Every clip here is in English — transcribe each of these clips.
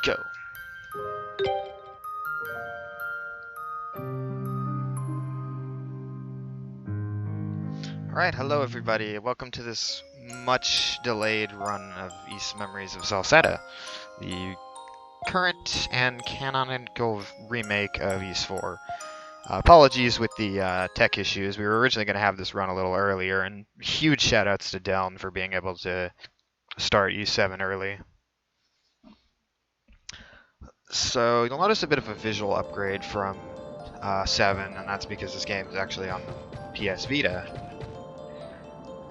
Go. Alright, hello everybody. Welcome to this much delayed run of East Memories of Celceta, the current and canonical remake of East 4. Apologies with the tech issues. We were originally going to have this run a little earlier, and huge shoutouts to Delm for being able to start East 7 early. So you'll notice a bit of a visual upgrade from 7, and that's because this game is actually on the PS Vita.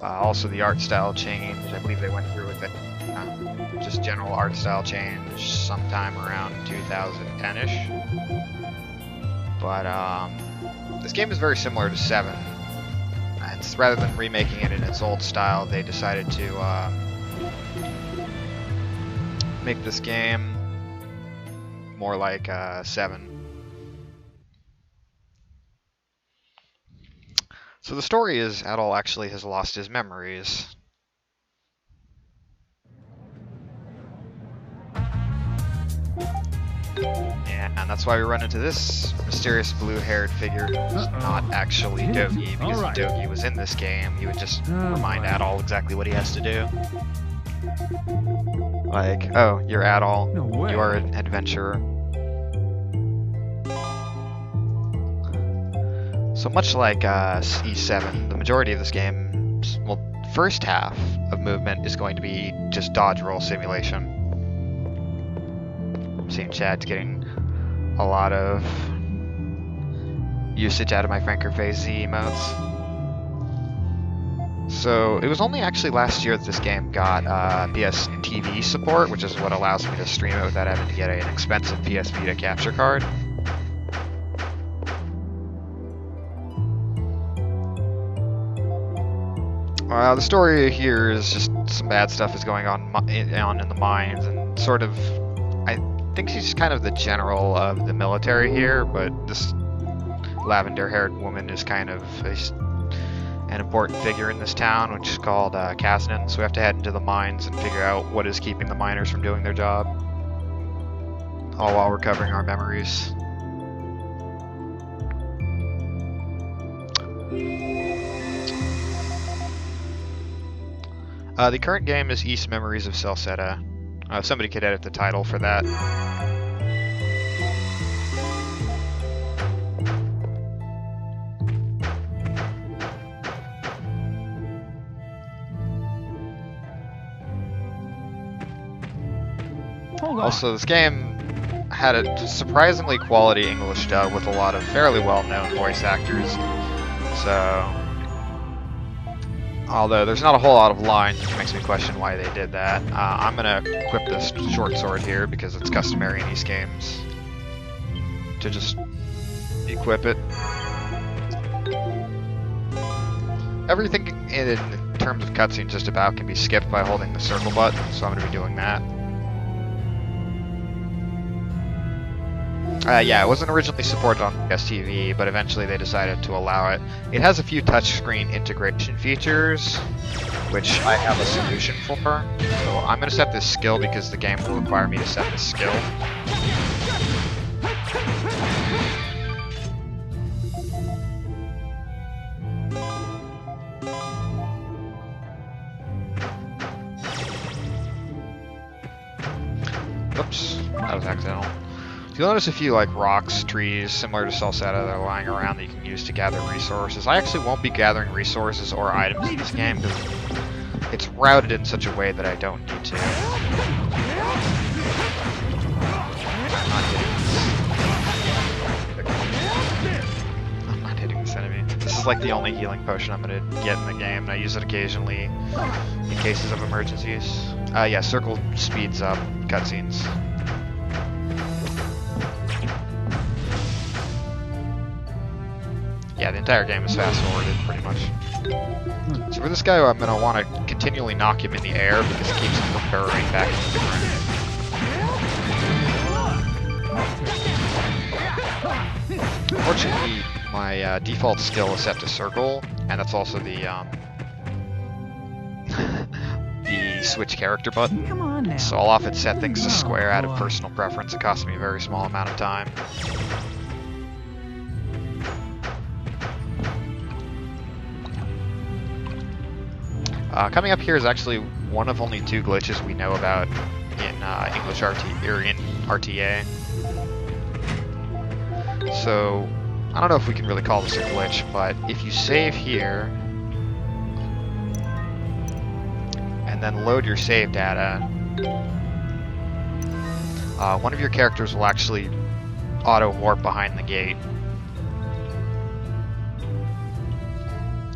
Also the art style change, I believe they went through with it. Just general art style change sometime around 2010-ish. But this game is very similar to 7. It's, rather than remaking it in its old style, they decided to make this game more like 7. So the story is Adol actually has lost his memories. And that's why we run into this mysterious blue-haired figure who's not actually Dogi, because if Dogi was in this game, he would just remind Adol exactly what he has to do. Like, oh, you're Adol, you are an adventurer. So much like E7, the majority of this game, well, first half of movement is going to be just dodge roll simulation. I'm seeing Chad's getting a lot of usage out of my Franker Phase Z emotes. So it was only actually last year that this game got PS TV support, which is what allows me to stream it without having to get an expensive PS Vita capture card. The story here is just some bad stuff is going on in the mines, and sort of, I think she's kind of the general of the military here, but this lavender-haired woman is kind of an important figure in this town, which is called Kasnan, so we have to head into the mines and figure out what is keeping the miners from doing their job, all while recovering our memories. The current game is East Memories of Celceta. Somebody could edit the title for that. Also, this game had a surprisingly quality English dub with a lot of fairly well-known voice actors. So, although there's not a whole lot of lines, which makes me question why they did that. I'm going to equip this short sword here because it's customary in these games to just equip it. Everything in terms of cutscenes just about can be skipped by holding the circle button, so I'm going to be doing that. Yeah, it wasn't originally supported on PS TV, but eventually they decided to allow it. It has a few touchscreen integration features, which I have a solution for. So I'm going to set this skill because the game will require me to set this skill. Oops, that was accidental. You'll notice a few like rocks, trees, similar to Celceta that are lying around that you can use to gather resources. I actually won't be gathering resources or items in this game because it's routed in such a way that I don't need to. I'm not hitting this enemy. This is like the only healing potion I'm going to get in the game, and I use it occasionally in cases of emergencies. Yeah, circle speeds up cutscenes. Yeah, the entire game is fast-forwarded, pretty much. So for this guy, I'm going to want to continually knock him in the air because it keeps him from burrowing back into the ground. Fortunately, my default skill is set to circle, and that's also the switch character button. Come on now. So I'll often set things to Oh, square out of boy. personal preference. It costs me a very small amount of time. Coming up here is actually one of only 2 glitches we know about in English or in RTA. So I don't know if we can really call this a glitch, but if you save here and then load your save data, one of your characters will actually auto warp behind the gate.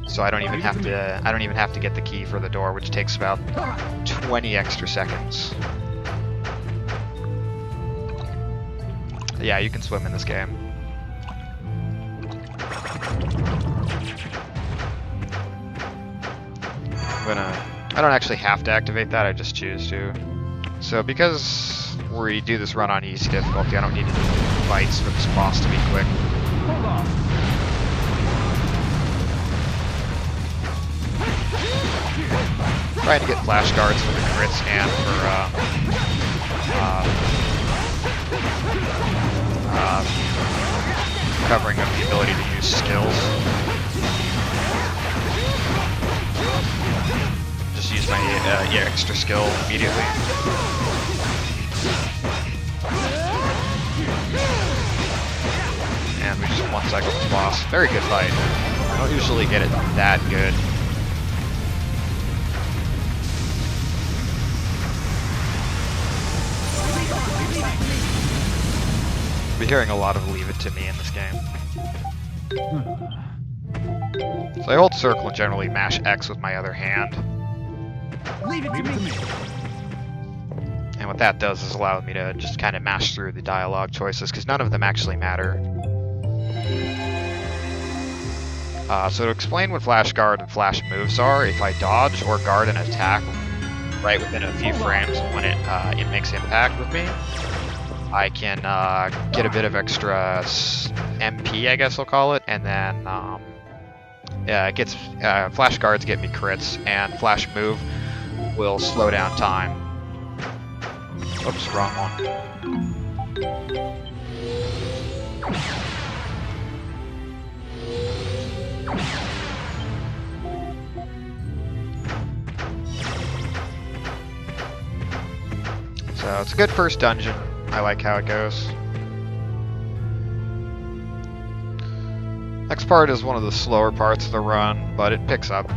So I don't even have to get the key for the door, which takes about 20 extra seconds. Yeah, you can swim in this game. I don't actually have to activate that, I just choose to. So because we do this run on easy difficulty, I don't need to do fights for this boss to be quick. Hold on. Trying to get flash guards for the crits and for covering up the ability to use skills. Just use my extra skill immediately. And we just one-cycle this boss. Very good fight. I don't usually get it that good. I'll be hearing a lot of leave it to me in this game. So I hold circle and generally mash X with my other hand. Leave it to me. And what that does is allow me to just kind of mash through the dialogue choices, because none of them actually matter. So to explain what flash guard and flash moves are, if I dodge or guard an attack right within a few frames of when it makes impact with me, I can get a bit of extra MP, I guess I'll call it, and then it gets flash guards get me crits, and flash move will slow down time. Oops, wrong one. So it's a good first dungeon. I like how it goes. Next part is one of the slower parts of the run, but it picks up.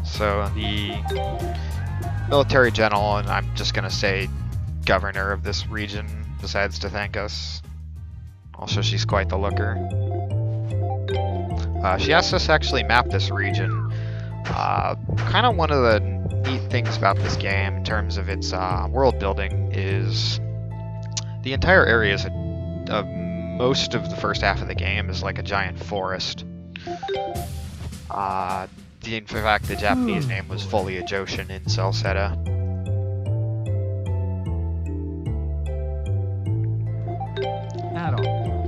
So the military general, and I'm just gonna say governor of this region, decides to thank us. Also, she's quite the looker. She asked us to actually map this region. Kind of one of the neat things about this game in terms of its world building is the entire area is most of the first half of the game is like a giant forest. In fact, the Japanese name was Foliage Ocean in Celceta.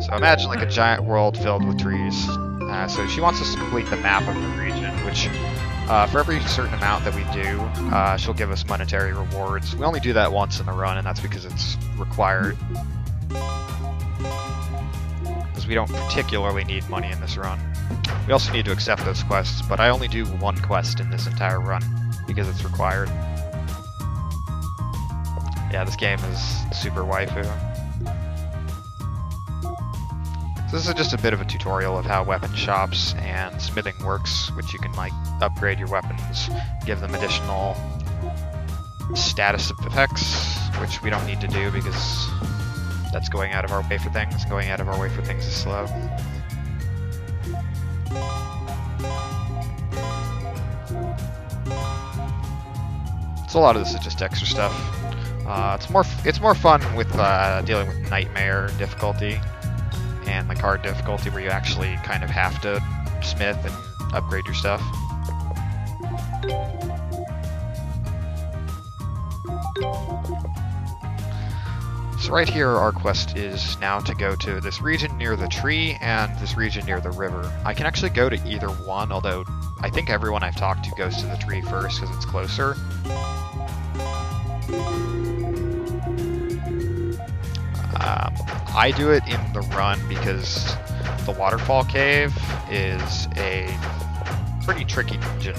So imagine like a giant world filled with trees. So she wants us to complete the map of the region, which for every certain amount that we do, she'll give us monetary rewards. We only do that once in the run, and that's because it's required. Because we don't particularly need money in this run. We also need to accept those quests, but I only do one quest in this entire run because it's required. Yeah, this game is super waifu. So this is just a bit of a tutorial of how weapon shops and smithing works, which you can like upgrade your weapons, give them additional status effects, which we don't need to do because that's going out of our way for things. Going out of our way for things is slow. So a lot of this is just extra stuff. It's more fun with dealing with nightmare difficulty and like hard difficulty, where you actually kind of have to smith and upgrade your stuff. So right here, our quest is now to go to this region near the tree and this region near the river. I can actually go to either one, although I think everyone I've talked to goes to the tree first because it's closer. I do it in the run because the Waterfall cave is a pretty tricky dungeon.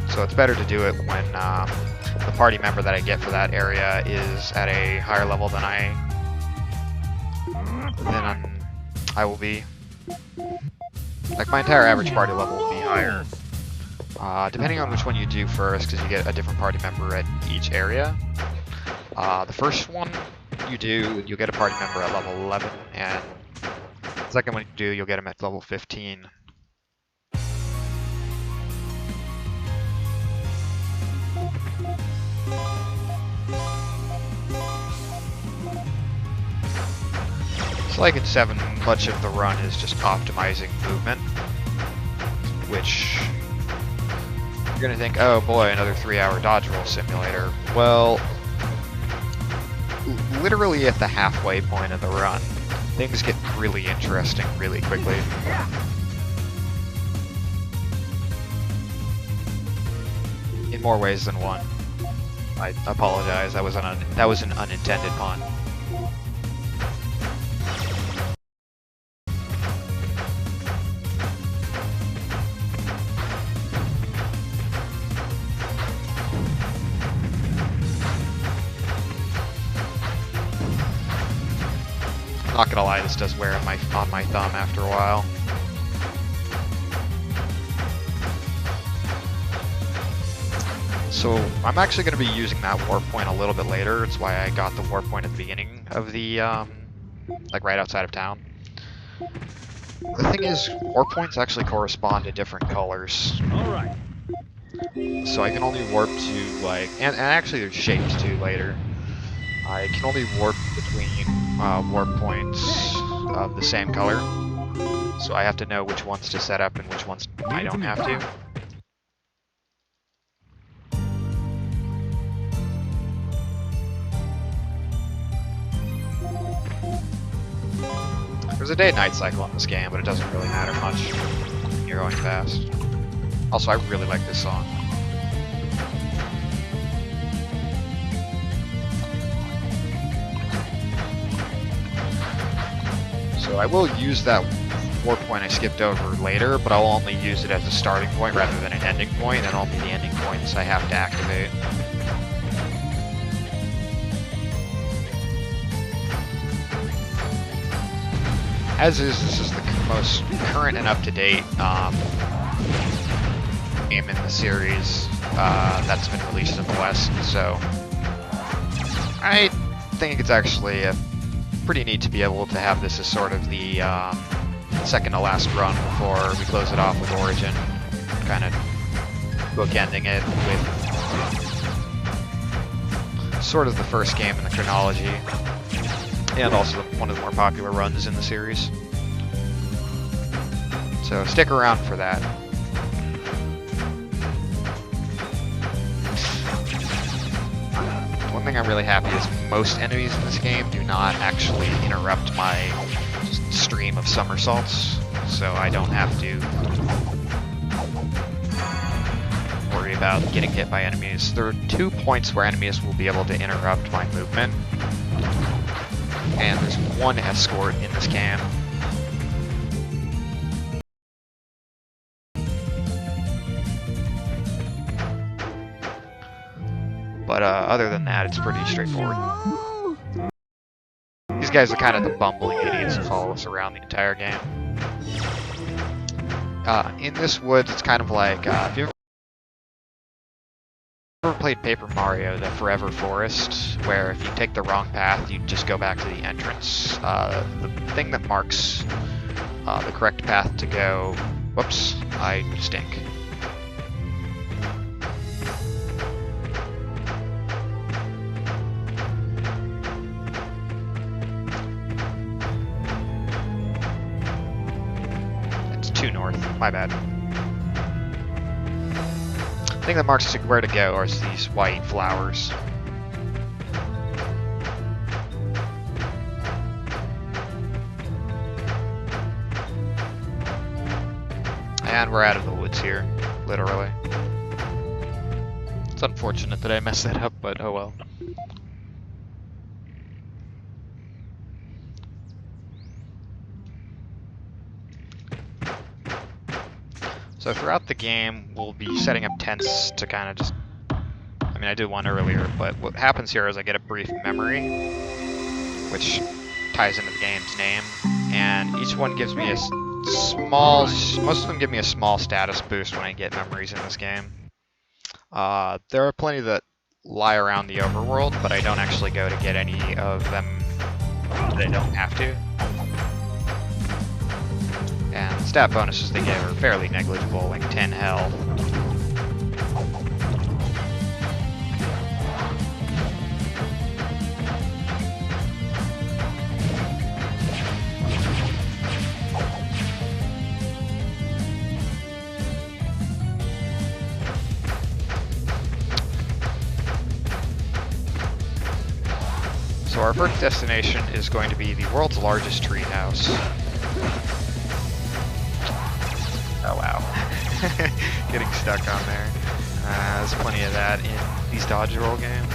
So it's better to do it when the party member that I get for that area is at a higher level than I will be. Like, my entire average party level will be higher. Depending on which one you do first, because you get a different party member at each area. The first one you do, you'll get a party member at level 11, and the second one you do, you'll get them at level 15. So like in 7, much of the run is just optimizing movement, which you're gonna think, oh boy, another 3-hour dodge roll simulator. Well, literally at the halfway point of the run, things get really interesting really quickly. In more ways than one. I apologize, that was an unintended pun. Not gonna lie, this does wear on my thumb after a while. So I'm actually gonna be using that warp point a little bit later. It's why I got the warp point at the beginning of the, like right outside of town. The thing is, warp points actually correspond to different colors. Alright. So I can only warp to like, and actually there's shapes too later. I can only warp between warp points of the same color, so I have to know which ones to set up and which ones I don't have to. There's a day-night cycle in this game, but it doesn't really matter much when you're going fast. Also, I really like this song. So I will use that warp point I skipped over later, but I'll only use it as a starting point rather than an ending point, and only the ending points I have to activate. As is, this is the most current and up-to-date game in the series that's been released in the West, so I think it's actually a pretty neat to be able to have this as sort of the second to last run before we close it off with Origin, kind of bookending it with sort of the first game in the chronology, and also one of the more popular runs in the series. So stick around for that. One thing I'm really happy is most enemies in this game do not actually interrupt my stream of somersaults, so I don't have to worry about getting hit by enemies. There are 2 points where enemies will be able to interrupt my movement, and there's 1 escort in this game. But other than that, it's pretty straightforward. These guys are kind of the bumbling idiots who follow us around the entire game. In this woods, it's kind of like, if you ever played Paper Mario, the Forever Forest, where if you take the wrong path, you just go back to the entrance. The thing that marks the correct path to go... Whoops, I stink. North, my bad. The thing that marks where to go are these white flowers. And we're out of the woods here, literally. It's unfortunate that I messed that up, but oh well. So throughout the game, we'll be setting up tents to kind of just... I mean, I did one earlier, but what happens here is I get a brief memory, which ties into the game's name, and each one gives me a small... Most of them give me a small status boost when I get memories in this game. There are plenty that lie around the overworld, but I don't actually go to get any of them that I don't have to. And the stat bonuses they give are fairly negligible, like 10 health. So our first destination is going to be the world's largest treehouse. Oh wow. Getting stuck on there. There's plenty of that in these dodge roll games.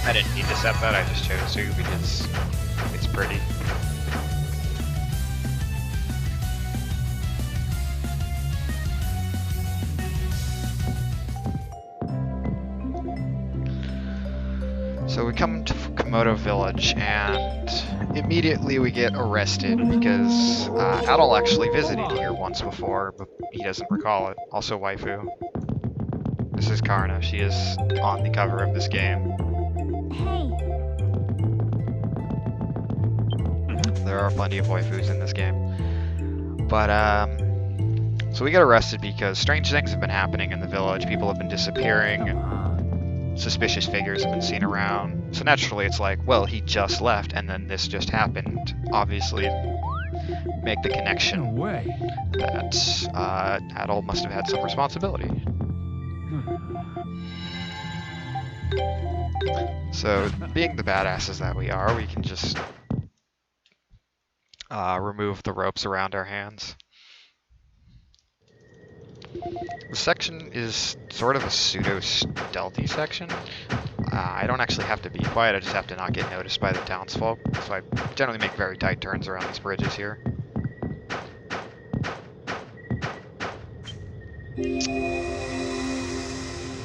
I didn't need to set that, I just chose to because it's pretty. So we come to Komodo village and immediately we get arrested because Adol actually visited here once before, but he doesn't recall it. Also waifu. This is Karna. She is on the cover of this game. Hey. There are plenty of waifus in this game. But, so we get arrested because strange things have been happening in the village. People have been disappearing. Suspicious figures have been seen around. So naturally it's like, well, he just left and then this just happened. Obviously, make the connection No way. that Adol must have had some responsibility. So, being the badasses that we are, we can just remove the ropes around our hands. The section is sort of a pseudo-stealthy section. I don't actually have to be quiet, I just have to not get noticed by the townsfolk. So I generally make very tight turns around these bridges here.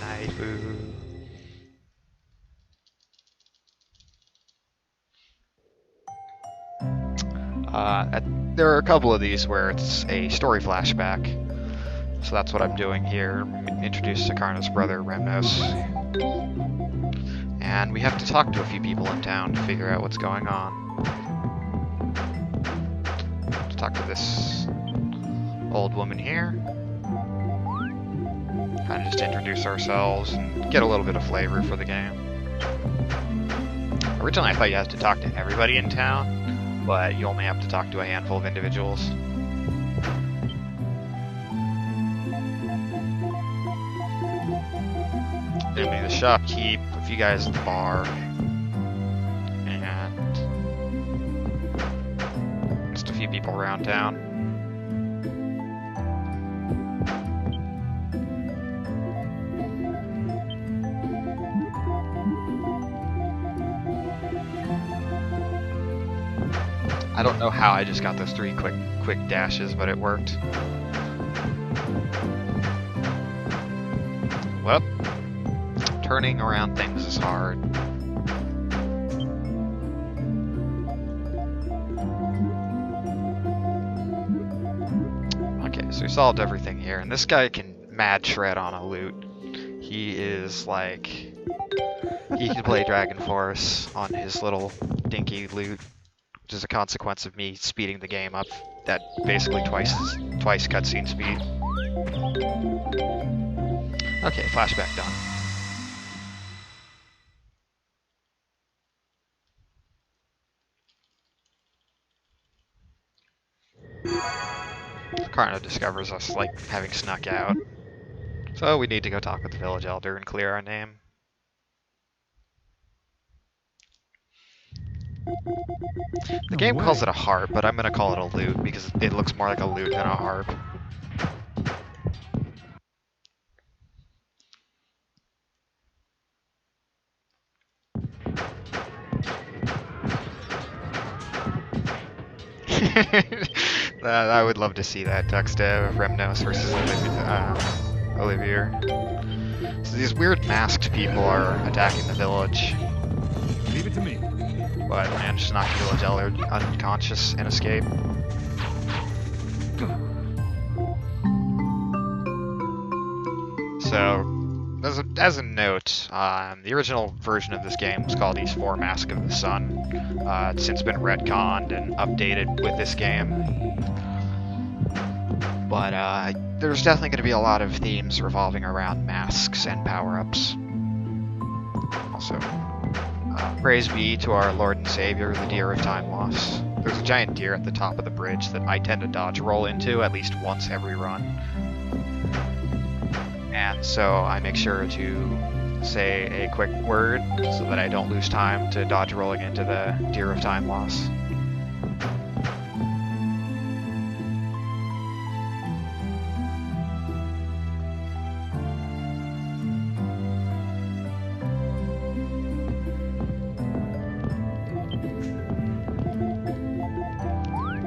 Naifu. There are a couple of these where it's a story flashback. So that's what I'm doing here. I'm introduced to Karna's brother, Remnos. And we have to talk to a few people in town to figure out what's going on. Let's talk to this old woman here. Kind of just introduce ourselves and get a little bit of flavor for the game. Originally I thought you had to talk to everybody in town, but you only have to talk to a handful of individuals. Gonna be the shopkeep, a few guys at the bar, and just a few people around town. I don't know how I just got those three quick dashes, but it worked. Well, turning around things is hard. Okay, so we solved everything here, and this guy can mad shred on a loot. He is like... he can play Dragon Force on his little dinky loot, which is a consequence of me speeding the game up that basically twice cutscene speed. Okay, flashback done. Karna discovers us, like, having snuck out. So we need to go talk with the village elder and clear our name. The No game calls way. it a harp, but I'm gonna call it a lute because it looks more like a lute than a harp. I would love to see that text of Remnos versus Olivier. So these weird masked people are attacking the village, Leave it to me. but managed to knock the village elder unconscious and escape. So, as a note, the original version of this game was called East 4 Mask of the Sun. It's since been retconned and updated with this game. But there's definitely going to be a lot of themes revolving around masks and power-ups. Also, praise be to our Lord and Savior, the Deer of Time Loss. There's a giant deer at the top of the bridge that I tend to dodge roll into at least once every run. And so I make sure to say a quick word so that I don't lose time to dodge rolling into the Deer of Time Loss.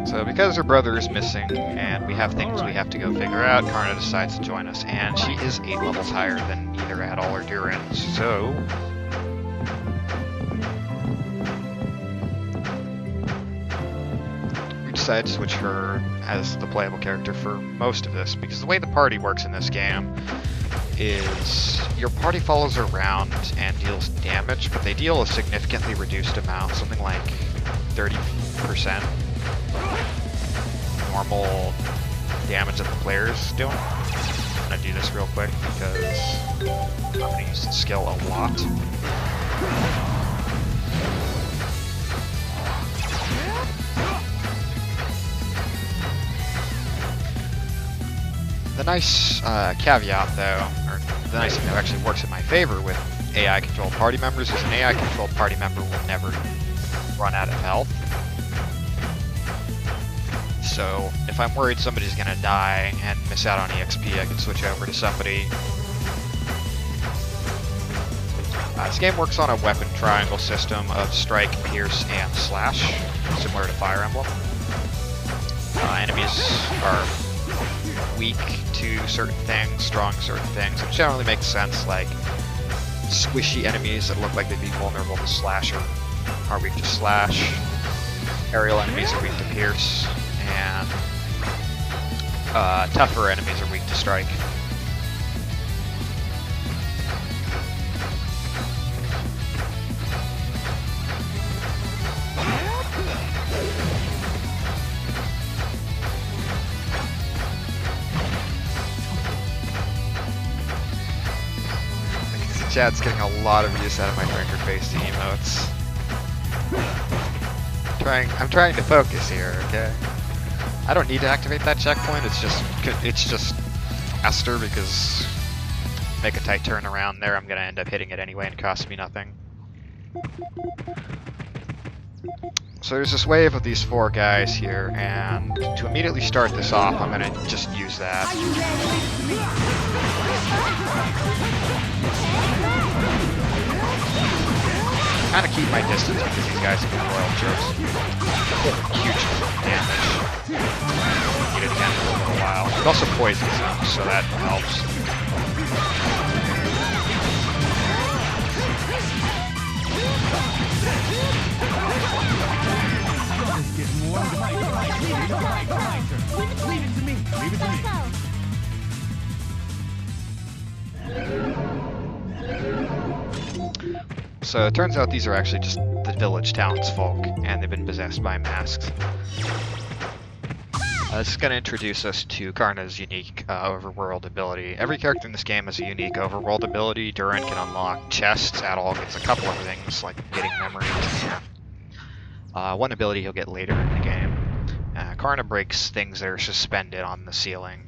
So because her brother is missing and we have things we have to go figure out, Karna decides to join us, and she is 8 levels higher than either Adol or Durin, so... we decided to switch her as the playable character for most of this, because the way the party works in this game is your party follows her around and deals damage, but they deal a significantly reduced amount, something like 30%. Normal damage that the player's doing. I'm gonna do this real quick because I'm gonna use the skill a lot. The nice caveat though, or the nice thing that actually works in my favor with AI controlled party members is an AI controlled party member will never run out of health. So if I'm worried somebody's gonna die and miss out on EXP, I can switch over to somebody. This game works on a weapon triangle system of strike, pierce, and slash, similar to Fire Emblem. Enemies are weak to certain things, strong to certain things, which generally makes sense, like squishy enemies that look like they'd be vulnerable to slash are weak to slash. Aerial enemies are weak to pierce. And tougher enemies are weak to strike. Chad's getting a lot of use out of my finger-based emotes. I'm trying to focus here, okay? I don't need to activate that checkpoint, it's just faster because make a tight turn around there, I'm gonna end up hitting it anyway and it costs me nothing. So there's this wave of these 4 guys here, and to immediately start this off, I'm gonna just use that. Kind of keep my distance because these guys have been royal jerks. Huge damage. Need it again for a little while. It also poisons them, so that helps. It's getting warm. Leave it to me. Leave it to me. So it turns out these are actually just the village townsfolk, and they've been possessed by masks. This is going to introduce us to Karna's unique overworld ability. Every character in this game has a unique overworld ability. Durin can unlock chests. Adol gets a couple of things, like getting memories. One ability he'll get later in the game. Karna breaks things that are suspended on the ceiling.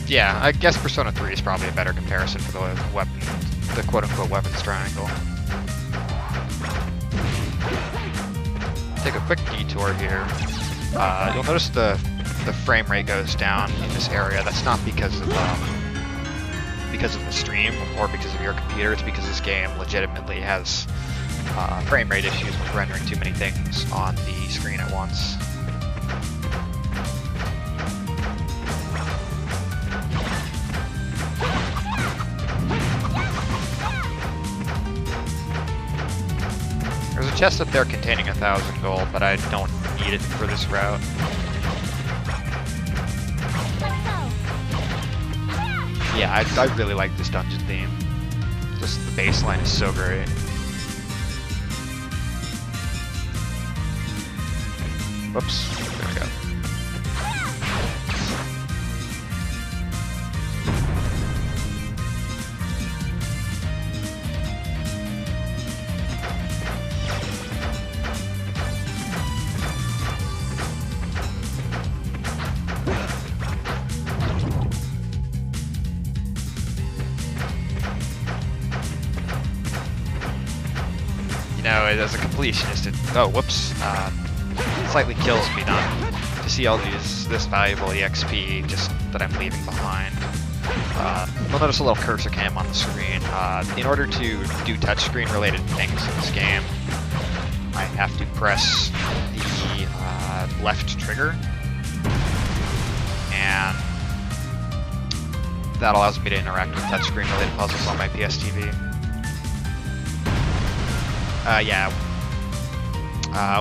Yeah, I guess Persona 3 is probably a better comparison for the weapon, the quote-unquote weapons triangle. Take a quick detour here. You'll notice the frame rate goes down in this area. That's not because of the stream or because of your computer. It's because this game legitimately has frame rate issues with rendering too many things on the screen at once. There's a chest up there containing 1,000 gold, but I don't need it for this route. Yeah, I really like this dungeon theme. Just the baseline is so great. Whoops, there we go. You know, as a completionist, oh, whoops. Slightly kills me not to see all this valuable EXP just that I'm leaving behind. You'll notice a little cursor cam on the screen. In order to do touchscreen related things in this game, I have to press the left trigger, and that allows me to interact with touchscreen related puzzles on my PSTV. Yeah.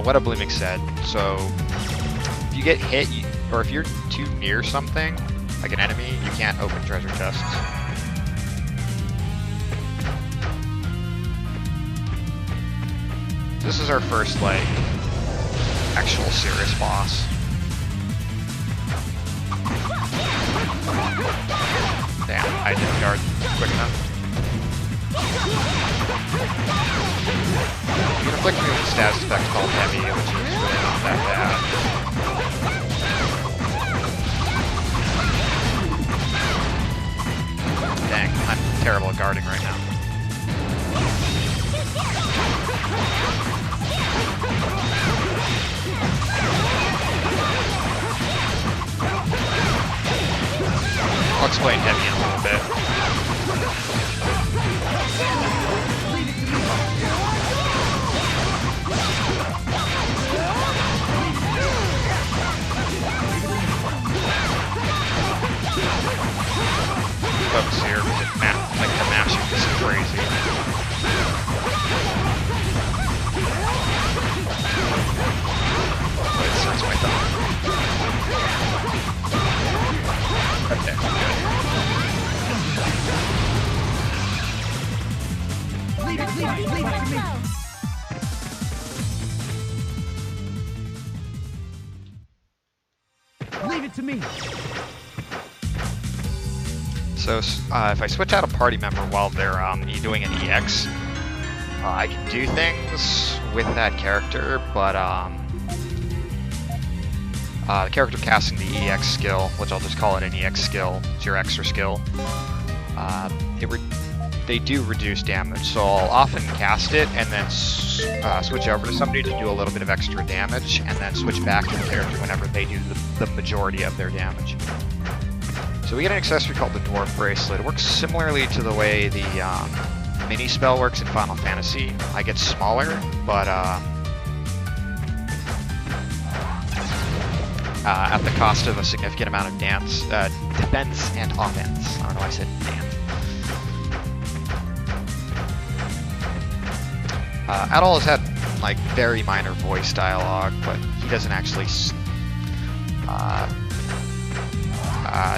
What Oblivic said, so if you get hit, or if you're too near something, like an enemy, you can't open treasure chests. This is our first, like, actual serious boss. Damn, I didn't guard quick enough. You can afflict me with a status effect called Heavy, which is really not that bad. Dang, I'm terrible at guarding right now. I'll explain Heavy in a little bit. Focus here, like the mashing is crazy. But it starts my thumb. Okay, good. Leave it to me. Leave it to me. So if I switch out a party member while they're doing an EX, I can do things with that character, but the character casting the EX skill, which I'll just call it an EX skill, it's your extra skill, they do reduce damage, so I'll often cast it and then switch over to somebody to do a little bit of extra damage, and then switch back to the character whenever they do the majority of their damage. So we get an accessory called the Dwarf Bracelet. It works similarly to the way the mini spell works in Final Fantasy. I get smaller, but at the cost of a significant amount of defense and offense. I don't know why I said dance. Adol has had like very minor voice dialogue, but he doesn't actually.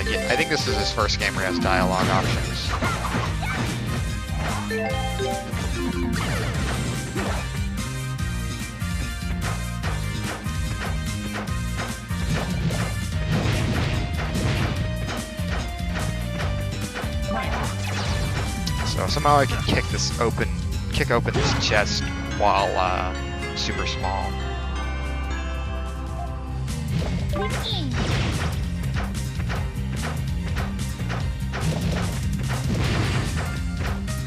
Yeah, I think this is his first game where he has dialogue options. So somehow I can kick open this chest while super small.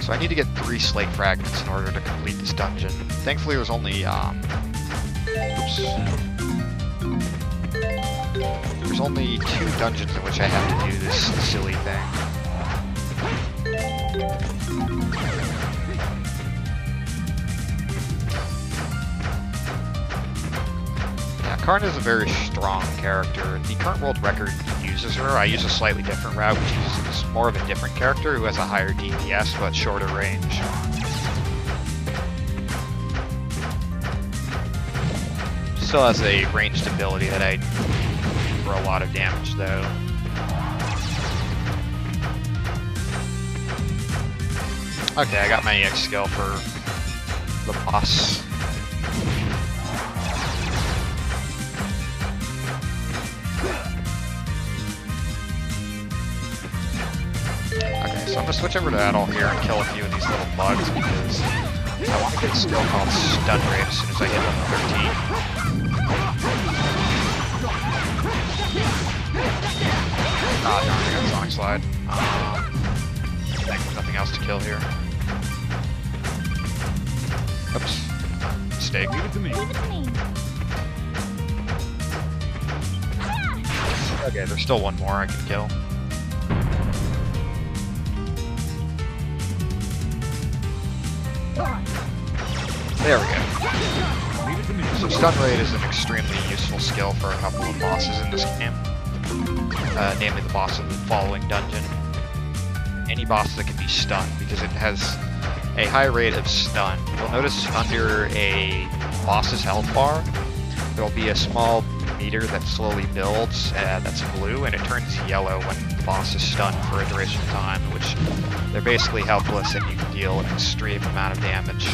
So I need to get 3 slate fragments in order to complete this dungeon. Thankfully there's only, oops. There's only 2 dungeons in which I have to do this silly thing. Yeah, Karn is a very strong character. The current world record uses her. I use a slightly different route, which uses more of a different character who has a higher DPS but shorter range. Still has a ranged ability that I do for a lot of damage though. Okay, I got my EX skill for the boss. Okay, so I'm gonna switch over to Adol here and kill a few of these little bugs because I want to get a skill called Stun Rate as soon as I hit level 13. Ah, darn, I got Sonic Slide. There's nothing else to kill here. Oops. Mistake. Leave it to me. Leave it to me. Okay, there's still one more I can kill. There we go. Leave it to me. So Stun Rate is an extremely useful skill for a couple of bosses in this game. Namely the boss of the following dungeon. Any boss that can be stunned, because it has a high rate of stun. You'll notice under a boss's health bar, there will be a small meter that slowly builds, that's blue, and it turns yellow when the boss is stunned for a duration of time, in which they're basically helpless and you can deal an extreme amount of damage.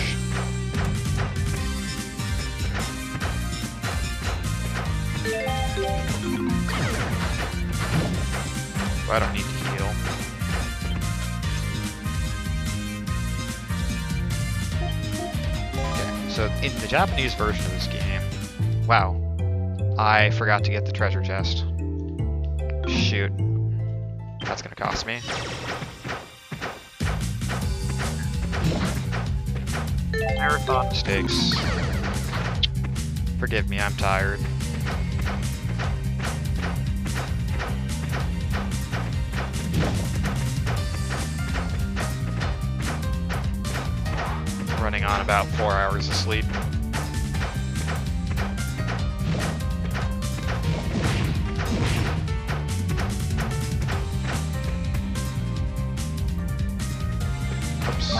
I don't need to heal. Okay, so in the Japanese version of this game, wow, I forgot to get the treasure chest. Shoot. That's gonna cost me. Marathon mistakes. Forgive me, I'm tired. Running on about 4 hours of sleep. Oops.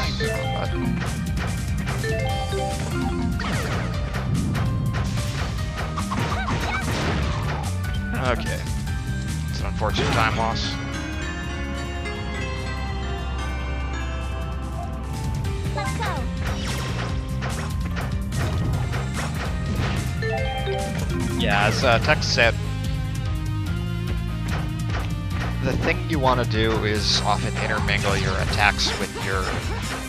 Okay. It's an unfortunate time loss. Let's go. Yeah, as Tex said, the thing you want to do is often intermingle your attacks with your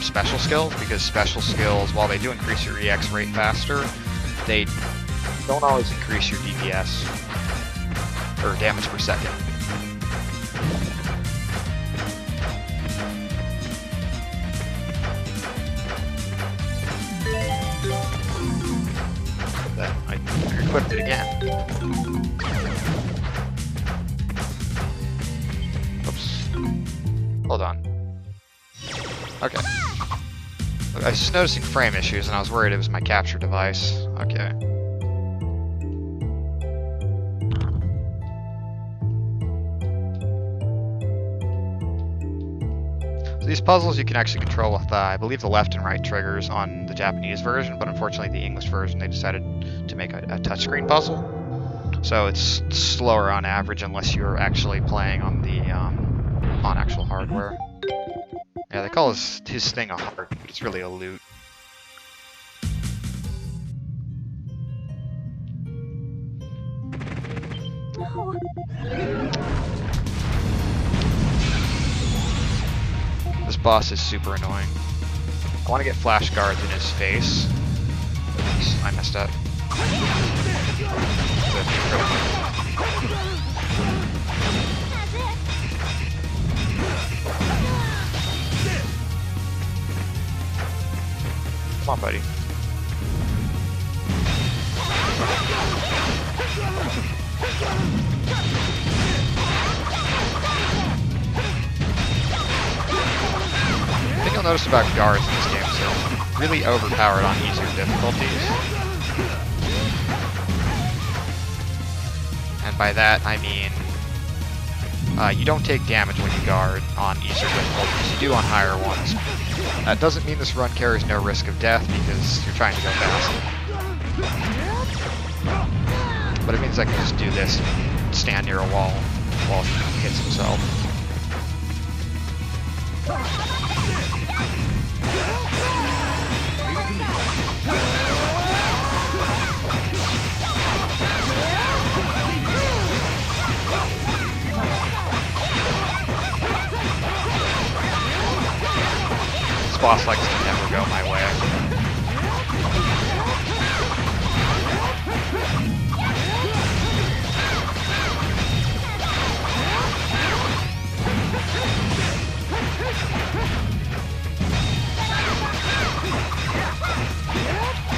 special skills, because special skills, while they do increase your EX rate faster, they don't always increase your DPS, or damage per second. Then I equipped it again. Oops. Hold on. Okay. I was just noticing frame issues and I was worried it was my capture device. Okay. So these puzzles you can actually control with, I believe, the left and right triggers on the Japanese version, but unfortunately the English version they decided to make a touchscreen puzzle. So it's slower on average unless you're actually playing on the on actual hardware. Yeah, they call his thing a heart, but it's really a loot. Oh. This boss is super annoying. I want to get flash guards in his face. Oops, I messed up. on, buddy. The thing you'll notice about guards in this game is they're really overpowered on easier difficulties. And by that, I mean you don't take damage when you guard on easier difficulties. You do on higher ones. That doesn't mean this run carries no risk of death because you're trying to go fast. But it means I can just do this and stand near a wall while he hits himself. This boss likes to never go my way.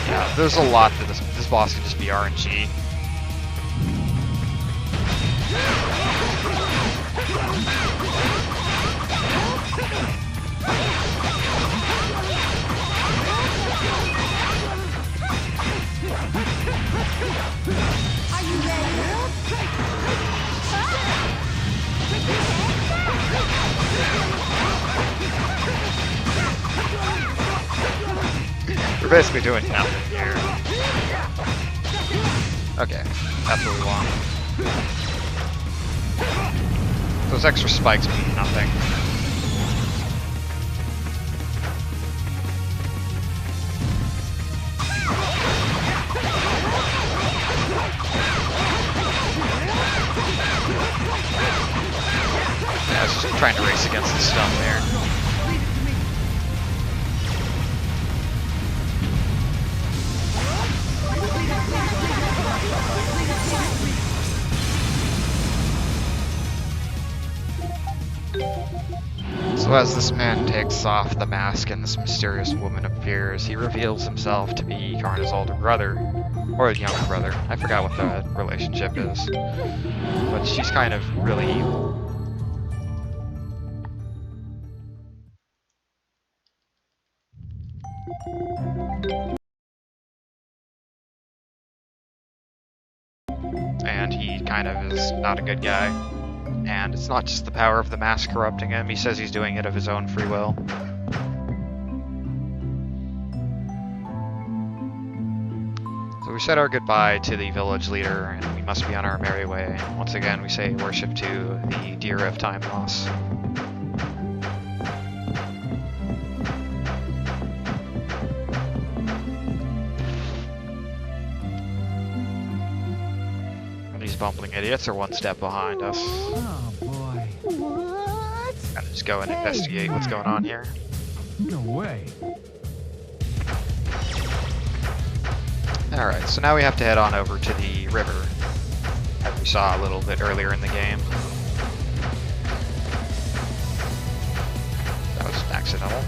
Yeah, there's a lot that this boss can just be RNG. Are you ready? We're basically doing nothing here. Okay, that's what we want. Those extra spikes mean nothing. Yeah, I was just trying to race against the stun there. So as this man takes off the mask and this mysterious woman appears, he reveals himself to be Karna's older brother, or younger brother. I forgot what the relationship is, but she's kind of really evil. And he kind of is not a good guy. And it's not just the power of the mask corrupting him, he says he's doing it of his own free will. So we said our goodbye to the village leader, and we must be on our merry way. And once again, we say worship to the deer of time loss. Bumbling idiots are one step behind us. Oh boy. What? Gotta just go and investigate what's going on here. No way. Alright, so now we have to head on over to the river, as we saw a little bit earlier in the game. That was accidental.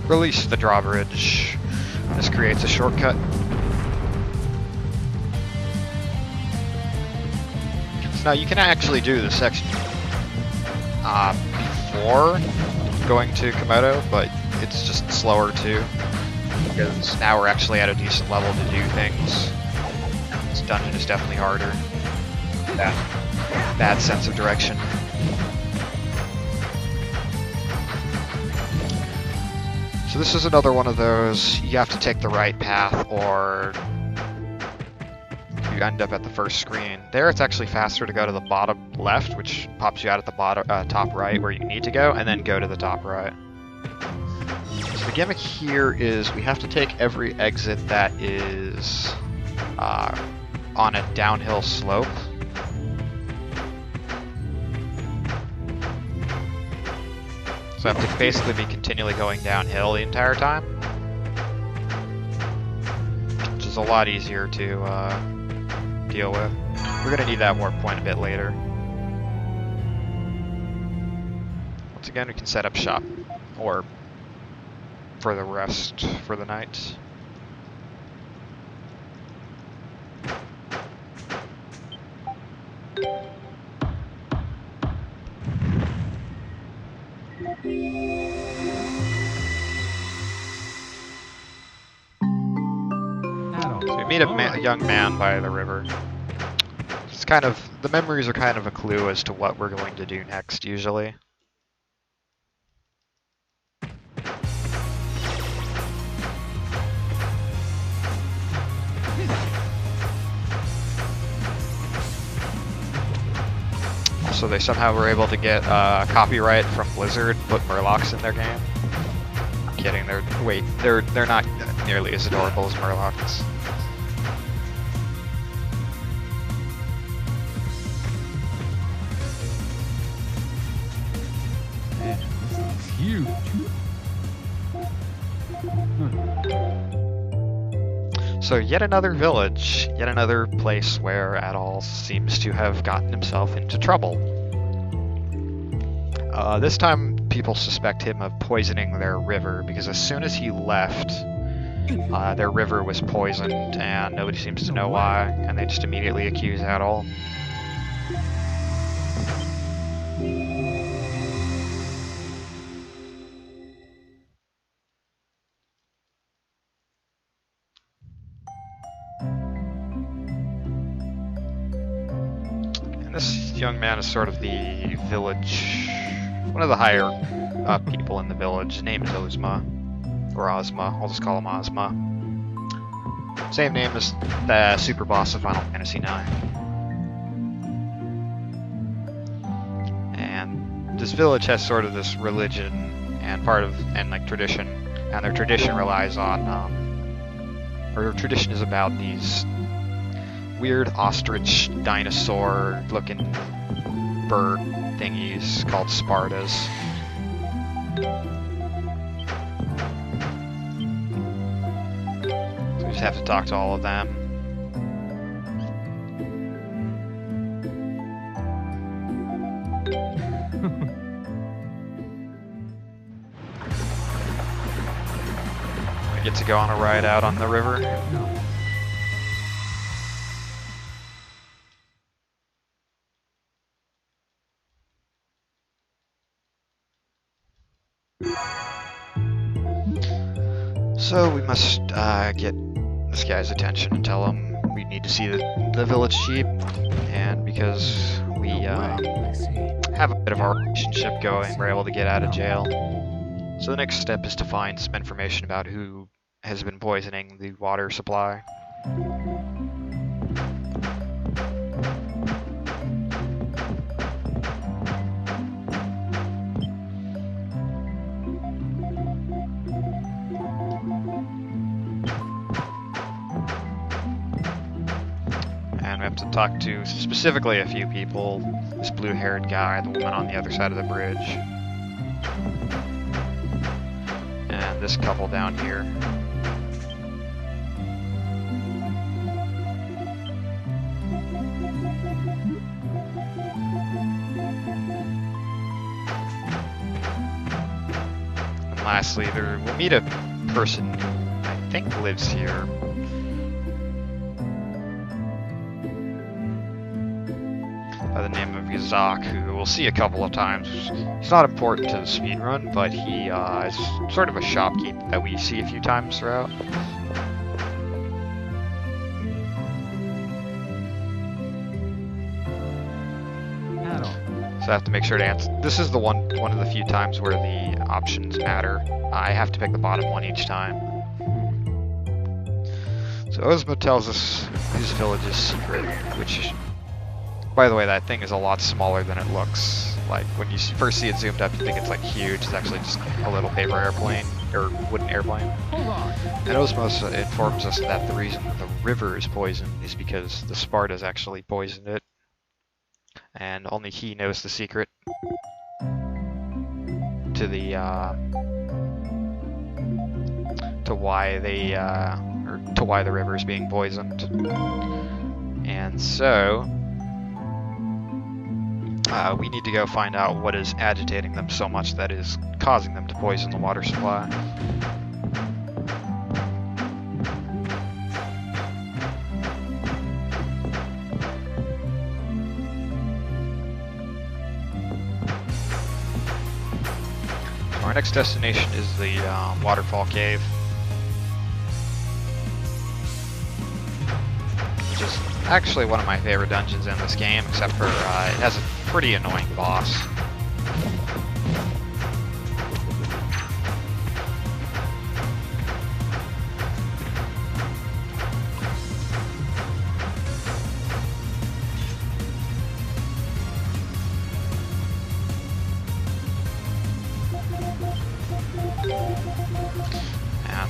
Release the drawbridge. This creates a shortcut. So now you can actually do this section before going to Komodo, but it's just slower too, because now we're actually at a decent level to do things. This dungeon is definitely harder. That bad sense of direction. So this is another one of those, you have to take the right path or you end up at the first screen. There it's actually faster to go to the bottom left, which pops you out at the bottom, top right where you need to go, and then go to the top right. So the gimmick here is we have to take every exit that is on a downhill slope. So I have to basically be continually going downhill the entire time, which is a lot easier to deal with. We're going to need that warp point a bit later. Once again, we can set up shop, or for the rest for the night. So we meet a young man by the river. It's kind of, the memories are kind of a clue as to what we're going to do next, usually. So they somehow were able to get copyright from Blizzard, put Murlocs in their game. I'm kidding, they're not nearly as adorable as Murlocs. Man, this thing's huge. So yet another village, yet another place where Adol seems to have gotten himself into trouble. This time people suspect him of poisoning their river, because as soon as he left, their river was poisoned and nobody seems to know why, and they just immediately accuse Adol. This young man is sort of the village, one of the higher up people in the village. His name is Ozma, or Ozma, I'll just call him Ozma. Same name as the super boss of Final Fantasy IX. And this village has sort of this religion and like tradition, and their tradition relies on, or tradition is about these weird ostrich dinosaur looking bird thingies called Spartas. So we just have to talk to all of them. I get to go on a ride out on the river. So we must get this guy's attention and tell him we need to see the village chief, and because we have a bit of our relationship going, we're able to get out of jail. So the next step is to find some information about who has been poisoning the water supply. To talk to specifically a few people, this blue-haired guy, the woman on the other side of the bridge, and this couple down here. And lastly, we'll meet a person who I think lives here. By the name of Yazak, who we'll see a couple of times. He's not important to the speedrun, but he is sort of a shopkeep that we see a few times throughout. So I have to make sure to answer. This is the one of the few times where the options matter. I have to pick the bottom one each time. So Ozma tells us his village's secret, which, by the way, that thing is a lot smaller than it looks. Like, when you first see it zoomed up, you think it's like huge. It's actually just a little paper airplane, or wooden airplane. And Osmos informs us that the reason the river is poisoned is because the Spartas actually poisoned it. And only he knows the secret to the to why they or to why the river is being poisoned. And so we need to go find out what is agitating them so much that is causing them to poison the water supply. Our next destination is the Waterfall Cave, which is actually one of my favorite dungeons in this game, except for it has a pretty annoying boss.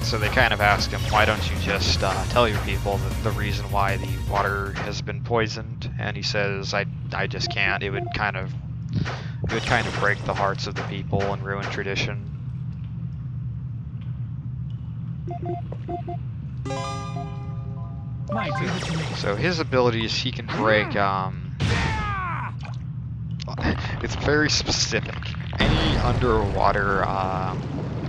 So they kind of ask him, why don't you just tell your people the reason why the water has been poisoned? And he says, I just can't. It would kind of break the hearts of the people and ruin tradition. So his abilities, he can break, it's very specific. Any underwater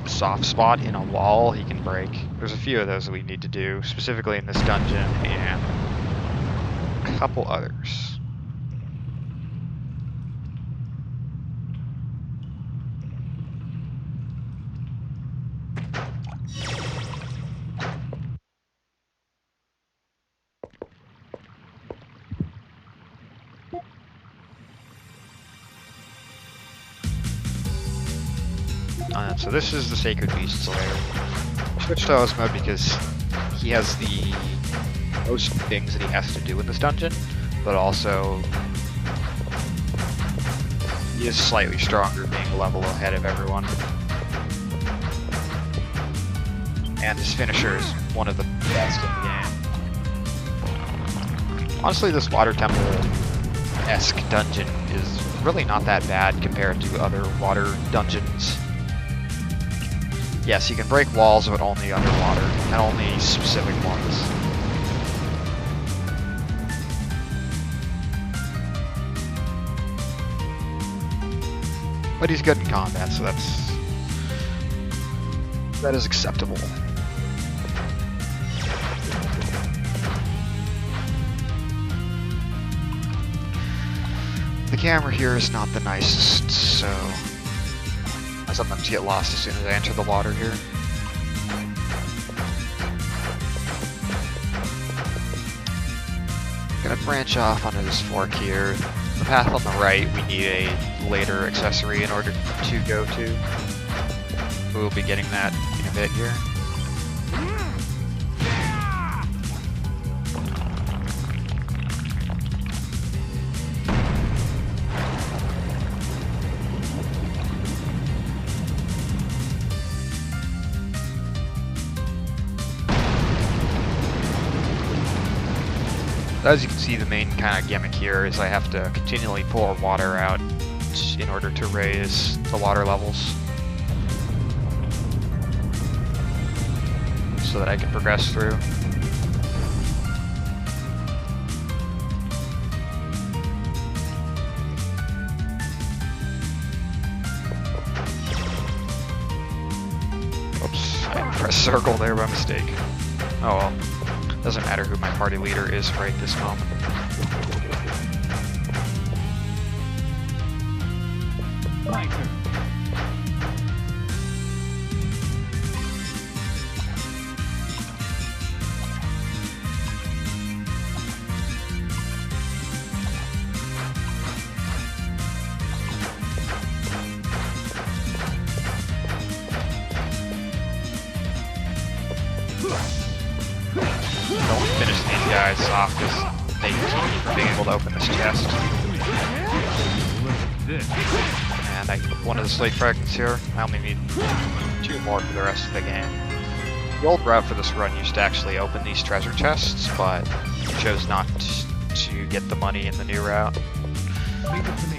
soft spot in a wall he can break. There's a few of those that we need to do, specifically in this dungeon, and a couple others. So this is the Sacred Beast's lair. Switched to Oz mode because he has the most things that he has to do in this dungeon, but also he is slightly stronger, being a level ahead of everyone. And his finisher is one of the best in the game. Honestly, this Water Temple-esque dungeon is really not that bad compared to other water dungeons. Yes, you can break walls, but only underwater, and only specific ones. But he's good in combat, so that is acceptable. The camera here is not the nicest, so I sometimes get lost as soon as I enter the water here. I'm gonna branch off onto this fork here. The path on the right, we need a later accessory in order to go to. We'll be getting that in a bit here. As you can see, the main kind of gimmick here is I have to continually pour water out in order to raise the water levels so that I can progress through. Oops, I pressed circle there by mistake. Oh well. Doesn't matter who my party leader is right this moment. Don't finish these guys off because they keep me from being able to open this chest. And I get one of the slate fragments here. I only need 2 more for the rest of the game. The old route for this run used to actually open these treasure chests, but chose not to get the money in the new route. Leave it to me.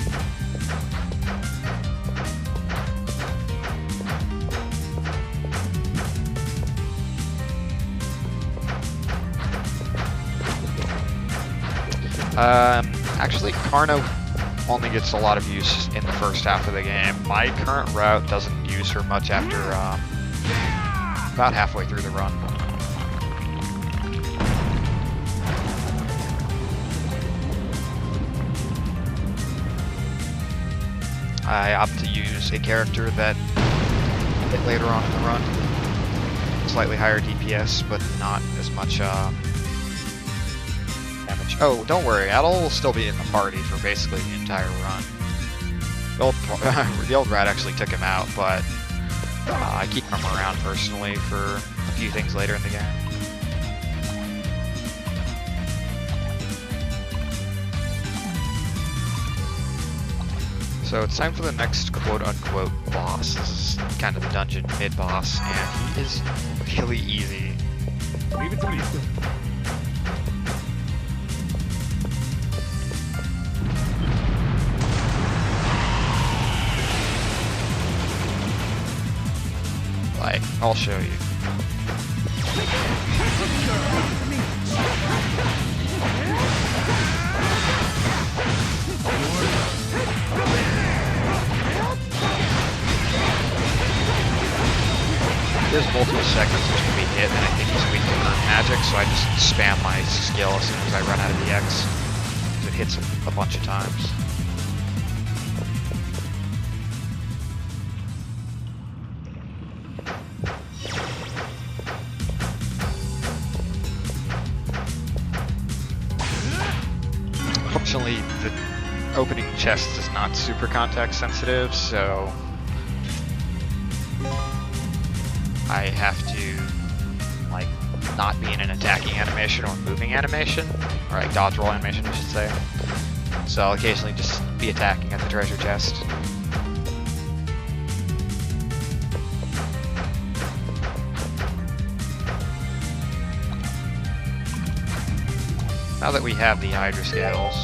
Actually, Carno only gets a lot of use in the first half of the game. My current route doesn't use her much after about halfway through the run. I opt to use a character that hit later on in the run. Slightly higher DPS, but not as much damage. Oh, don't worry, Adol will still be in the party for basically the entire run. The old rat actually took him out, but I keep him around personally for a few things later in the game. So it's time for the next quote-unquote boss. This is kind of the dungeon mid-boss, and he is really easy. Leave it to me. Like, I'll show you. There's multiple segments which can be hit, and I think he's weak to earth magic, so I just spam my skill as soon as I run out of the X. Because it hits a bunch of times. Unfortunately, the opening chest is not super context sensitive, so I have to, like, not be in an attacking animation or moving animation, or like dodge roll animation, I should say. So I'll occasionally just be attacking at the treasure chest. Now that we have the Hydra scales,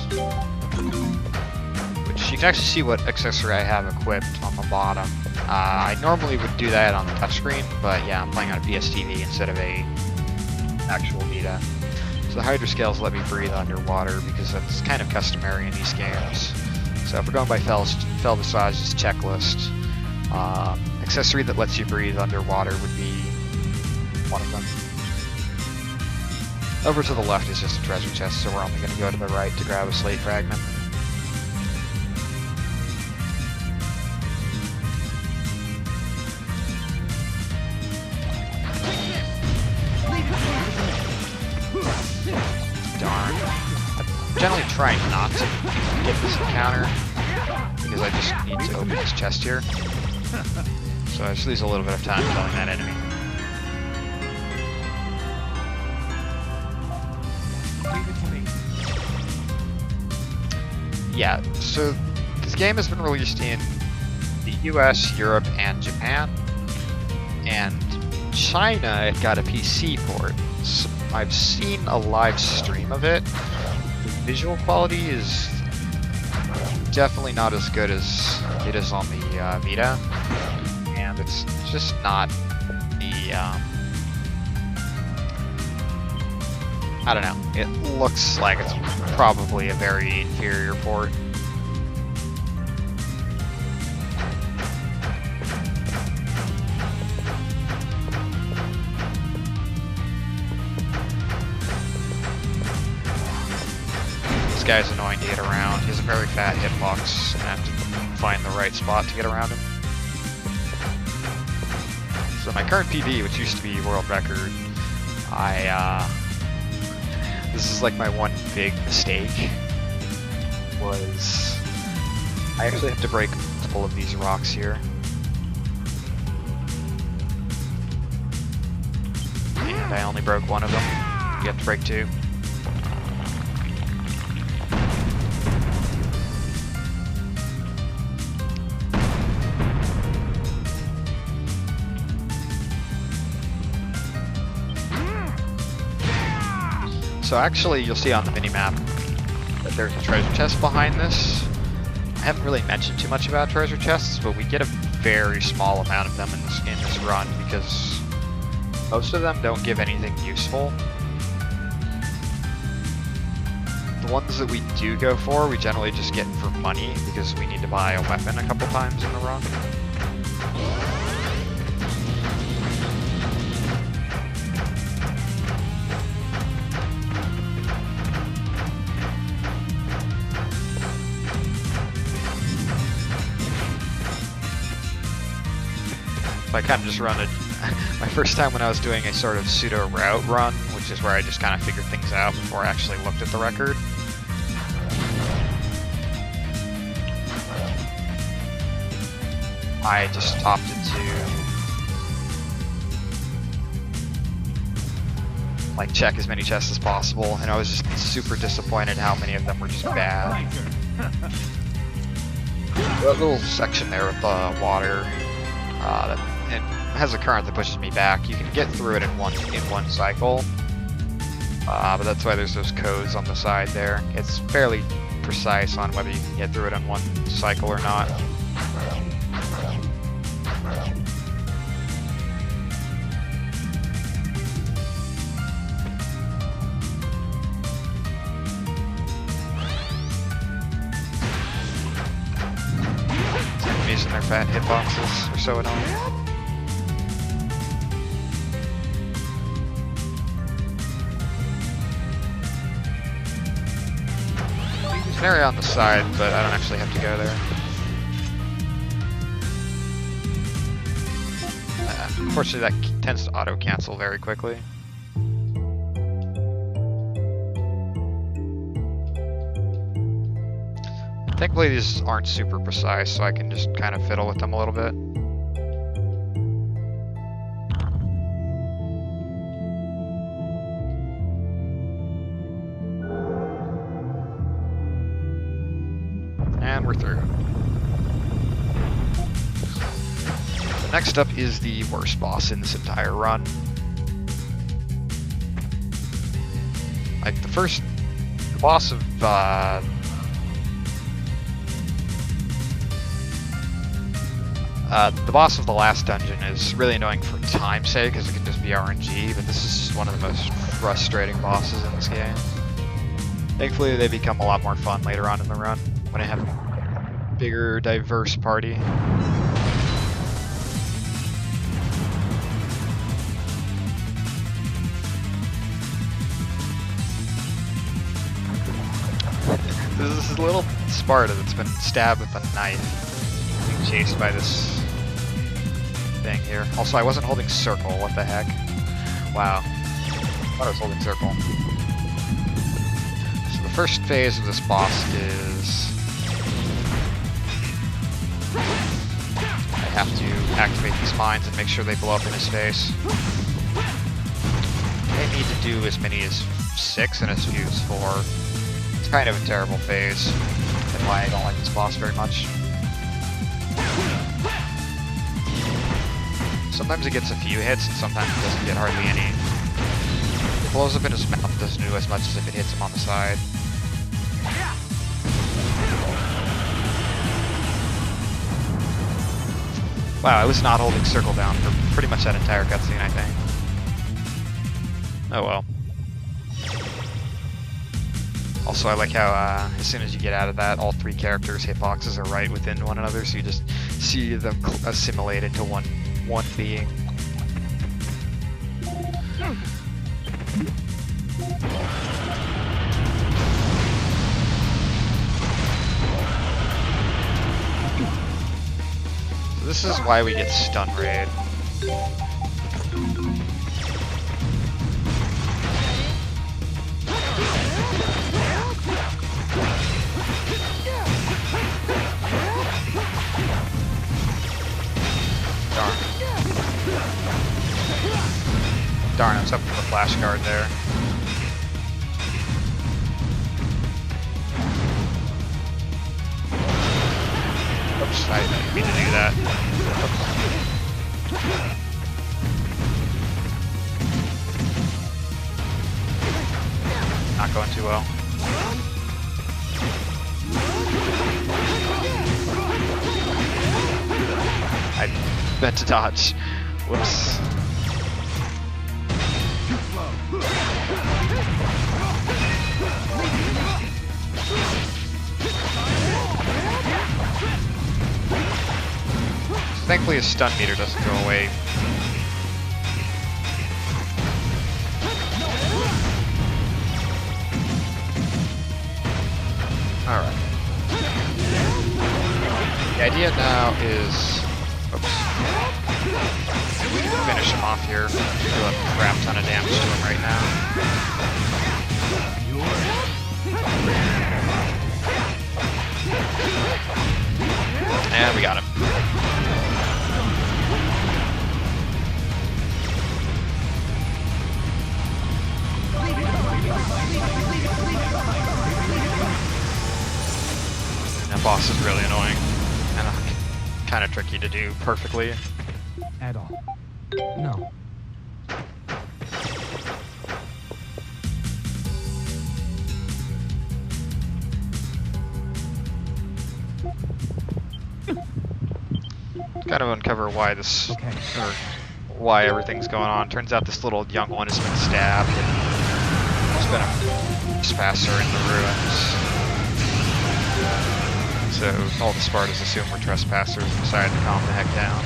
which you can actually see what accessory I have equipped on the bottom. I normally would do that on the touchscreen, but yeah, I'm playing on a PSTV instead of a actual Vita. So the Hydra scales let me breathe underwater because that's kind of customary in these games. So if we're going by Fel Visage's checklist, accessory that lets you breathe underwater would be one of them. Over to the left is just a treasure chest, so we're only going to go to the right to grab a slate fragment. Darn. I'm generally trying not to get this encounter, because I just need to open this chest here. So I just lose a little bit of time killing that enemy. Yeah, so this game has been released in the US, Europe, and Japan. And China, it got a PC port. So I've seen a live stream of it. The visual quality is definitely not as good as it is on the Vita. And it's just not the, I don't know, it looks like it's probably a very inferior port. This guy's annoying to get around. He has a very fat hitbox, and I have to find the right spot to get around him. So my current PB, which used to be world record, this is like my one big mistake, was I actually have to break multiple of these rocks here. And I only broke one of them. You have to break two. So actually, you'll see on the minimap that there's a treasure chest behind this. I haven't really mentioned too much about treasure chests, but we get a very small amount of them in this run because most of them don't give anything useful. The ones that we do go for, we generally just get for money because we need to buy a weapon a couple times in the run. So I kind of just run it. My first time when I was doing a sort of pseudo route run, which is where I just kind of figured things out before I actually looked at the record. I just opted to like check as many chests as possible, and I was just super disappointed how many of them were just bad. That little section there with the water, it has a current that pushes me back. You can get through it in one cycle, but that's why there's those codes on the side there. It's fairly precise on whether you can get through it in one cycle or not. Enemies and their fat hitboxes are so annoying. There's an area on the side, but I don't actually have to go there. Unfortunately, that tends to auto-cancel very quickly. Thankfully, these aren't super precise, so I can just kind of fiddle with them a little bit. And we're through. So next up is the worst boss in this entire run. Like the boss of the boss of the last dungeon is really annoying for time's sake, because it can just be RNG, but this is just one of the most frustrating bosses in this game. Thankfully, they become a lot more fun later on in the run, when I have a bigger, diverse party. This is a little Sparta that's been stabbed with a knife, being chased by this thing here. Also, I wasn't holding circle, what the heck? Wow. I thought I was holding circle. So the first phase of this boss is I have to activate these mines and make sure they blow up in his face. I need to do as many as 6 and as few as 4. It's kind of a terrible phase, and why I don't like this boss very much. Sometimes it gets a few hits, and sometimes it doesn't get hardly any. It blows up in his mouth, it doesn't do as much as if it hits him on the side. Wow, I was not holding circle down for pretty much that entire cutscene, I think. Oh well. Also, I like how as soon as you get out of that, all 3 characters' hitboxes are right within one another, so you just see them assimilate into one being. So this is why we get stun raid. Darn, I was up for the flash guard there. Oops, I didn't mean to do that. Not going too well. I meant to dodge. Whoops. Thankfully his stun meter doesn't go away. Alright. The idea now is... Oops. We can finish him off here. Do a crap ton of damage to him right now. And we got him. That boss is really annoying. And kind of tricky to do perfectly. At all. No. Kind of uncover why this, Okay. or why everything's going on. Turns out this little young one has been stabbed. There's been a trespasser in the ruins. So all the Spartans assume we're trespassers and decided to calm the heck down.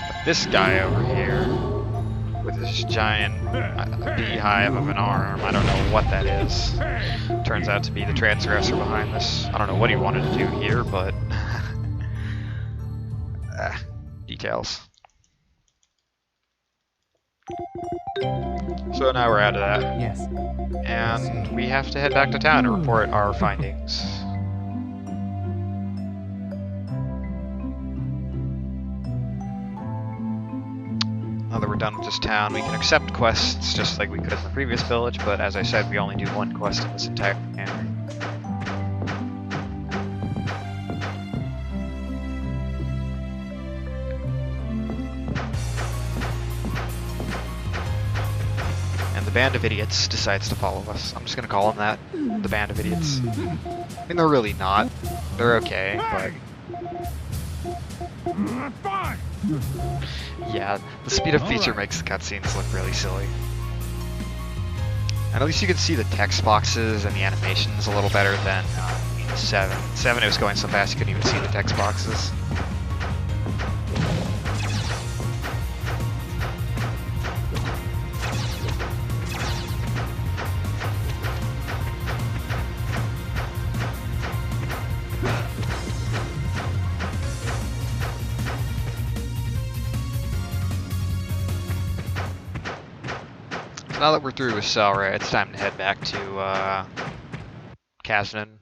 But this guy over here, with this giant beehive of an arm, I don't know what that is. Turns out to be the transgressor behind this. I don't know what he wanted to do here, but... details. So now we're out of that. Yes. And we have to head back to town and report our findings. Now that we're done with this town, we can accept quests just like we could in the previous village, but as I said, we only do one quest in this entire campaign. And the Band of Idiots decides to follow us. I'm just gonna call them that. The Band of Idiots. I mean, they're really not. They're okay, but... yeah, the speed up feature makes the cutscenes look really silly. And at least you can see the text boxes and the animations a little better than 7. 7, it was going so fast you couldn't even see the text boxes. Now that we're through with Selra, it's time to head back to Kasnan.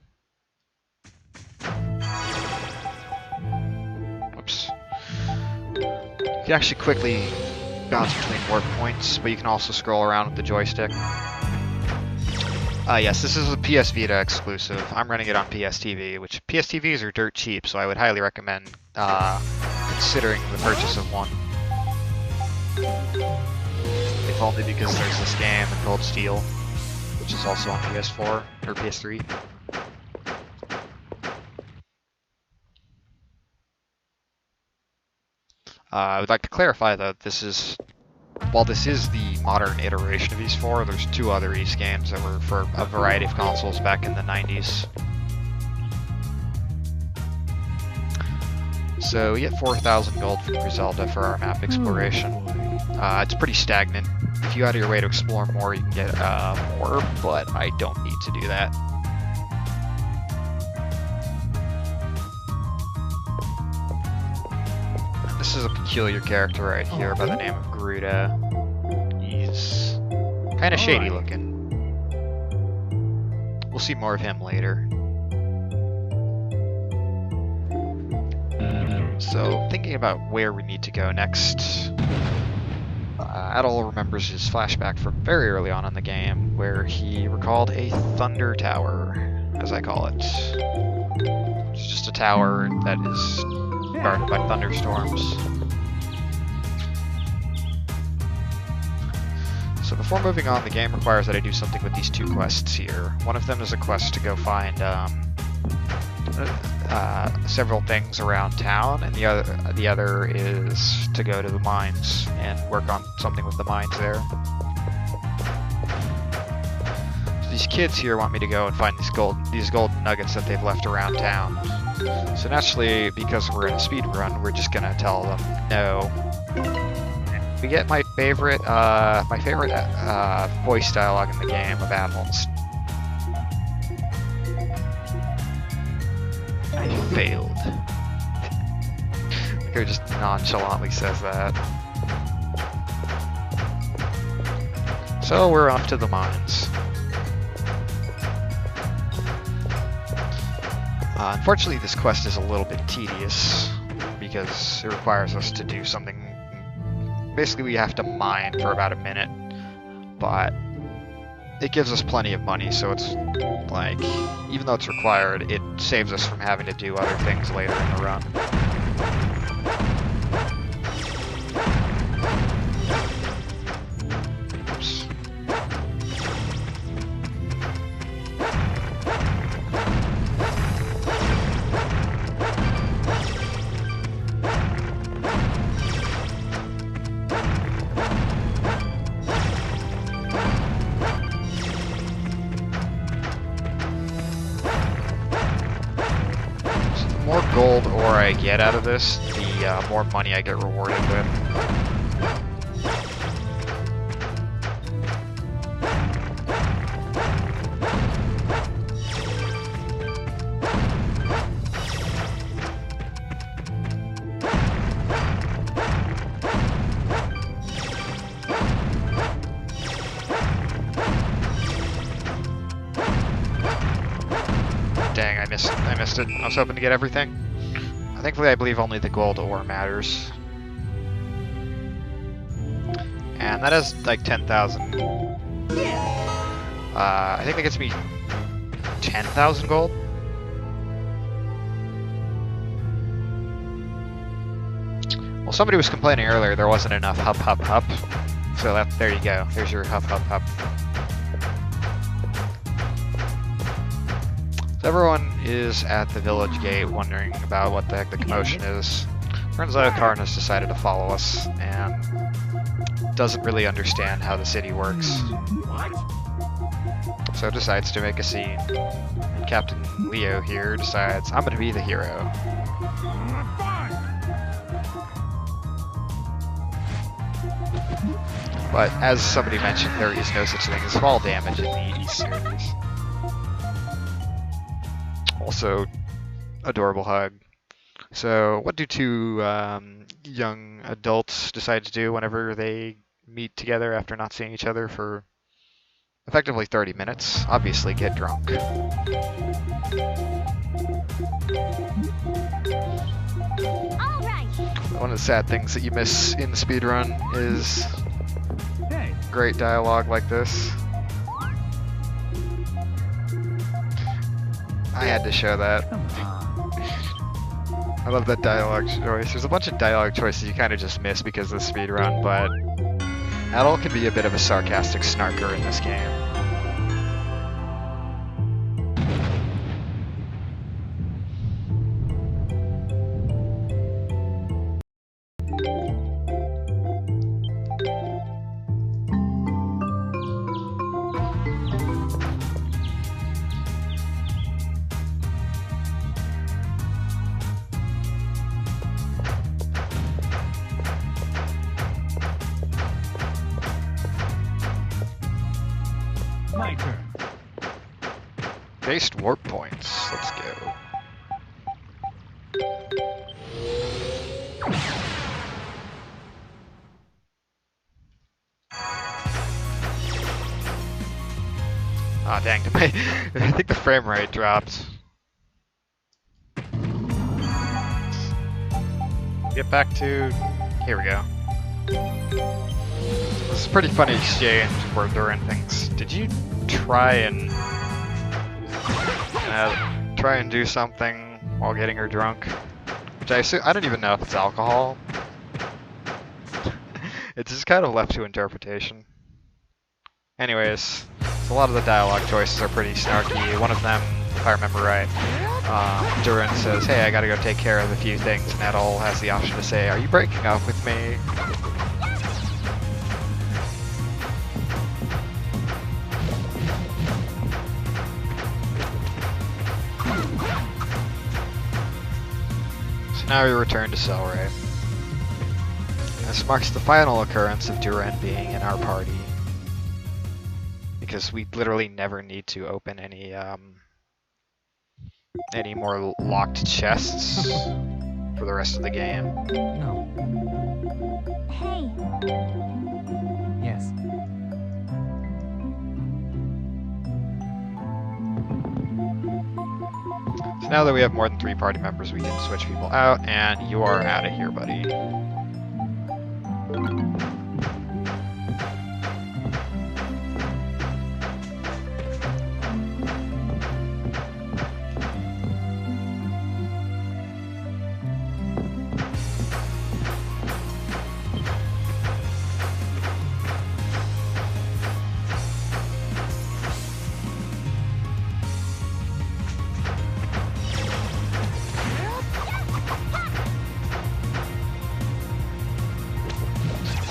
Whoops. You can actually quickly bounce between work points, but you can also scroll around with the joystick. Yes, this is a PS Vita exclusive. I'm running it on PS TV, which PS TVs are dirt cheap, so I would highly recommend considering the purchase of one. If only because there's this game, Cold Steel, which is also on PS4 or PS3. I would like to clarify that this is, while this is the modern iteration of Ys 4, there's 2 other Ys games that were for a variety of consoles back in the 90s. So we get 4,000 gold from Griselda for our map exploration. It's pretty stagnant. If you go out of your way to explore more, you can get more, but I don't need to do that. This is a peculiar character right here by the name of Gruda. He's kind of shady looking. We'll see more of him later. So, thinking about where we need to go next, Adol remembers his flashback from very early on in the game, where he recalled a thunder tower, as I call it. It's just a tower that is guarded by thunderstorms. So before moving on, the game requires that I do something with these 2 quests here. One of them is a quest to go find several things around town, and the other is to go to the mines and work on something with the mines there. So these kids here want me to go and find these golden nuggets that they've left around town. So naturally, because we're in a speed run, we're just gonna tell them no. We get my favorite voice dialogue in the game of animals. I failed. Like he just nonchalantly says that. So we're off to the mines. Unfortunately, this quest is a little bit tedious because it requires us to do something. Basically, we have to mine for about a minute, but it gives us plenty of money, so it's like, even though it's required, it saves us from having to do other things later in the run. Oops. The more gold ore I get out of this, the more money I get rewarded with. Dang, I missed it. I was hoping to get everything. Thankfully, I believe only the gold ore matters. And that is like 10,000. I think that gets me 10,000 gold. Well, somebody was complaining earlier there wasn't enough hup hup hup. So there you go. There's your hup hup hup. So everyone is at the village gate wondering about what the heck the commotion is. Turns out Karn has decided to follow us and doesn't really understand how the city works. So decides to make a scene. And Captain Leo here decides, I'm gonna be the hero. But as somebody mentioned, there is no such thing as fall damage in the East series. Also, adorable hug. So, what do two young adults decide to do whenever they meet together after not seeing each other for effectively 30 minutes? Obviously, get drunk. One of the sad things that you miss in the speedrun is great dialogue like this. I had to show that. I love that dialogue choice. There's a bunch of dialogue choices you kind of just miss because of the speedrun, but Adol can be a bit of a sarcastic snarker in this game. My turn. Based warp points. Let's go. Ah, dang, I think the frame rate dropped. Get back to... Here we go. This is a pretty funny exchange where during things. Did you try and do something while getting her drunk? Which I don't even know if it's alcohol. It's just kind of left to interpretation. Anyways, so a lot of the dialogue choices are pretty snarky. One of them, if I remember right, Durin says, "Hey, I gotta go take care of a few things," and Adol has the option to say, "Are you breaking up with me?" now we return to Cellray. This marks the final occurrence of Duran being in our party. Because we literally never need to open any more locked chests for the rest of the game. No. Hey, Yes. So now that we have more than 3 party members, we can switch people out, and you are out of here, buddy.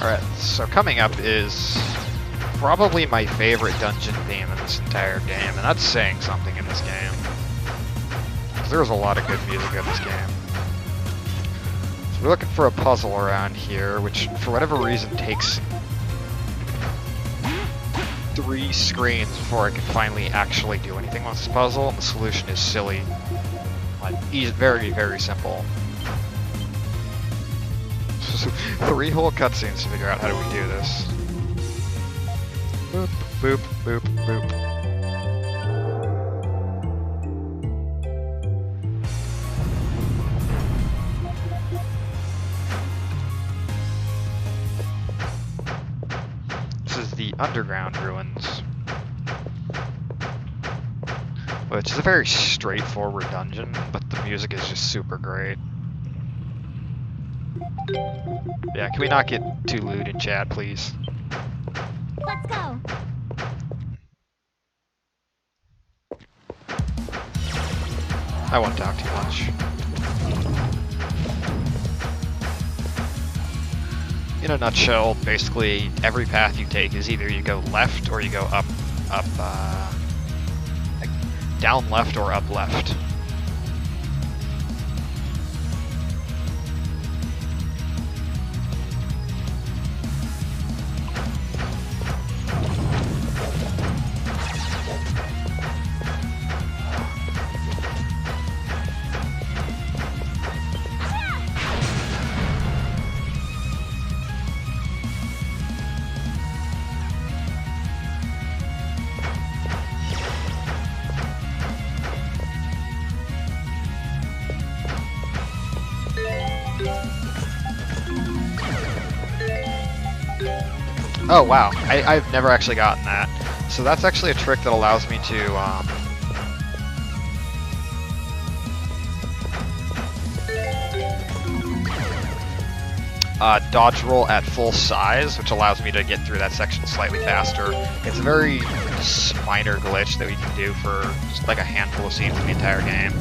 Alright, so coming up is probably my favorite dungeon theme in this entire game, and that's saying something in this game. 'Cause there's a lot of good music in this game. So we're looking for a puzzle around here, which for whatever reason takes 3 screens before I can finally actually do anything with this puzzle, and the solution is silly. Like, very, very simple. 3 whole cutscenes to figure out how do we do this. Boop, boop, boop, boop. This is the underground ruins, which is a very straightforward dungeon, but the music is just super great. Yeah, can we not get too lewd in chat, please? let's go. I won't talk too much. In a nutshell, basically every path you take is either you go left or you go up, like down left or up left. Oh wow, I've never actually gotten that. So that's actually a trick that allows me to dodge roll at full size, which allows me to get through that section slightly faster. It's a very minor glitch that we can do for just like a handful of scenes in the entire game.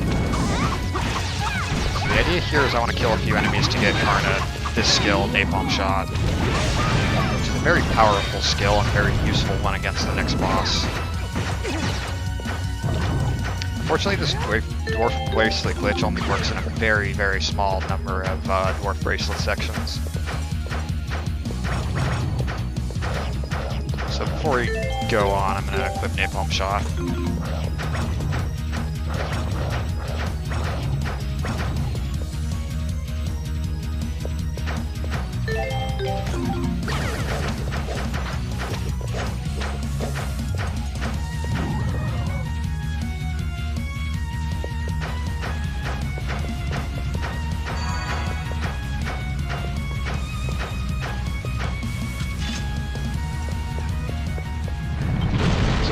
So the idea here is I want to kill a few enemies to get Karna this skill, Napalm Shot. Which is a very powerful skill and very useful one against the next boss. Unfortunately, this dwarf bracelet glitch only works in a very, very small number of dwarf bracelet sections. So before we go on, I'm going to equip Napalm Shot.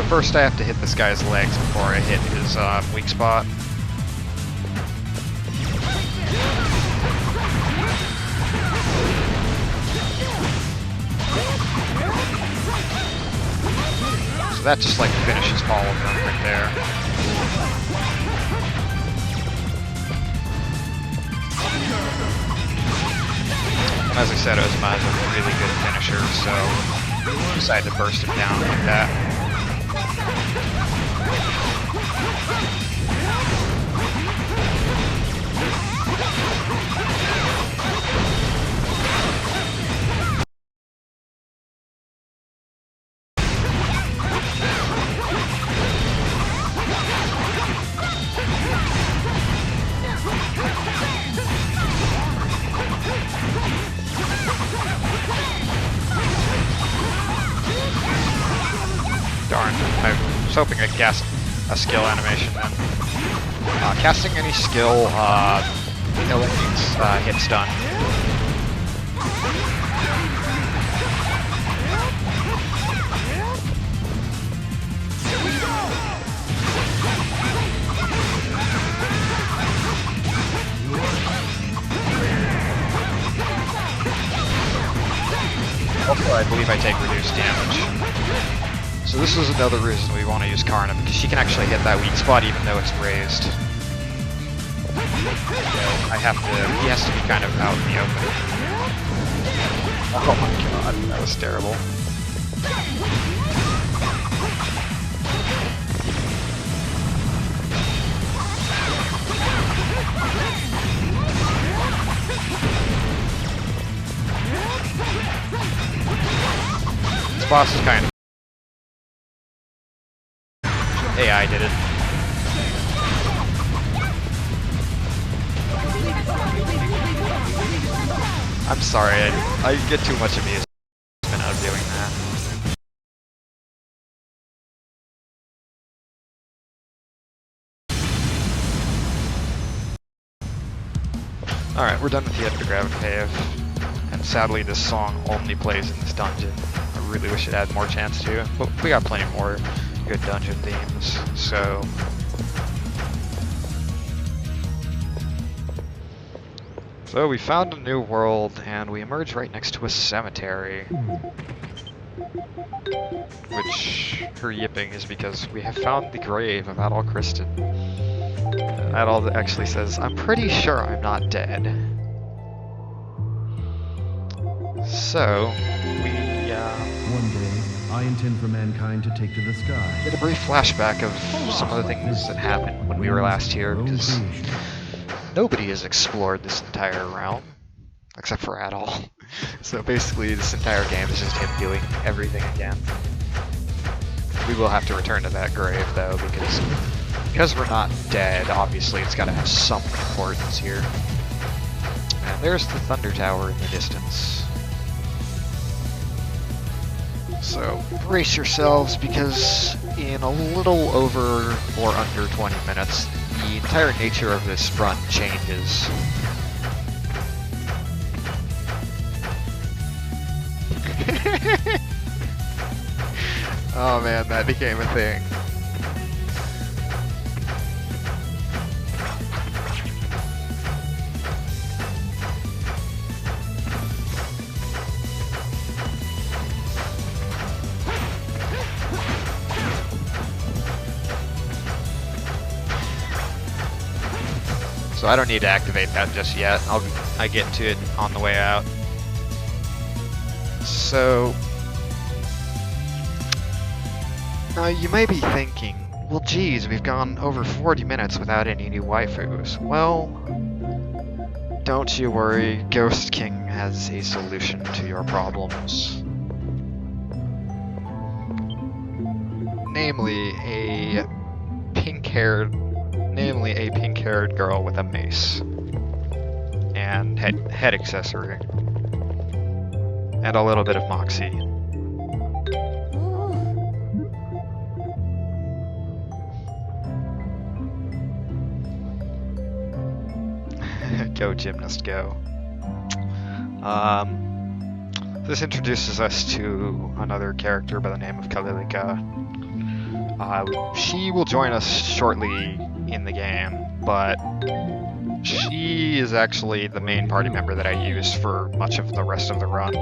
First I have to hit this guy's legs before I hit his weak spot. So that just like finishes all of them right there. And as I said, Ozma is a really good finisher, so I decided to burst him down like that. hoping I'd cast a skill animation then. Casting any skill eliminates hit stun. Also, I believe I take reduced damage. So this is another reason we want to use Karna, because she can actually hit that weak spot even though it's raised. So he has to be kind of out in the open. Oh my god, that was terrible. This boss is kind of... AI did it. I'm sorry, I get too much amusement out of doing that. Alright, we're done with the Epigraphic Cave. And sadly this song only plays in this dungeon. I really wish it had more chance to, but we got plenty more good dungeon themes, so... So we found a new world, and we emerge right next to a cemetery. Which, her yipping is because we have found the grave of Adol Kristen. Adol actually says, "I'm pretty sure I'm not dead." So, we, One day, I intend for mankind to take to the sky. get a brief flashback of some of the things that happened when we were last here, because nobody has explored this entire realm, except for Adol. So basically, this entire game is just him doing everything again. We will have to return to that grave, though, because we're not dead, obviously it's got to have some importance here. And there's the Thunder Tower in the distance. So, brace yourselves, because in a little over or under 20 minutes, the entire nature of this run changes. Oh man, that became a thing. So I don't need to activate that just yet. I get to it on the way out. So now you may be thinking, well geez, we've gone over 40 minutes without any new waifus. Well, don't you worry, Ghost King has a solution to your problems. Namely a pink-haired girl with a mace and head accessory and a little bit of moxie. Go gymnast, go. This introduces us to another character by the name of Kalilika. She will join us shortly in the game, but she is actually the main party member that I use for much of the rest of the run.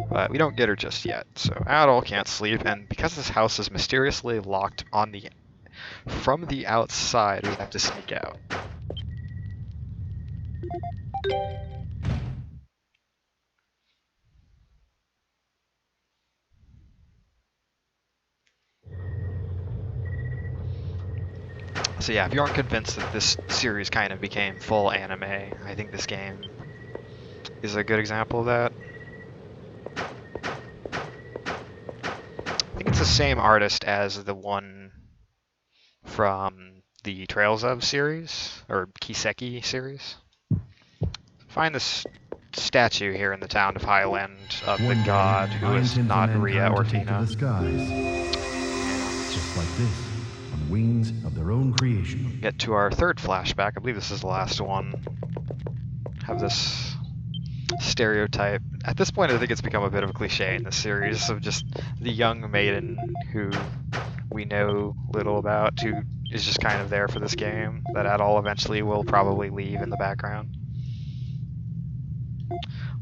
But we don't get her just yet, so Adol can't sleep, and because this house is mysteriously locked from the outside, we have to sneak out. So yeah, if you aren't convinced that this series kind of became full anime, I think this game is a good example of that. I think it's the same artist as the one from the Trails of series, or Kiseki series. Find this statue here in the town of Highland of the One day, god who I is intend for not Rhea mankind or to take to Tina. the skies, just like this, on the wings of their own creation. Get to our third flashback. I believe this is the last one. Have this stereotype. At this point, I think it's become a bit of a cliche in the series of just the young maiden who we know little about, who is just kind of there for this game, that at all eventually will probably leave in the background.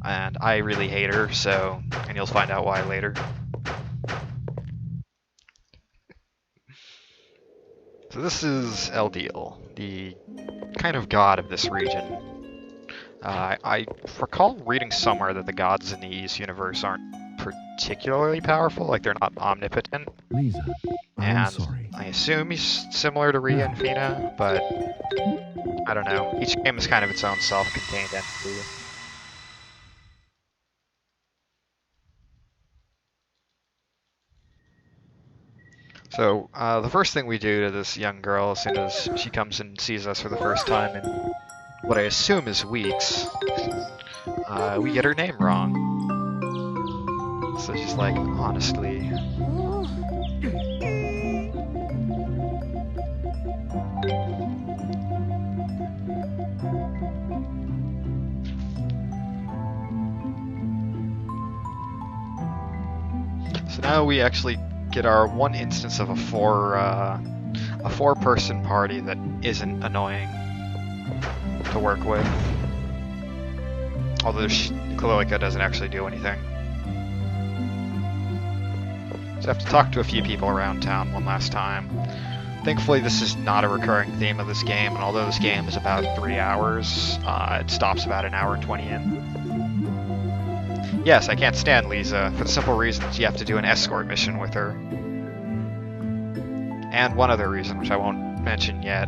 And I really hate her, so, and you'll find out why later. So this is Eldiel, the kind of god of this region. I recall reading somewhere that the gods in the East universe aren't particularly powerful, like they're not omnipotent. Lisa, I'm And sorry. I assume he's similar to Rhea and Fina, but I don't know. Each game is kind of its own self-contained entity. So, the first thing we do to this young girl as soon as she comes and sees us for the first time in what I assume is weeks, we get her name wrong. So she's like, honestly... So now we actually get our one instance of a four-person party that isn't annoying to work with. Although Colonia doesn't actually do anything. So I have to talk to a few people around town one last time. Thankfully, this is not a recurring theme of this game, and although this game is about 3 hours, it stops about an hour and 20 in. Yes, I can't stand Lisa, for the simple reason you have to do an escort mission with her. And one other reason, which I won't mention yet.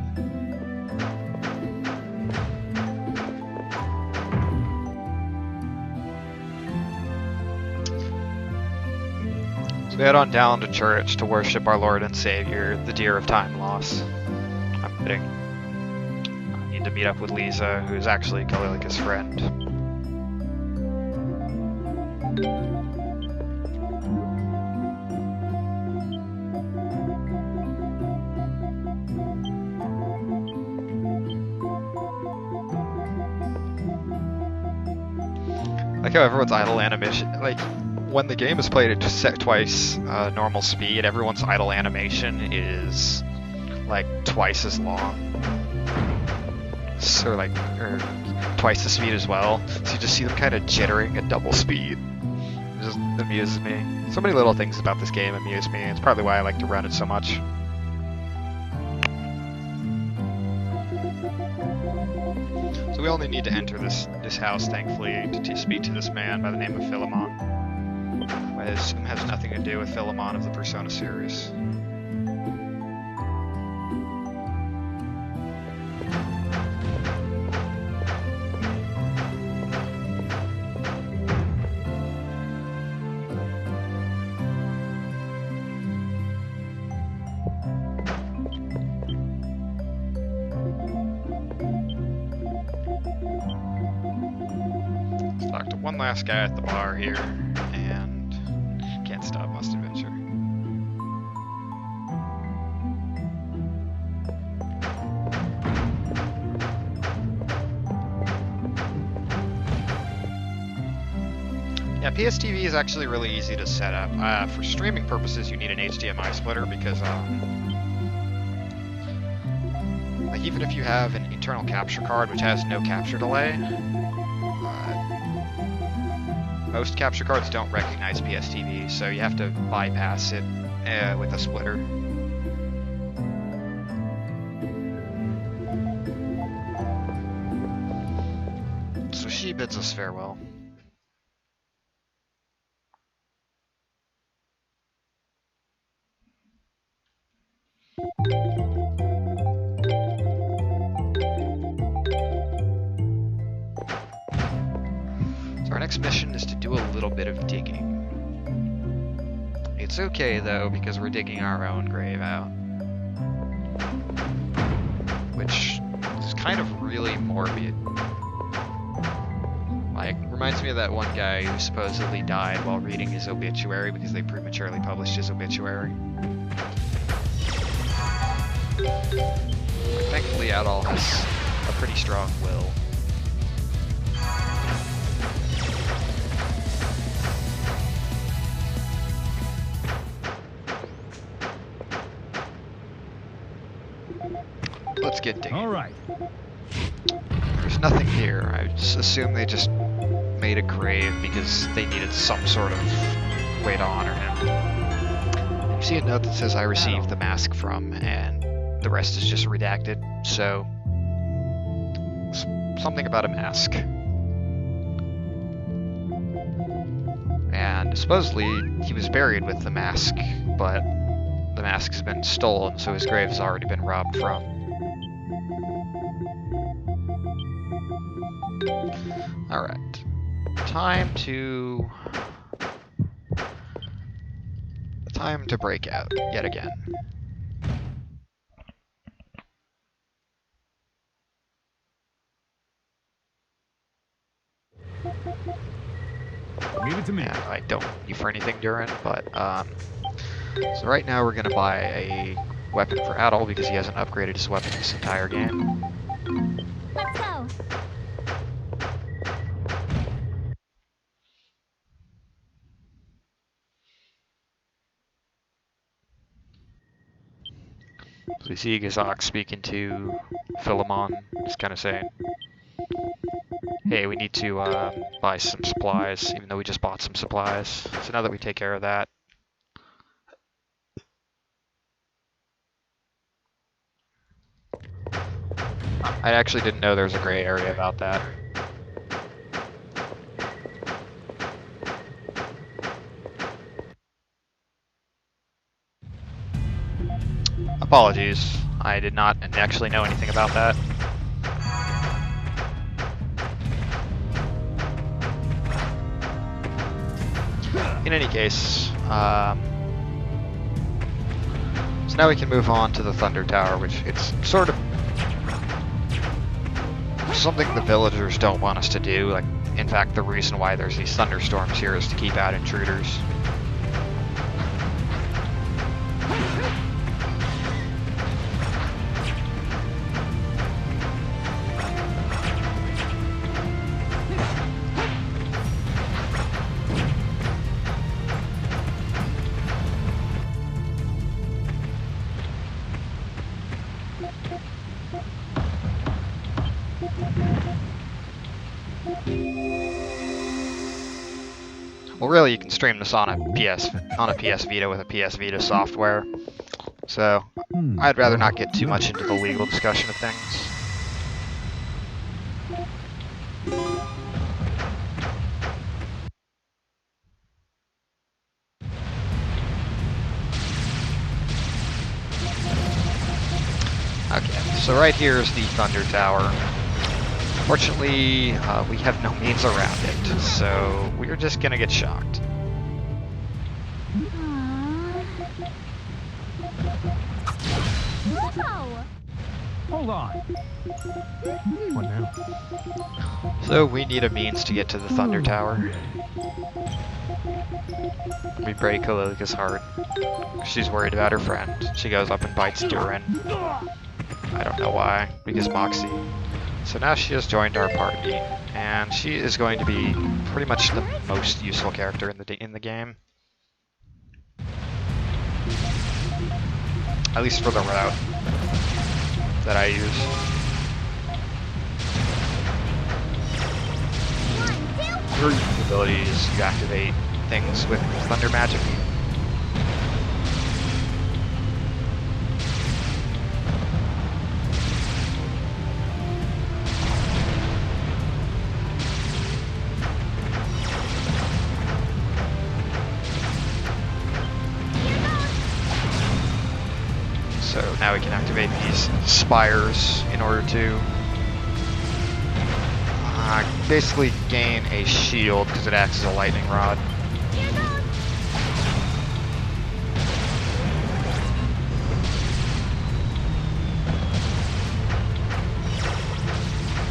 So we head on down to church to worship our Lord and Savior, the Deer of Time Loss. I'm kidding. I need to meet up with Lisa, who is actually Colonia's friend. Like how everyone's idle animation, like when the game is played at set twice normal speed, everyone's idle animation is like twice as long. So or twice the speed as well. So you just see them kind of jittering at double speed. It just amuses me. So many little things about this game amuse me. It's partly why I like to run it so much. So we only need to enter this house, thankfully, to speak to this man by the name of Philemon. Who I assume has nothing to do with Philemon of the Persona series. Talk to one last guy at the bar here, and can't stop Must Adventure. Yeah, PSTV is actually really easy to set up. For streaming purposes, you need an HDMI splitter because, like, even if you have an internal capture card which has no capture delay, most capture cards don't recognize PSTV, so you have to bypass it with a splitter. So she bids us farewell. So our next mission is to do a little bit of digging. It's okay though, because we're digging our own grave out. Which is kind of really morbid. Like, reminds me of that one guy who supposedly died while reading his obituary because they prematurely published his obituary. Thankfully, Adol has a pretty strong will. Let's get digging. All right. There's nothing here. I just assume they just made a grave because they needed some sort of way to honor him. You see a note that says, "I received the mask from," and the rest is just redacted, so something about a mask. And supposedly he was buried with the mask, but the mask has been stolen, so his grave has already been robbed from. Alright. Time to break out yet again. Leave it to me. And I don't need for anything during, but so right now we're gonna buy a weapon for Adol because he hasn't upgraded his weapon this entire game. Let's go. So we see Gazak speaking to Philemon, just kind of saying, hey, we need to buy some supplies, even though we just bought some supplies. So now that we take care of that, I actually didn't know there was a gray area about that. Apologies, I did not actually know anything about that. In any case, so now we can move on to the Thunder Tower, which it's sort of something the villagers don't want us to do. Like, in fact, the reason why there's these thunderstorms here is to keep out intruders. Well, really, you can stream this on a PS Vita with a PS Vita software. So, I'd rather not get too much into the legal discussion of things. Okay, so right here is the Thunder Tower. Unfortunately, we have no means around it, so we're just gonna get shocked. Whoa! Hold on. What now? So we need a means to get to the Thunder Tower. We break Kalilica's heart. She's worried about her friend. She goes up and bites Durin. I don't know why, because Moxie. So now she has joined our party, and she is going to be pretty much the most useful character in the game. At least for the route that I use. Her ability is you activate things with thunder magic. So now we can activate these spires in order to basically gain a shield because it acts as a lightning rod.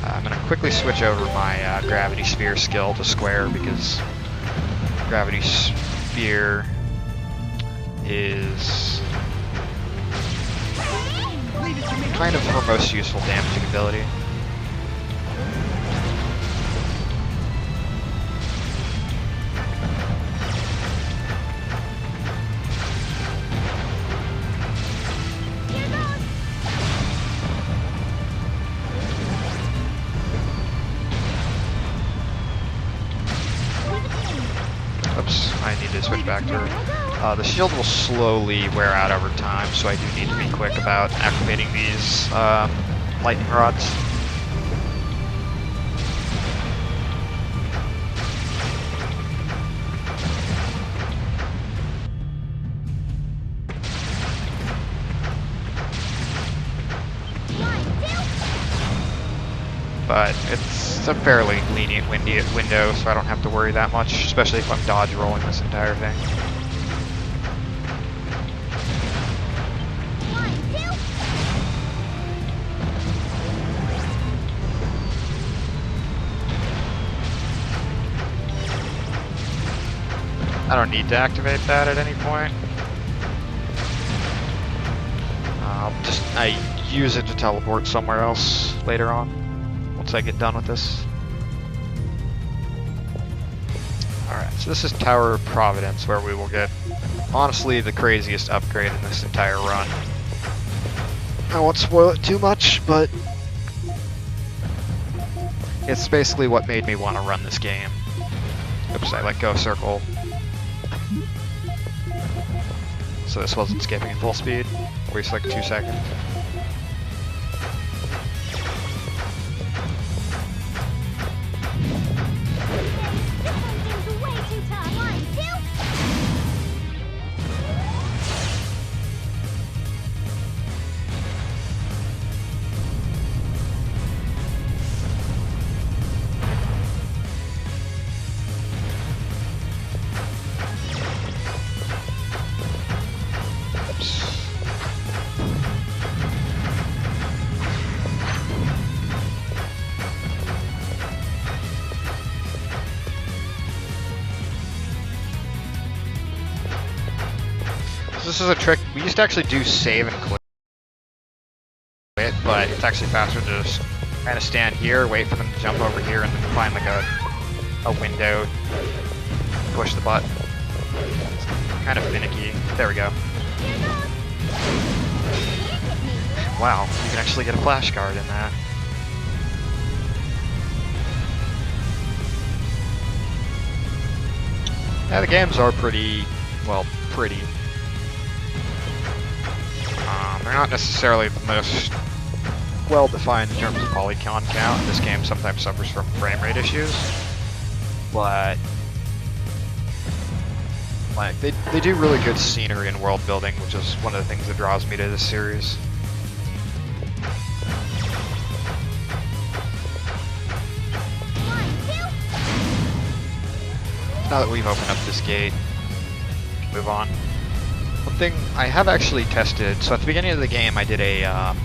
I'm going to quickly switch over my gravity sphere skill to square because gravity sphere is kind of her most useful damaging ability. Oops, I need to switch back to her. The shield will slowly wear out over time, so I do need to be quick about activating these lightning rods. But it's a fairly lenient window, so I don't have to worry that much, especially if I'm dodge rolling this entire thing. I don't need to activate that at any point. I use it to teleport somewhere else later on. Once I get done with this. Alright, so this is Tower of Providence, where we will get, honestly, the craziest upgrade in this entire run. I won't spoil it too much, but it's basically what made me want to run this game. Oops, I let go of circle. So this wasn't skipping at full speed. Waste like 2 seconds. This is a trick. We used to actually do save and quit, but it's actually faster to just kind of stand here, wait for them to jump over here, and then find like a window, push the button. It's kind of finicky. There we go. Wow, you can actually get a flash guard in that. Yeah, the games are pretty, well, pretty. They're not necessarily the most well-defined in terms of polygon count. This game sometimes suffers from frame rate issues, but like they do really good scenery and world building, which is one of the things that draws me to this series. Now that we've opened up this gate, move on. One thing I have actually tested, so at the beginning of the game I did a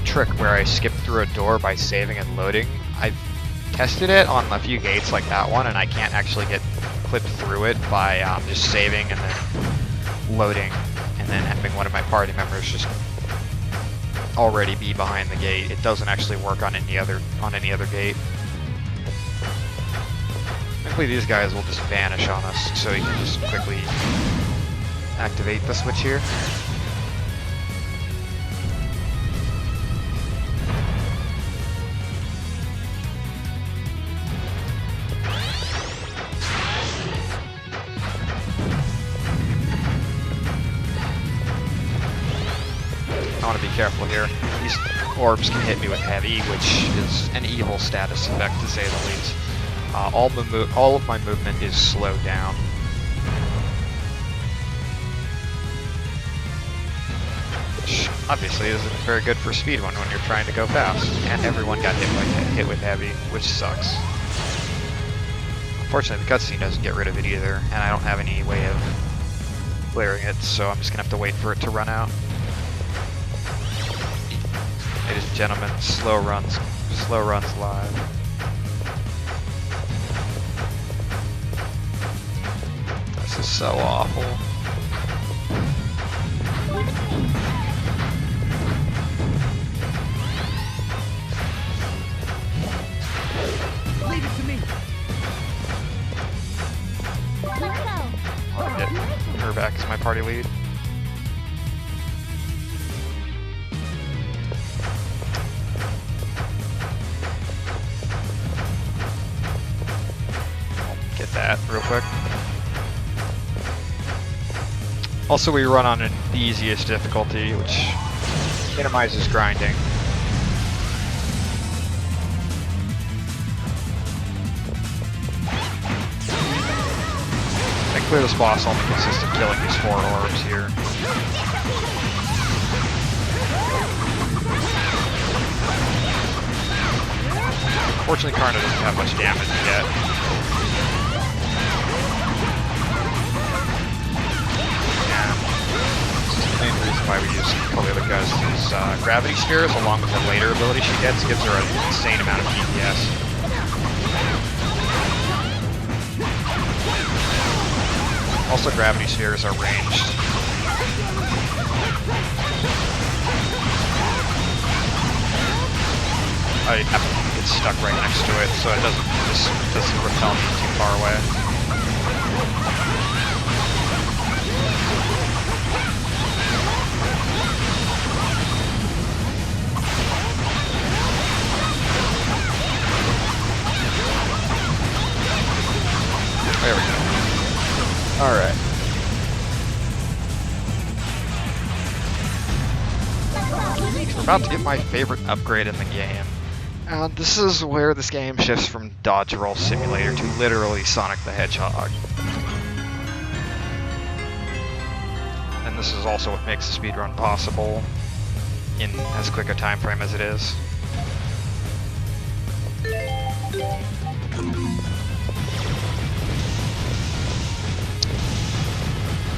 trick where I skipped through a door by saving and loading. I've tested it on a few gates like that one, and I can't actually get clipped through it by just saving and then loading, and then having one of my party members just already be behind the gate. It doesn't actually work on any other gate. Hopefully these guys will just vanish on us, so we can just quickly activate the switch here. I want to be careful here. These orbs can hit me with heavy, which is an evil status effect to say the least. All of my movement is slowed down. Which obviously isn't very good for speed when you're trying to go fast. And everyone got hit with heavy, which sucks. Unfortunately, the cutscene doesn't get rid of it either, and I don't have any way of clearing it, so I'm just gonna have to wait for it to run out. Ladies and gentlemen, slow runs Slow runs live. This is so awful. Leave it to me. Let's go. I'll get her back as my party lead. Get that real quick. Also, we run on the easiest difficulty, which minimizes grinding. I clear this boss only consists of killing these 4 orbs here. Fortunately, Karna doesn't have much damage yet. The main reason why we use Colonia is gravity spheres, along with the later ability she gets, gives her an insane amount of DPS. Also, gravity spheres are ranged. I happen to get stuck right next to it, so it doesn't repel me too far away. There we go. Alright. We're about to get my favorite upgrade in the game. And this is where this game shifts from dodge roll simulator to literally Sonic the Hedgehog. And this is also what makes the speedrun possible in as quick a time frame as it is.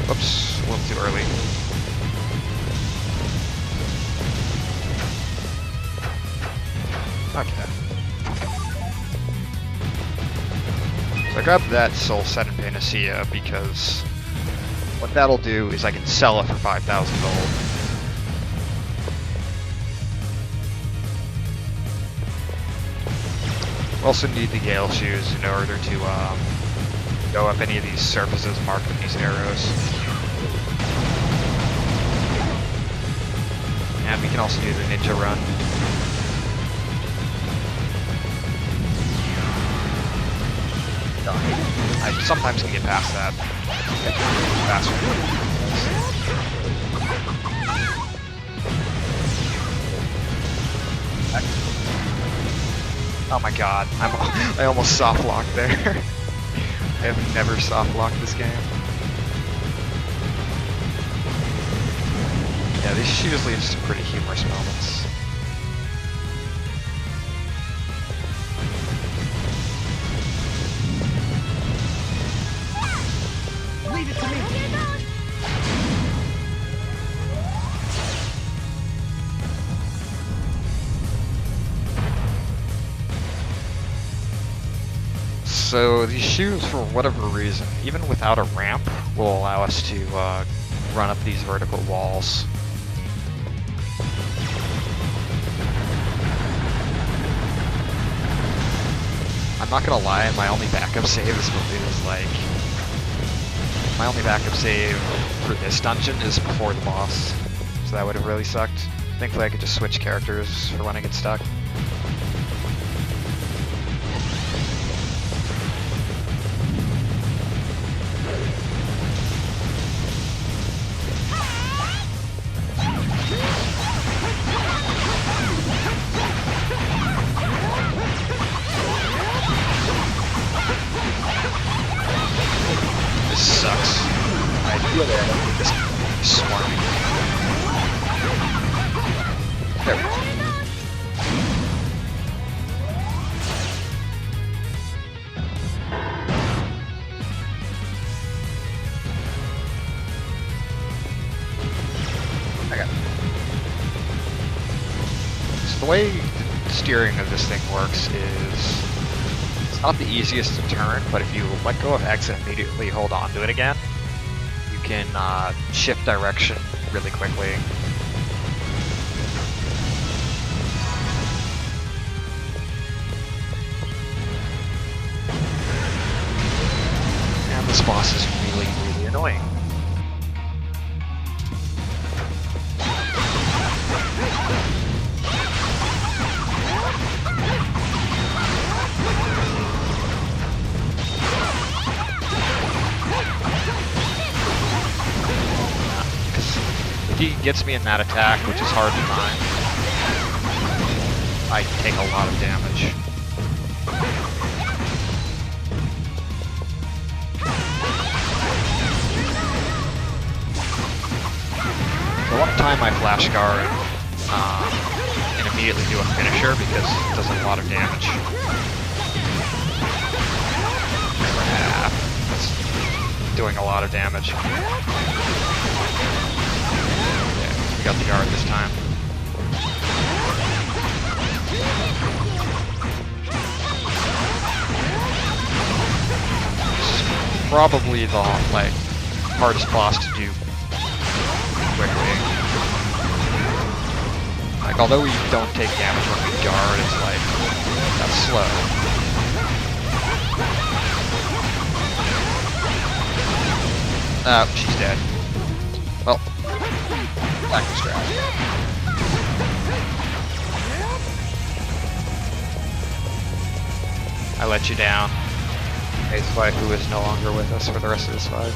Whoops, a little too early. Okay. So I grabbed that Celceta and Panacea because what that'll do is I can sell it for 5,000 gold. We also need the Gale Shoes in order to go up any of these surfaces marked with these arrows. And we can also do the ninja run. I sometimes can get past that. Faster. Oh my god, I almost soft locked there. I have never soft locked this game. Yeah, these shoes lead to some pretty humorous moments. Leave it to me. So these shoes, for whatever reason, even without a ramp, will allow us to run up these vertical walls. I'm not gonna lie, my only backup save is my only backup save for this dungeon is before the boss. So that would have really sucked. Thankfully I could just switch characters for when I get stuck. This sucks. I feel that this swarming. There we go. So the way to steering of this thing works is it's not the easiest to turn, but if you let go of X and immediately hold on to it again, you can shift direction really quickly. And this boss is really, really annoying. If he gets me in that attack, which is hard to find, I take a lot of damage. I want to time my flash guard and immediately do a finisher because it does a lot of damage. That's doing a lot of damage. We got the guard this time. It's probably the hardest boss to do quickly. Like, although we don't take damage when we guard, it's like that's slow. She's dead. Well, back to strat. I let you down. Ace wife, who is no longer with us for the rest of this fight.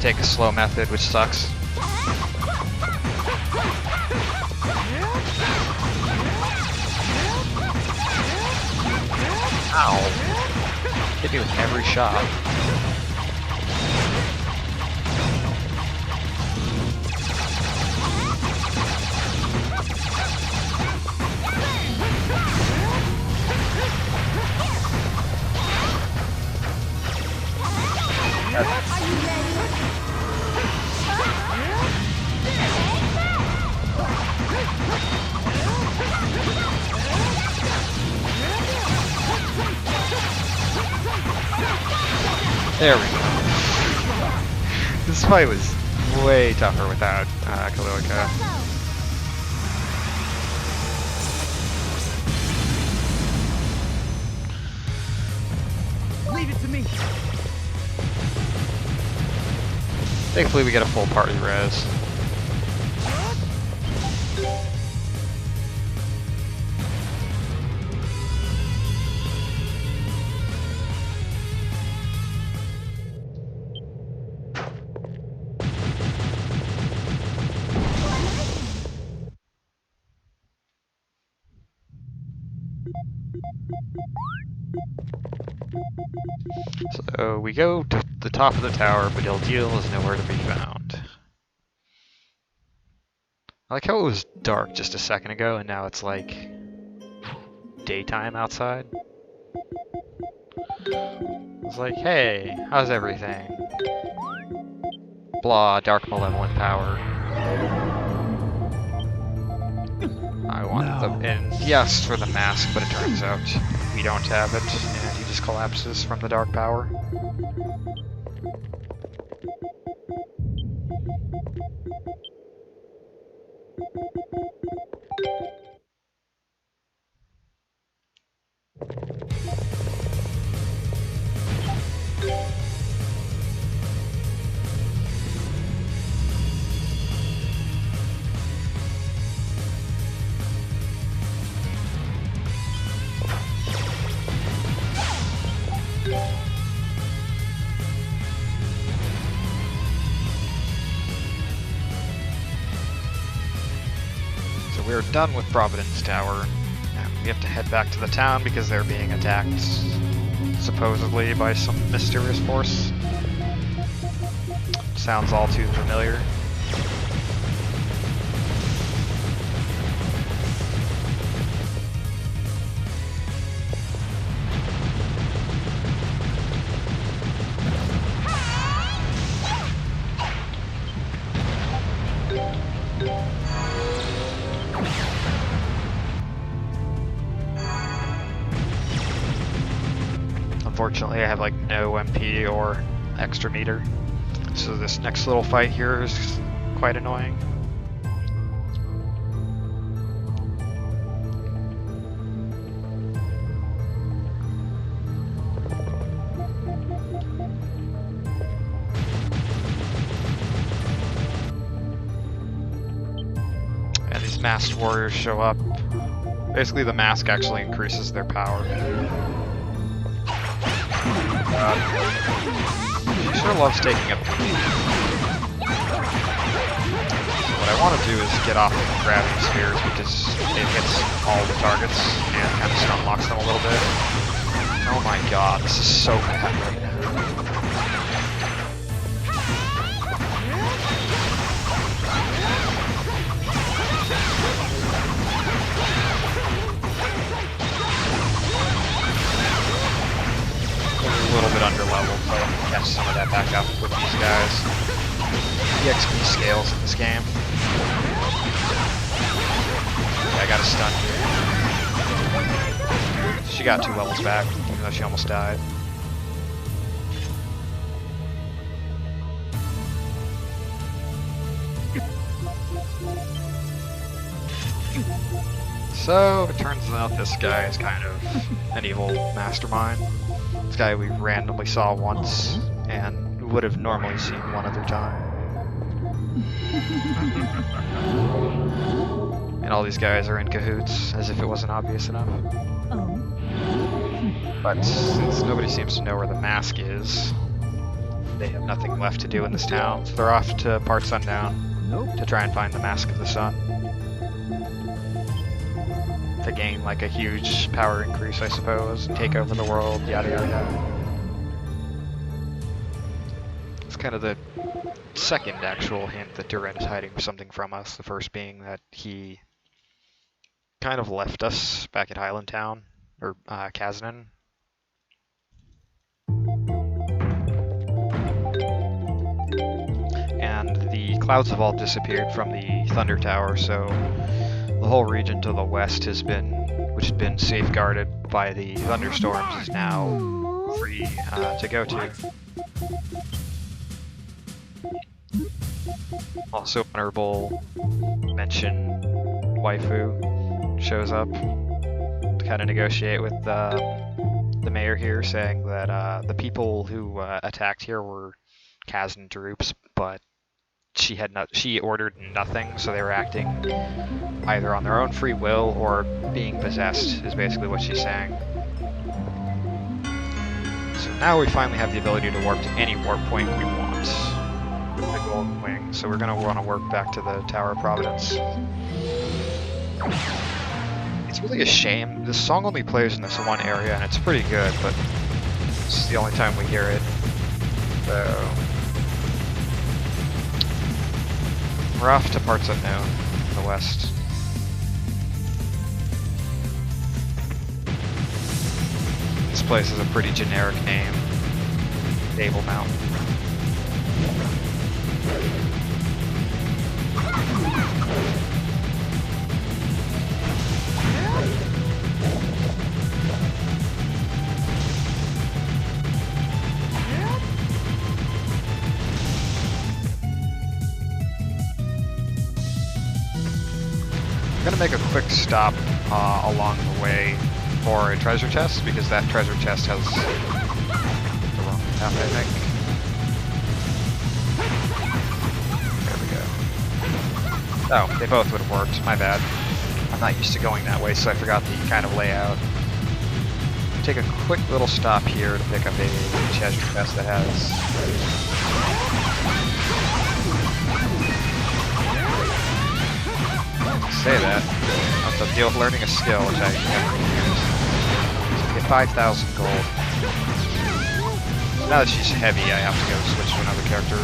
Take a slow method, which sucks. Ow. Hit me with every shot. There we go. This fight was way tougher without Colonia. Leave it to me. Thankfully we get a full party res. So we go to the top of the tower, but Ildeal is nowhere to be found. I like how it was dark just a second ago, and now it's like daytime outside. It's like, hey, how's everything? Blah, dark malevolent power. I want the and yes for the mask, but it turns out we don't have it, and he just collapses from the dark power. We're done with Providence Tower, and we have to head back to the town because they're being attacked, supposedly by some mysterious force. Sounds all too familiar. Unfortunately, I have like no MP or extra meter, so this next little fight here is quite annoying. And these masked warriors show up. Basically, the mask actually increases their power. She sure loves taking a beat. What I want to do is get off of gravity spheres because it hits all the targets and kind of stun locks them a little bit. Oh my god, this is so bad right now. A little bit under leveled, so I can catch some of that back up with these guys. The XP scales in this game. Okay, I got a stun here. She got 2 levels back, even though she almost died. So, it turns out this guy is kind of an evil mastermind. This guy we randomly saw once, and would have normally seen one other time. And all these guys are in cahoots, as if it wasn't obvious enough. But since nobody seems to know where the mask is, they have nothing left to do in this town, so they're off to Part Sundown to try and find the Mask of the Sun. To gain like a huge power increase, I suppose, and take over the world, yada yada yada. It's kind of the second actual hint that Durant is hiding something from us, the first being that he kind of left us back at Highland Town, or Kasnan. And the clouds have all disappeared from the Thunder Tower, so the whole region to the west has been, which had been safeguarded by the thunderstorms, is now free to go to. Also, honorable mention waifu shows up to kind of negotiate with the mayor here, saying that the people who attacked here were Kasnan troops, but she ordered nothing, so they were acting either on their own free will or being possessed, is basically what she's saying. So now we finally have the ability to warp to any warp point we want. The Golden Wing. So we're going to want to warp back to the Tower of Providence. It's really a shame. This song only plays in this one area, and it's pretty good, but this is the only time we hear it. So we're off to parts unknown in the west. This place is a pretty generic name. Table Mountain. I'm gonna make a quick stop along the way for a treasure chest, because that treasure chest has the wrong path, I think. There we go. Oh, they both would have worked, my bad. I'm not used to going that way, so I forgot the kind of layout. Take a quick little stop here to pick up a treasure chest that has... Say that. I have to deal with learning a skill, which I never use. So get 5,000 gold. Now that she's heavy, I have to go switch to another character.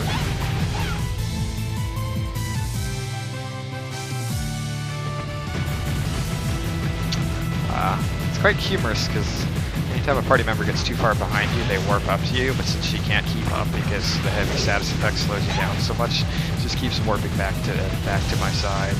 It's quite humorous, because anytime a party member gets too far behind you, they warp up to you, but since she can't keep up because the heavy status effect slows you down so much, it just keeps warping back to my side.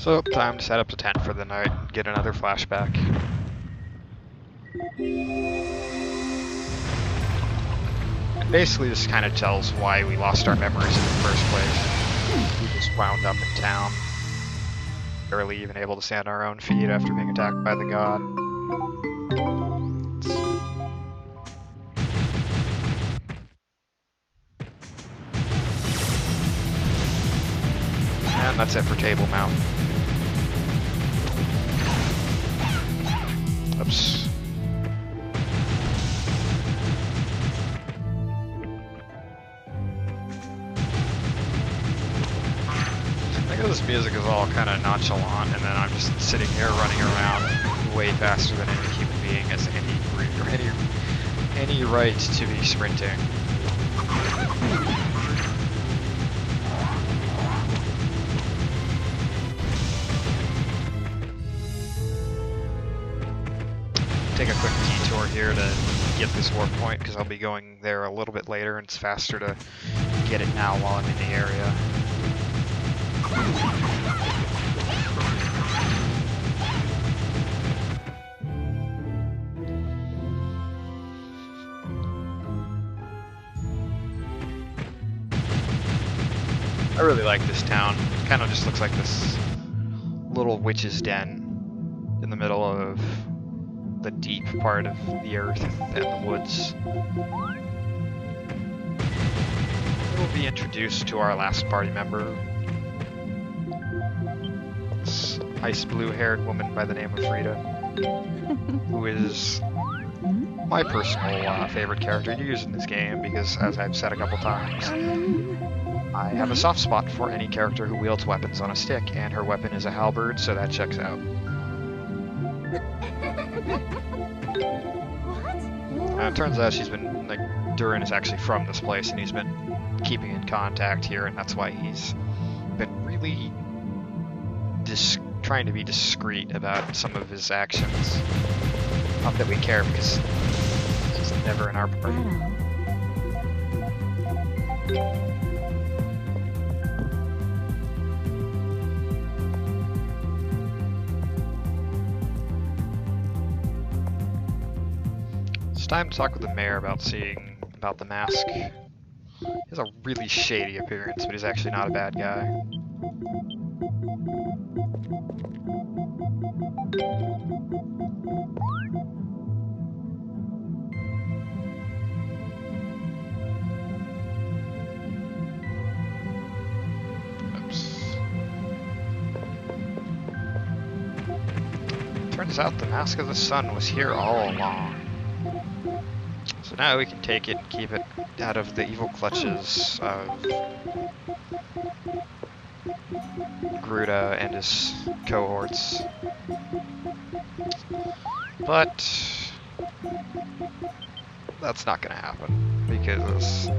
So, time to set up the tent for the night and get another flashback. It basically just kind of tells why we lost our memories in the first place. We just wound up in town, barely even able to stand on our own feet after being attacked by the god. And that's it for Table Mount. Oops. I think this music is all kind of nonchalant, and then I'm just sitting here running around way faster than any human being has any right to be sprinting. Take a quick detour here to get this warp point because I'll be going there a little bit later and it's faster to get it now while I'm in the area. I really like this town. It kind of just looks like this little witch's den in the middle of the deep part of the earth and the woods. We'll be introduced to our last party member. This ice blue-haired woman by the name of Frida, who is my personal favorite character to use in this game because, as I've said a couple times, I have a soft spot for any character who wields weapons on a stick, and her weapon is a halberd, so that checks out. It turns out she's been, like, Durin is actually from this place, and he's been keeping in contact here, and that's why he's been really trying to be discreet about some of his actions. Not that we care, because he's never in our party. It's time to talk with the mayor about the mask. He has a really shady appearance, but he's actually not a bad guy. Oops. Turns out the Mask of the Sun was here all along. So now we can take it and keep it out of the evil clutches of Gruda and his cohorts. But that's not gonna happen because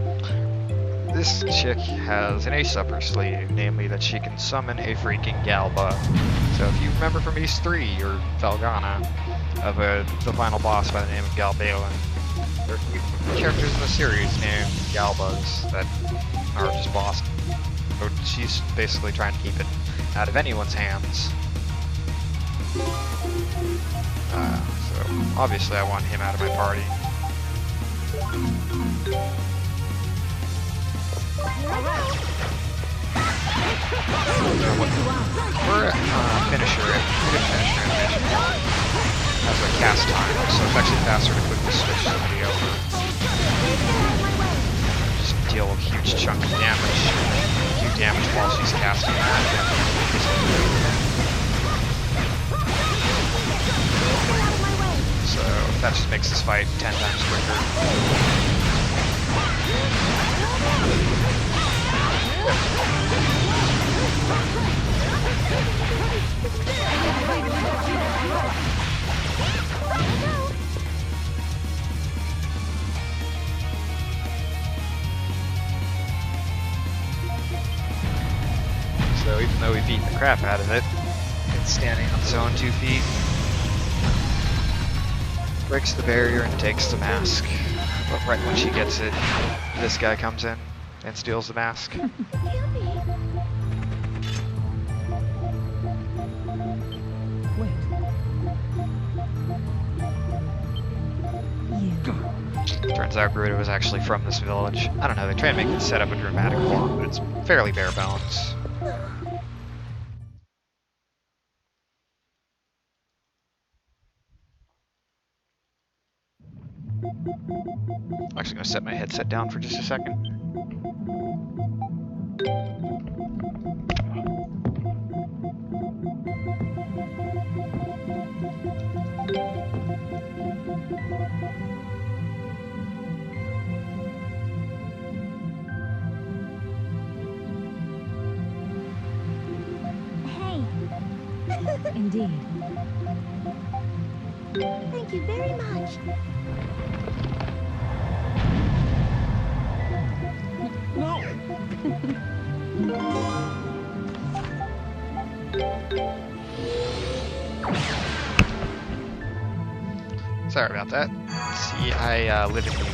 this chick has an ace up her sleeve, namely that she can summon a freaking Galba. So if you remember from East 3 or Felgana of the final boss by the name of Galbalin, there are characters in the series named Galbas that are just bosses. So she's basically trying to keep it out of anyone's hands. So obviously I want him out of my party. We're finisher animation has a cast time, so it's actually faster to quickly switch somebody over. Just deal a huge chunk of damage, do damage while she's casting that. So that just makes this fight 10 times quicker. So even though we beat the crap out of it, it's standing on its own 2 feet. breaks the barrier and takes the mask. But right when she gets it, this guy comes in and steals the mask. Wait. Turns out Garuda was actually from this village. I don't know, they try to make it set up a dramatic form, but it's fairly bare bones. I'm actually going to set my headset down for just a second. Hey. Indeed. Thank you very much. No! Sorry about that. See, I live in the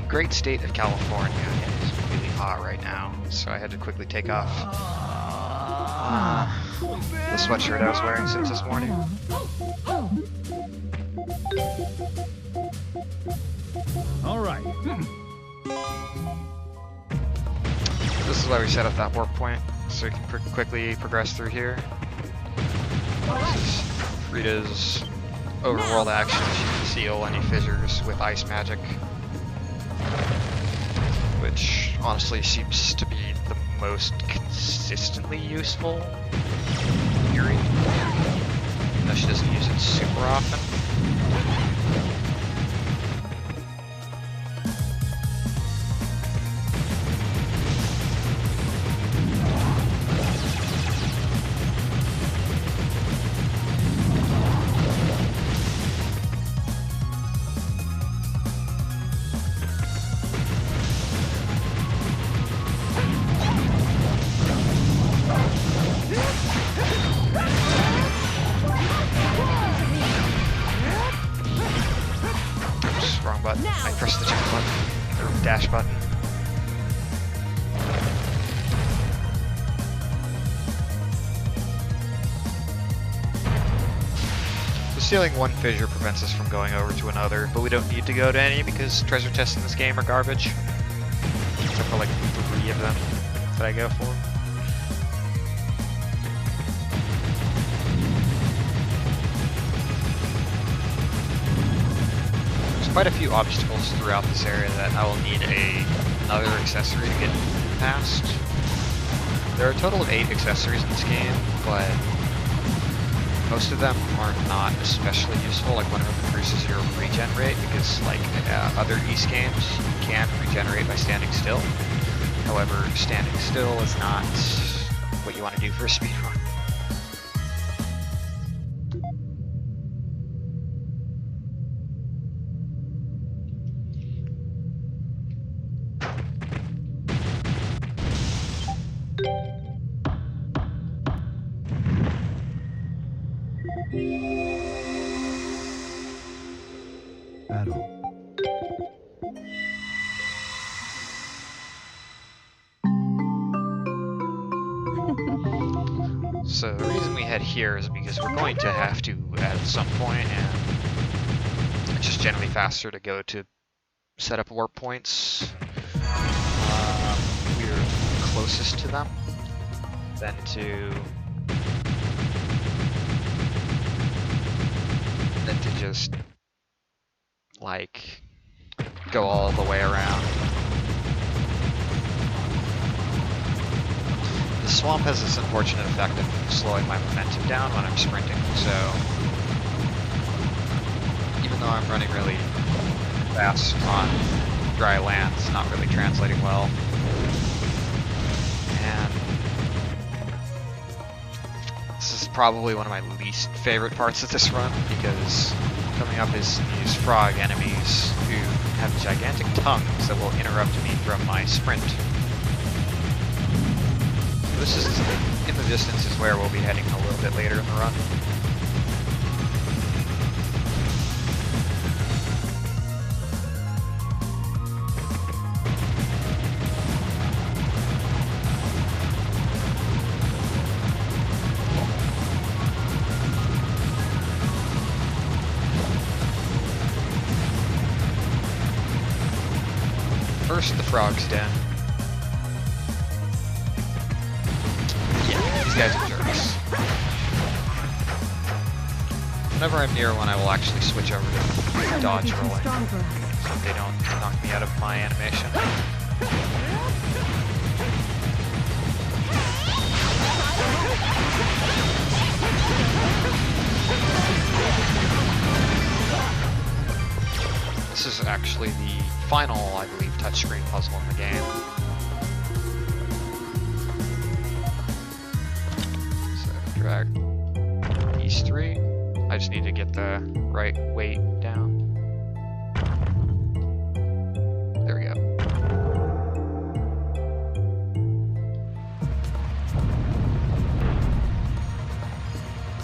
great state of California, and it's really hot right now, so I had to quickly take off the sweatshirt I was wearing since this morning. All right. This is why we set up that warp point, so we can quickly progress through here. This is Frida's overworld action. She can seal any fissures with ice magic, which honestly seems to be the most consistently useful in theory, even though she doesn't use it super often. Button. I pressed the jump button, or dash button. So stealing one fissure prevents us from going over to another, but we don't need to go to any because treasure chests in this game are garbage. Except for like 3 of them that I go for. Quite a few obstacles throughout this area that I will need another accessory to get past. There are a total of 8 accessories in this game, but most of them are not especially useful. Like one of them increases your regen rate because like other East games, you can regenerate by standing still. However, standing still is not what you want to do for a speedrun. Battle. So the reason we head here is because we're going to have to at some point, and it's just generally faster to go to set up warp points. We're closest to them than to just like go all the way around. The swamp has this unfortunate effect of slowing my momentum down when I'm sprinting, so even though I'm running really fast on dry land, it's not really translating well. And this is probably one of my least favorite parts of this run, because coming up is these frog enemies who have gigantic tongues that will interrupt me from my sprint. This is, in the distance, is where we'll be heading a little bit later in the run. first, the frog's den. Yeah, these guys are jerks. Whenever I'm near one, I will actually switch over to dodge rolling, so they don't knock me out of my animation. This is actually the final, I believe, touchscreen puzzle in the game. So drag these three. I just need to get the right weight down. There we go.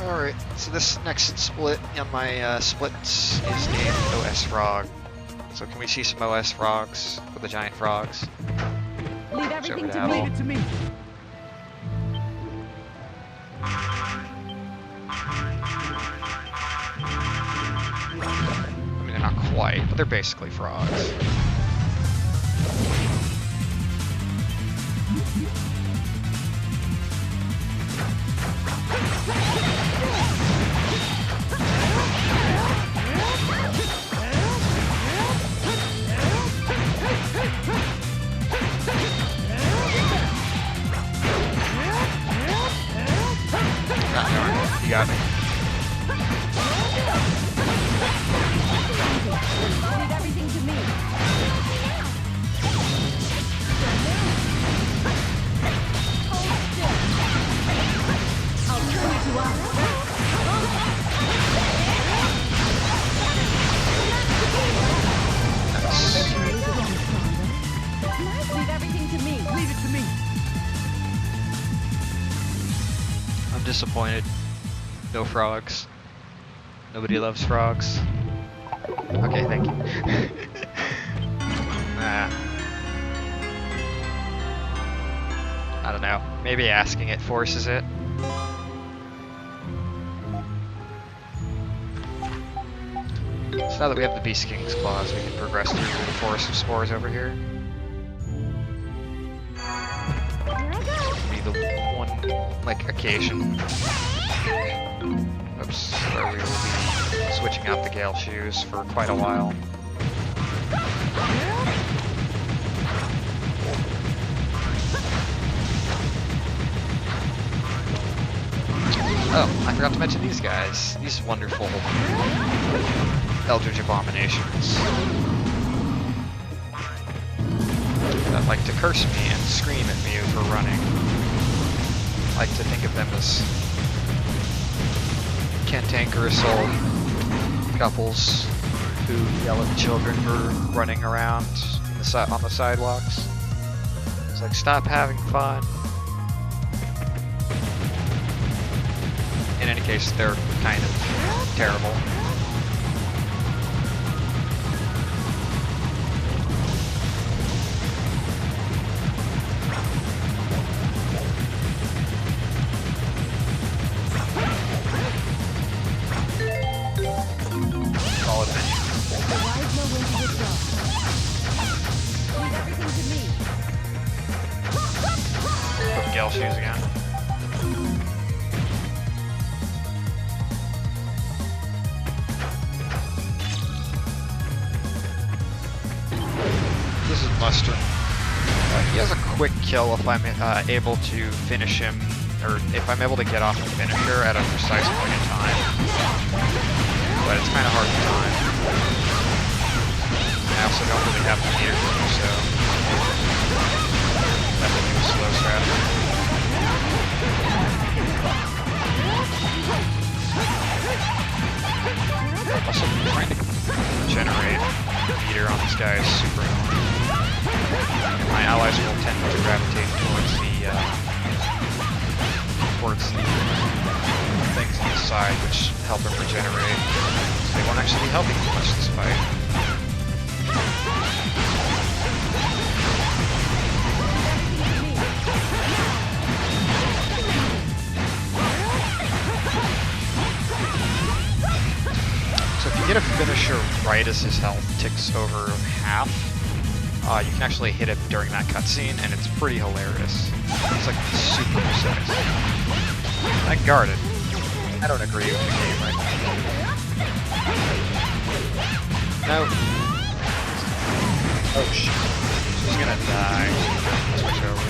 Alright, so this next split on my splits is named OS Frog. So can we see some OS frogs with the giant frogs? Leave everything to Leave it to me. I mean, they're not quite, but they're basically frogs. You got me. Leave everything to me. I'll turn you to us. Leave everything to me. Leave it to me. I'm disappointed. No frogs. Nobody loves frogs. Okay, thank you. I don't know. Maybe asking it forces it. So now that we have the Beast King's claws, we can progress through the forest of spores over here. Be the one, like, occasion. Oops, where we will be switching out the Gale shoes for quite a while. Oh, I forgot to mention these guys. These wonderful Eldritch abominations that like to curse me and scream at me for running. I like to think of them as cantankerous old couples who yell at children for running around in the on the sidewalks. It's like, stop having fun. In any case, they're kind of terrible. Call it a minute. The wise know when to withdraw. Leave everything to me. Put Gale shoes again. This is Mustard. He has a quick kill if I'm able to finish him, or if I'm able to get off the finisher at a precise point in time. But it's kind of hard to time. I also don't really have the meter to do so. That would be a slow strategy. Also, trying to generate a meter on this guy is super annoying. My allies will tend to gravitate towards the things on the side, which help him regenerate. So they won't actually be helping too much this fight. So if you get a finisher right as his health ticks over half, You can actually hit it during that cutscene, and it's pretty hilarious. It's like super precise. I guard it. I don't agree with the game right now. No. Oh shit. She's gonna die. Switch over.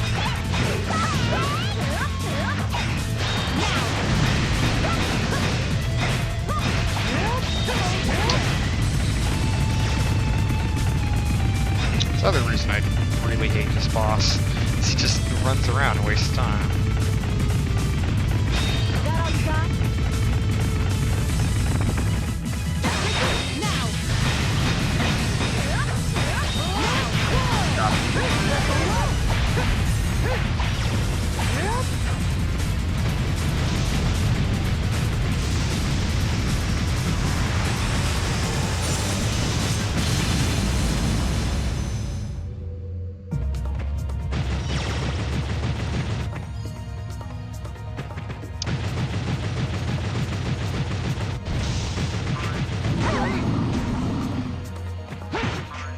That's the other reason I really hate this boss, is he just runs around and wastes time. That all you got? Now!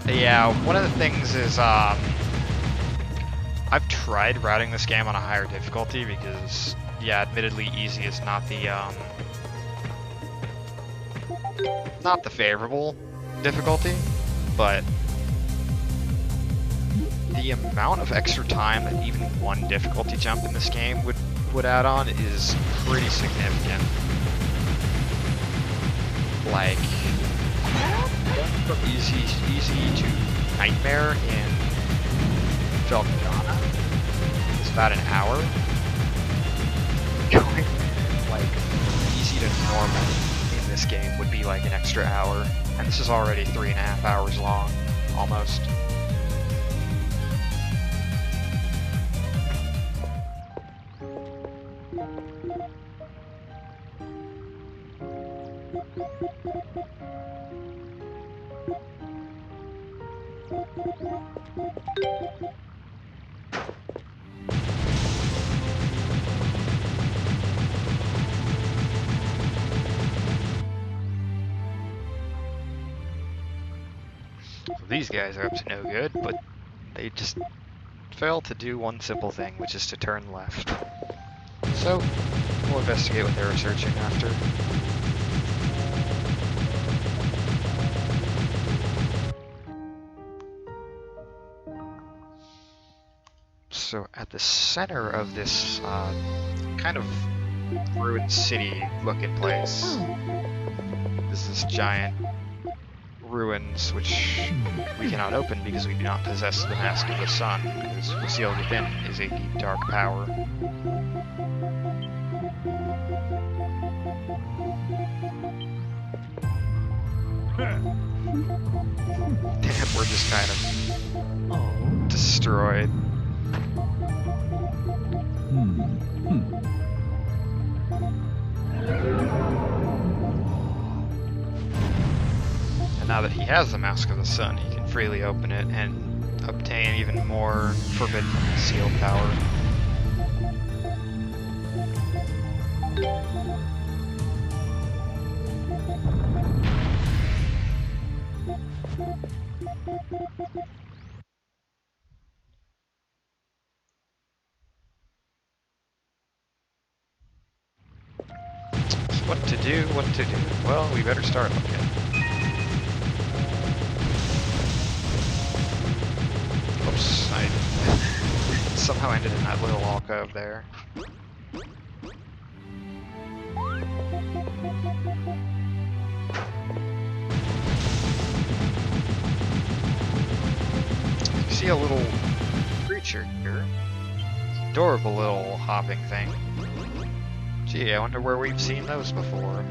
Yeah, one of the things is, I've tried routing this game on a higher difficulty because, yeah, admittedly easy is not the favorable difficulty, but the amount of extra time that even one difficulty jump in this game would add on is pretty significant. Like, from easy to nightmare in Colonia is about an hour. Going like easy to normal in this game would be like an extra hour, and this is already 3.5 hours long, almost. These guys are up to no good, but they just fail to do one simple thing, which is to turn left. So, we'll investigate what they were searching after. So, at the center of this kind of ruined city-looking place is this giant ruins, which we cannot open because we do not possess the Mask of the Sun, because concealed within is a deep dark power. And we're just kind of destroyed. And now that he has the Mask of the Sun, he can freely open it and obtain even more forbidden concealed power. So what to do, what to do? Well, we better start looking. Oops, I somehow ended in that little alcove there. You see a little creature here. It's an adorable little hopping thing. Gee, I wonder where we've seen those before.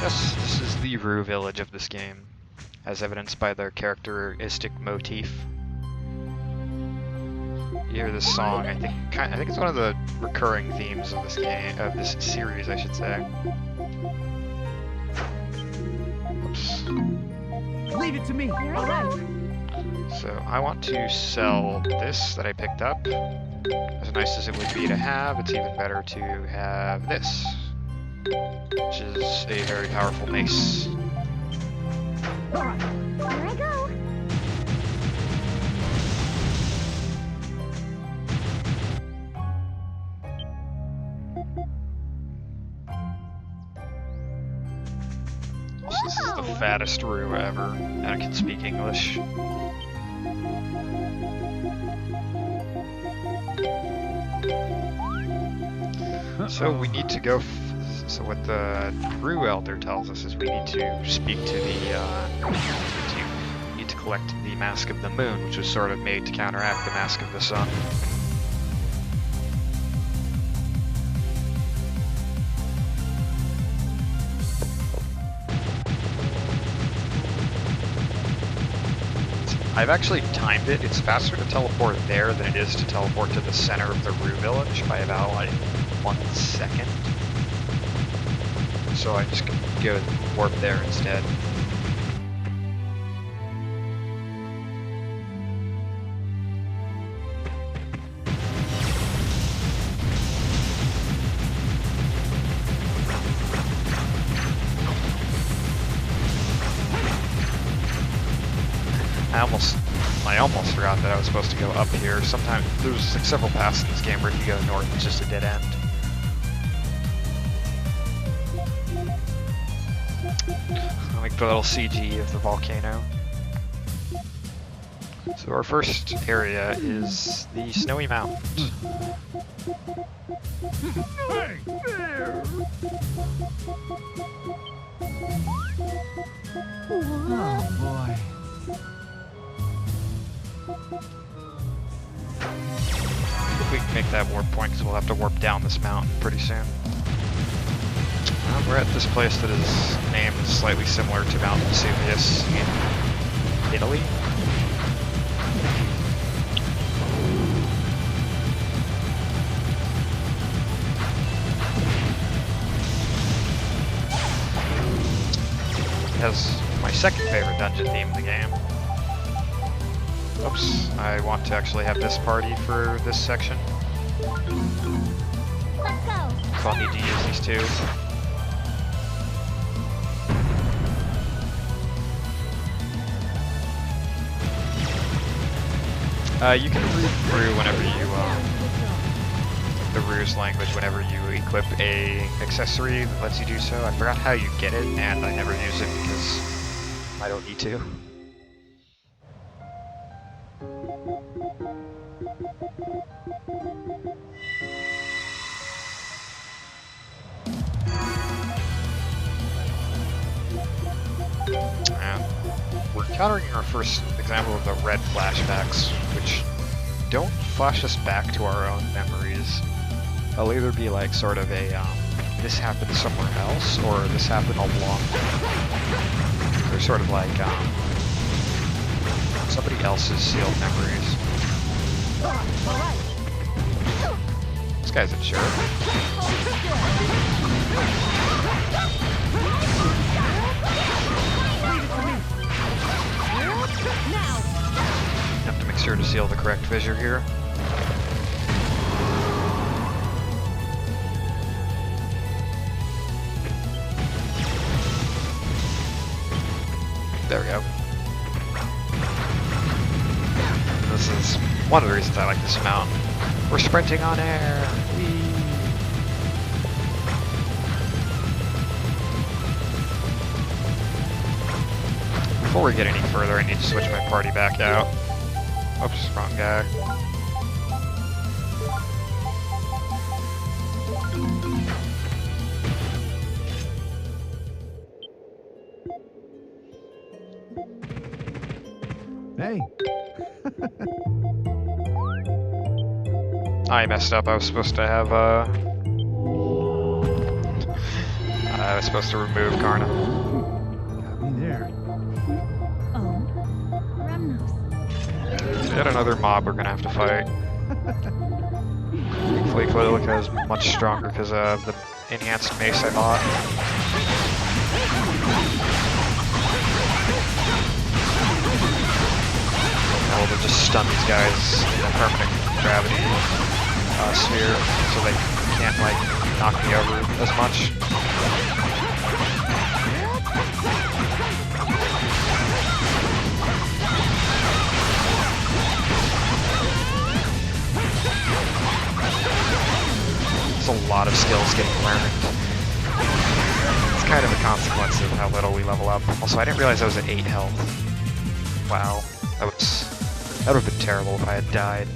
Yes, this is the Rue village of this game, as evidenced by their characteristic motif. You hear this song, I think it's one of the recurring themes of this game, of this series, I should say. Oops. Leave it to me. All right. So I want to sell this that I picked up. As nice as it would be to have, it's even better to have this, which is a very powerful mace. All right. Here I go. This is the fattest Rue ever, and I can speak English. So we need to go. So what the Rue Elder tells us is we need to speak to the. We need to collect the Mask of the Moon, which was sort of made to counteract the Mask of the Sun. I've actually timed it. It's faster to teleport there than it is to teleport to the center of the Rue village by about like 1 second. So I just go warp there instead. I almost forgot that I was supposed to go up here. Sometimes there's like several paths in this game where if you go north, it's just a dead end. I like the little CG of the volcano. So our first area is the Snowy Mountains. Hey, there. Oh boy. If we can make that warp point, because we'll have to warp down this mountain pretty soon. We're at this place that is named slightly similar to Mount Vesuvius in Italy. It has my second favorite dungeon theme in the game. Oops, I want to actually have this party for this section. Let's go. So I'll need to use these two. You can read through whenever you, the Rue's language whenever you equip a accessory that lets you do so. I forgot how you get it, and I never use it because I don't need to. We're encountering our first example of the red flashbacks, which don't flash us back to our own memories. They'll either be like sort of a, this happened somewhere else, or this happened a long time ago. They're sort of like, somebody else's sealed memories. This guy's a jerk. Have to make sure to seal the correct fissure here. There we go. This is one of the reasons I like this mountain. We're sprinting on air. Whee! Before we get any further, I need to switch my party back out. Oops, wrong guy. Hey, I messed up. I was supposed to have, I was supposed to remove Karna. got me there. Oh, Remnos. Yet another mob we're gonna have to fight. Thankfully, Colonia is much stronger because of the enhanced mace I bought. able to just stun these guys in a permanent gravity sphere, so they can't like knock me over as much. There's a lot of skills getting learned. It's kind of a consequence of how little we level up. Also, I didn't realize I was at 8 health. Wow, that would have been terrible if I had died.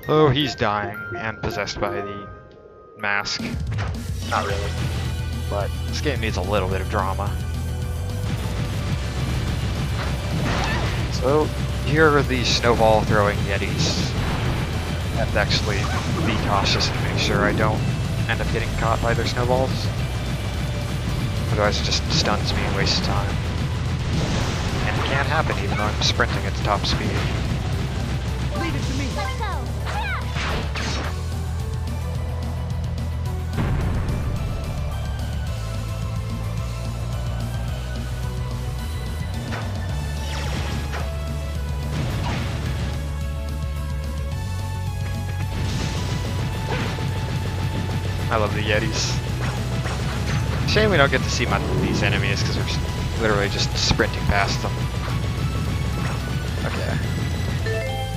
Oh, he's dying and possessed by the mask. Not really, but this game needs a little bit of drama. So here are the snowball throwing yetis. I have to actually be cautious and make sure I don't end up getting caught by their snowballs. Otherwise it just stuns me and wastes time. And it can't happen even though I'm sprinting at top speed. Leave it to me. Let's go. I love the yetis. Shame we don't get to see these enemies because we're literally just sprinting past them. Okay.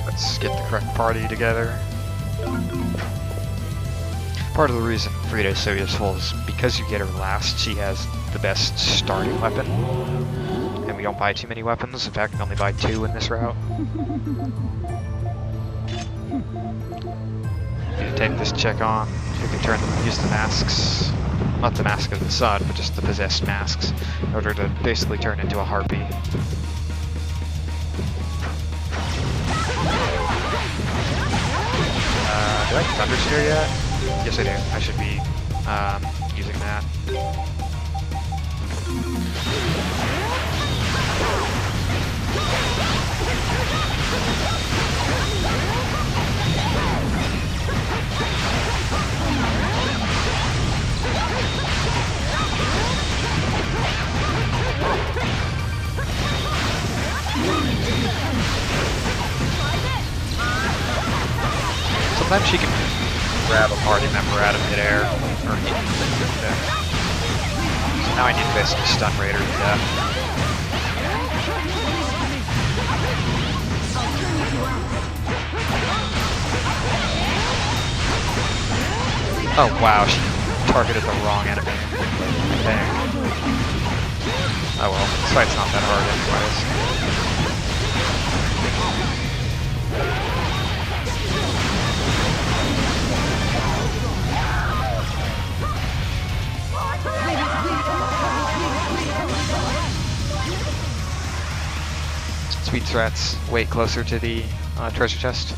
Let's get the correct party together. Part of the reason Frida is so useful is because you get her last, she has the best starting weapon. And we don't buy too many weapons. In fact, we only buy 2 in this route. Need to take this chick on. We can use the masks. Not the mask of the sun, but just the possessed masks, in order to basically turn into a harpy. Do I have Thunder Sphere yet? Yes I do. I should be using that. Sometimes she can grab a party member out of midair, or hit them. So now I need to basically stun Raider to death. Oh wow, she targeted the wrong enemy. Dang. Oh well, this fight's not that hard anyways. Sweet threats, wait closer to the treasure chest.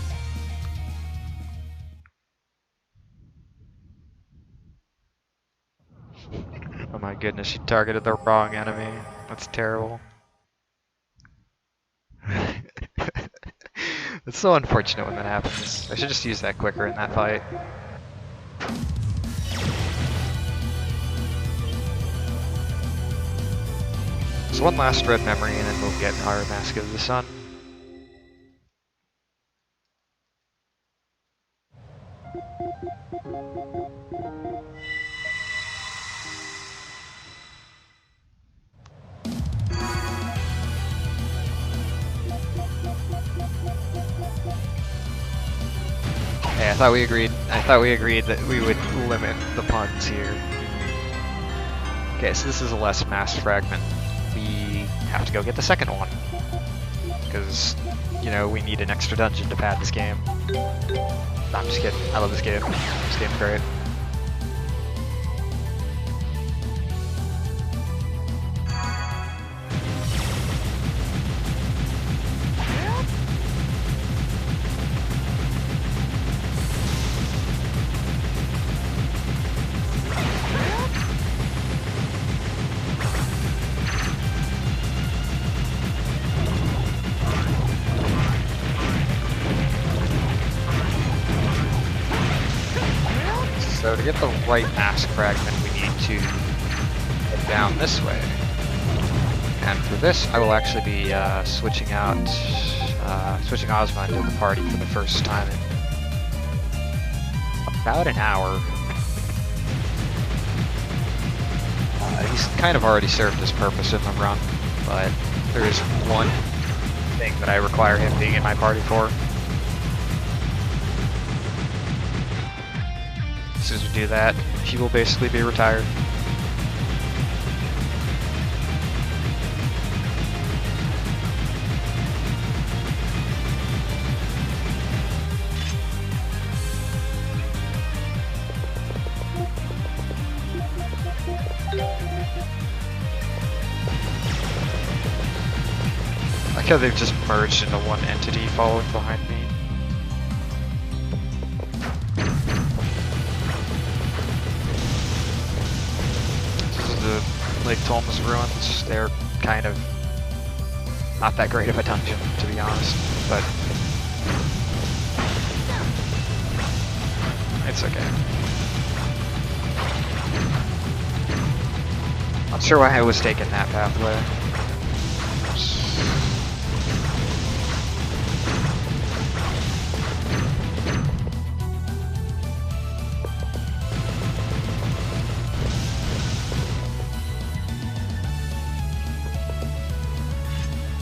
Oh my goodness, she targeted the wrong enemy. That's terrible. It's so unfortunate when that happens. I should just use that quicker in that fight. There's one last red memory and then we'll get our Mask of the Sun. Hey, I thought we agreed that we would limit the puns here. Okay, so this is a less masked fragment. We have to go get the second one. Because, you know, we need an extra dungeon to pad this game. No, I'm just kidding. I love this game. This game's great. to get the right mask fragment, we need to head down this way. And for this, I will actually be switching Ozma into the party for the first time in about an hour. He's kind of already served his purpose in the run, but there is one thing that I require him being in my party for. As soon as we do that, he will basically be retired. I like how they've just merged into one entity following behind me. This is the Lake Tolma's ruins. They're kind of not that great of a dungeon, to be honest, but it's okay. Not sure why I was taking that pathway.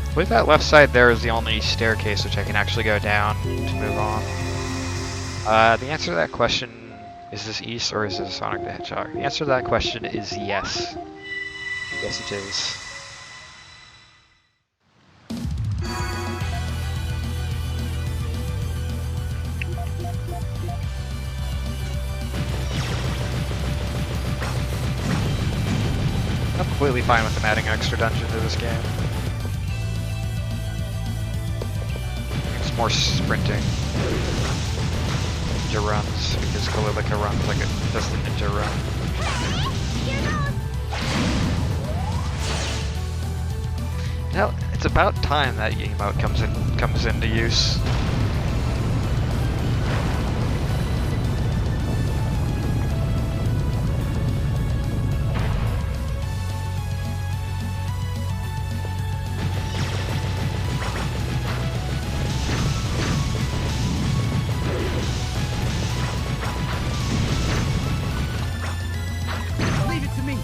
I believe that left side there is the only staircase which I can actually go down to move on. The answer to that question, is this East or is this Sonic the Hedgehog? The answer to that question is yes. Yes it is. I'm completely fine with them adding an extra dungeon to this game. It's more sprinting. Ninja runs, because Colonia runs like just a ninja run. Now, it's about time that emote comes into use. Leave it to me.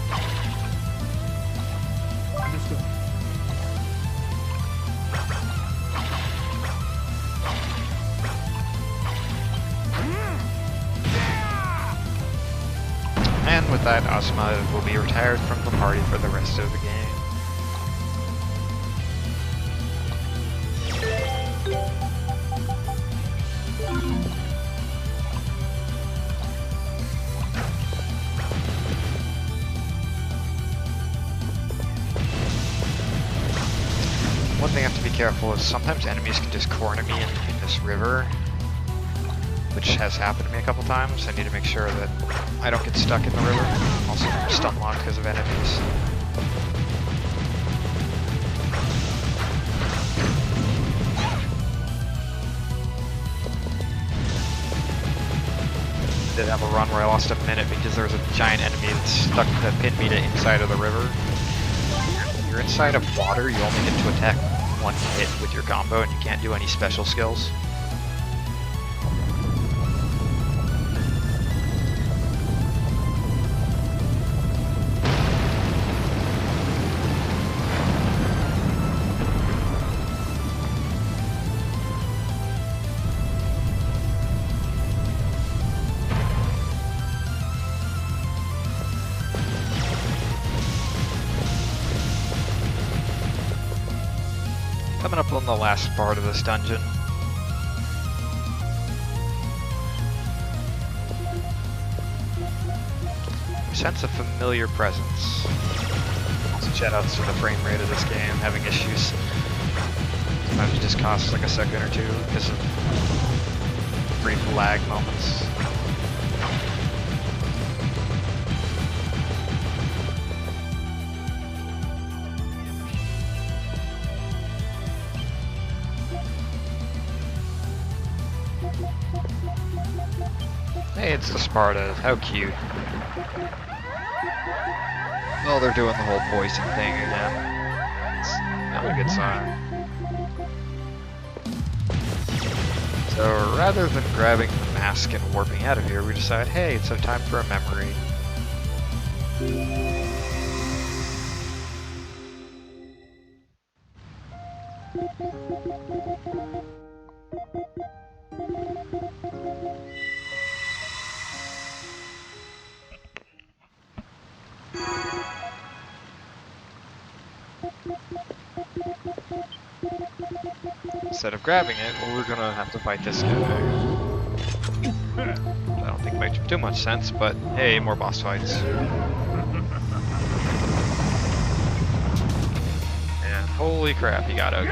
Understood. And with that, Ozma will be retired from the party for the rest of the game. One thing I have to be careful is sometimes enemies can just corner me in this river, which has happened to me a couple times. I need to make sure that I don't get stuck in the river. Also, stun locked because of enemies. I did have a run where I lost a minute because there was a giant enemy that pinned me to inside of the river. When you're inside of water, you only get to attack one hit with your combo and you can't do any special skills. Coming up on the last part of this dungeon. I sense a familiar presence. Also, shoutouts to the frame rate of this game having issues. Sometimes it just costs like a second or two because of brief lag moments. Hey, it's the Spartas. How cute. Oh, they're doing the whole poison thing again. It's not a good sign. So rather than grabbing the mask and warping out of here, we decide, hey, it's time for a memory. Instead of grabbing it, well, we're gonna have to fight this guy. I don't think makes too much sense, but hey, more boss fights. And holy crap, he got ugly.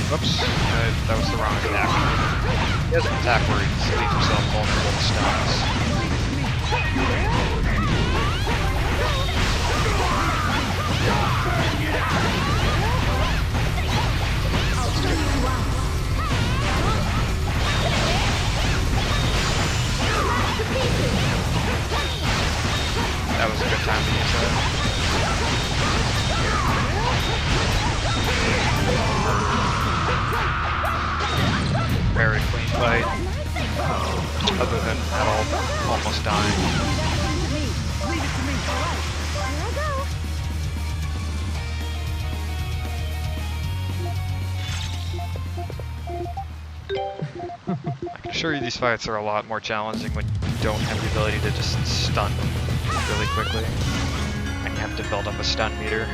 Whoops, that was the wrong attack. He has an attack where he leaves himself vulnerable to That was a good time to use that. Very clean fight, other than at all almost dying. Leave it to me. All right. I can assure you these fights are a lot more challenging when you don't have the ability to just stun them really quickly, and you have to build up a stun meter.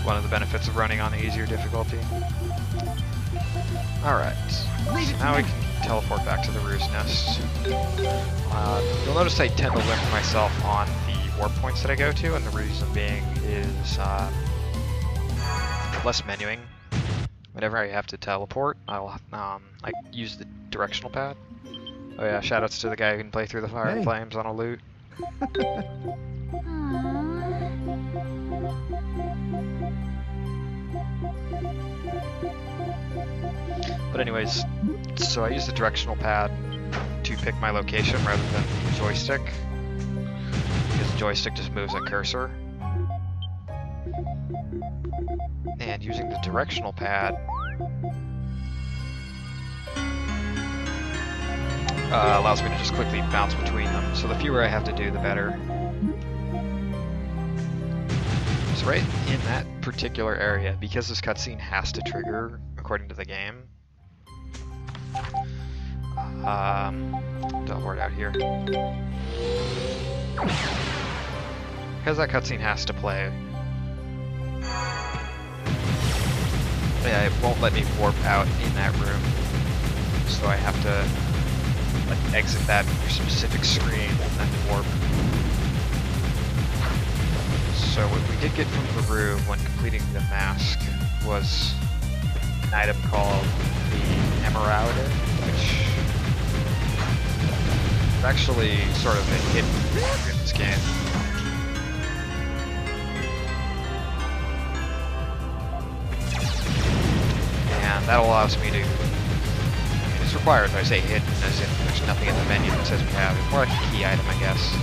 One of the benefits of running on the easier difficulty. Alright, so now we can teleport back to the roost nest. You'll notice I tend to limit myself on the warp points that I go to, and the reason being is less menuing. Whenever I have to teleport, I use the directional pad. Oh yeah, shoutouts to the guy who can play through the fire and flames on a loot. But anyways, so I use the directional pad to pick my location rather than the joystick, because the joystick just moves a cursor. And using the directional pad allows me to just quickly bounce between them, so the fewer I have to do, the better. So right in that particular area, because this cutscene has to trigger according to the game, teleport out here. Because that cutscene has to play, yeah, it won't let me warp out in that room, so I have to exit that specific screen and then warp. So what we did get from the room when completing the mask was an item called the Emerald, which is actually sort of a hidden feature in this game. And that allows me to, it's required, but I say hidden as in there's nothing in the menu that says we have it. More like a key item, I guess.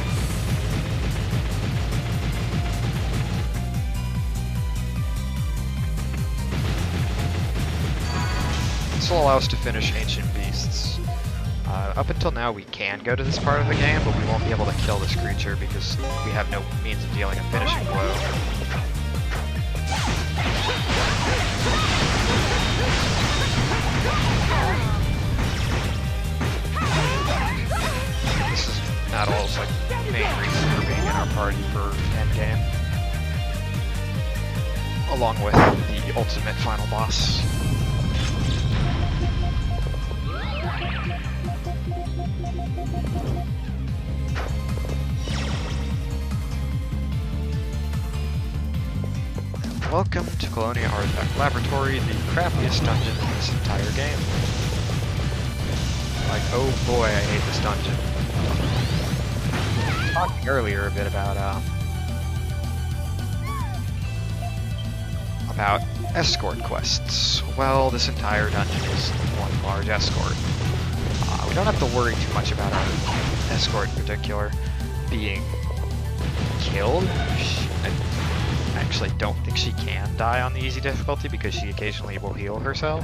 This will allow us to finish Ancient Beasts. Up until now we can go to this part of the game, but we won't be able to kill this creature because we have no means of dealing a finishing blow. This is not all like main reason for being in our party for endgame, along with the ultimate final boss. Welcome to Colonia Artifact Laboratory, the crappiest dungeon in this entire game. Like, oh boy, I hate this dungeon. I was talking earlier a bit about escort quests. Well, this entire dungeon is one large escort. We don't have to worry too much about our escort in particular being killed. I actually don't think she can die on the easy difficulty because she occasionally will heal herself.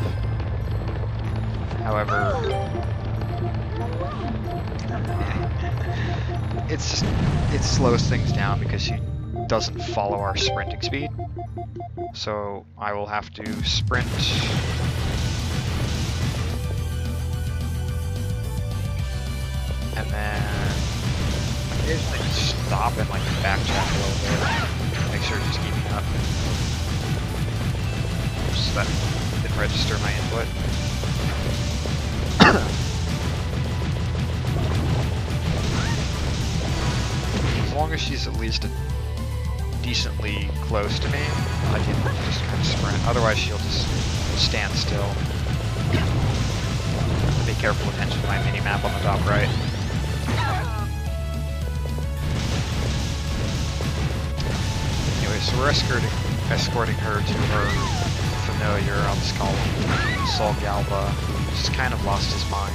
However, it slows things down because she doesn't follow our sprinting speed. So I will have to sprint and then occasionally just stop and like backtrack a little bit, make sure she's keeping up. Oops, that didn't register my input. As long as she's at least decently close to me, I can just kind of sprint. Otherwise, she'll just stand still. Pay careful attention to my mini-map on the top right. Anyway, so we're escorting her to her familiar, I'll just call him Sol Galba, who's kind of lost his mind.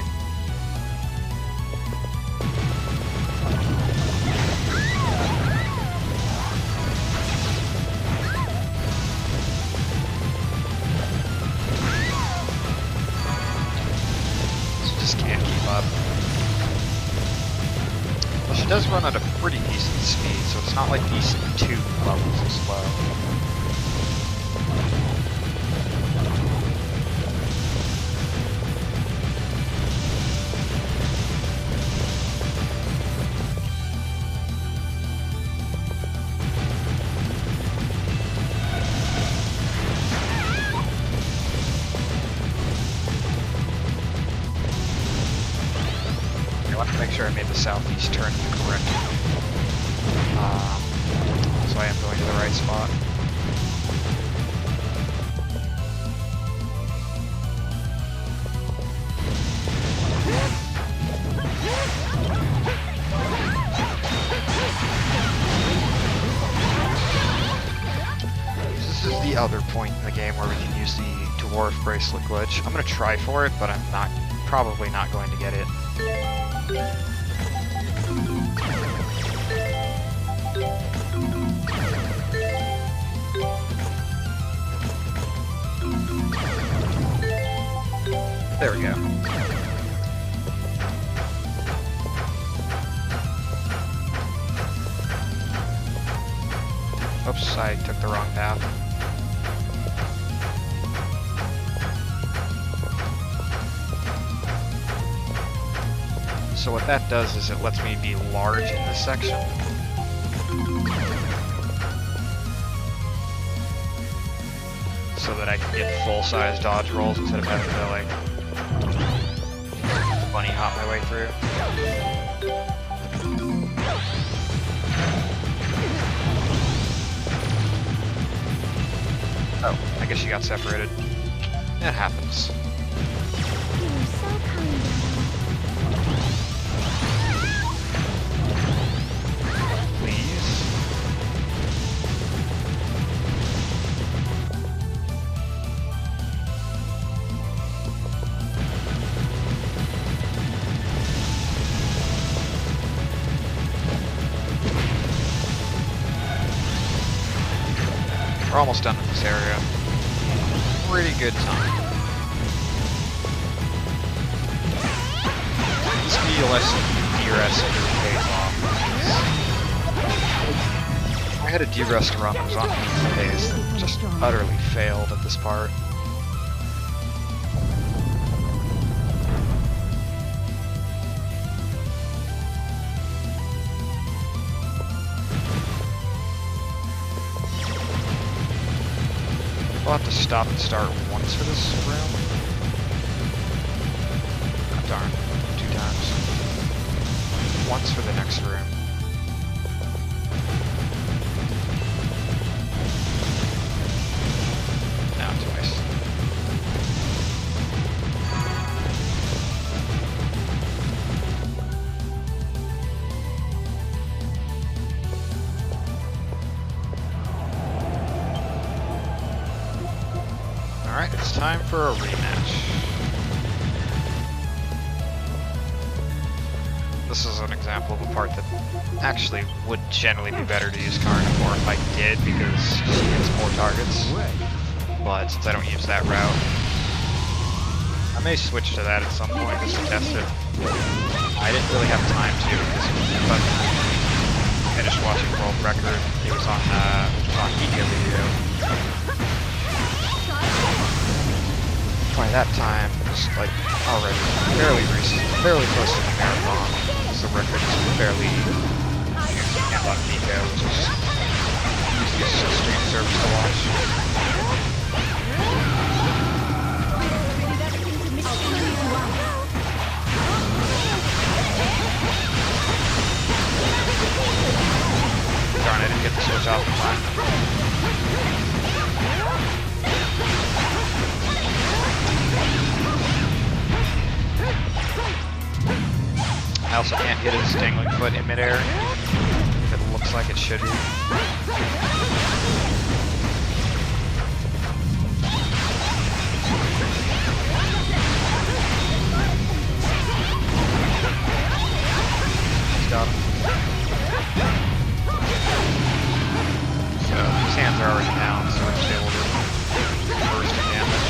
Well, she does run at a pretty decent speed, so it's not like these two levels of slow. Make sure I made the southeast turn correctly. So I am going to the right spot. This is the other point in the game where we can use the dwarf bracelet glitch. I'm going to try for it, but I'm probably not going to get it. There we go. Oops, I took the wrong path. So what that does is it lets me be large in this section. So that I can get full-size dodge rolls instead of having to, like, bunny hop my way through. Oh, I guess you got separated. It happens. You are so kind. Please. We're almost done with this area. Pretty good time. This DRS pays off. I had a DRS run that was on pace that just utterly failed at this part. I'll have to stop and start once for this room. Oh, darn. 2 times. Once for the next room. down twice. Alright, it's time for a rematch. This is an example of a part that actually would generally be better to use Carnivore if I did, because she hits more targets. But since I don't use that route, I may switch to that at some point just to test it. I didn't really have time to, but I finished watching World Record. It was on Eco Video. By that time, it was like already fairly close to the marathon. So the record is fairly used on Eco, which is usually just a stream service to watch. Darn, I didn't get the switch off in time. I also can't hit his dangling foot in midair. It looks like it should be. Got him. So his hands are already down, so we're just able to burst the damage.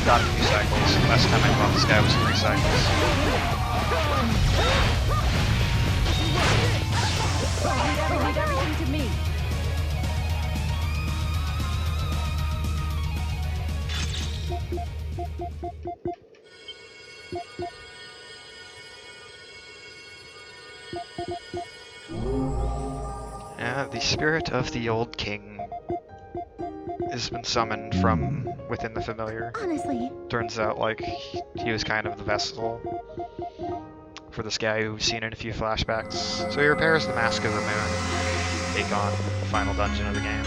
Got a few cycles. Last time I fought this guy was 3 cycles. Leave everything to me. The spirit of the old king has been summoned from within the familiar. Honestly, Turns out, like, he was kind of the vessel for this guy who's seen in a few flashbacks. So he repairs the Mask of the Moon, take on the final dungeon of the game.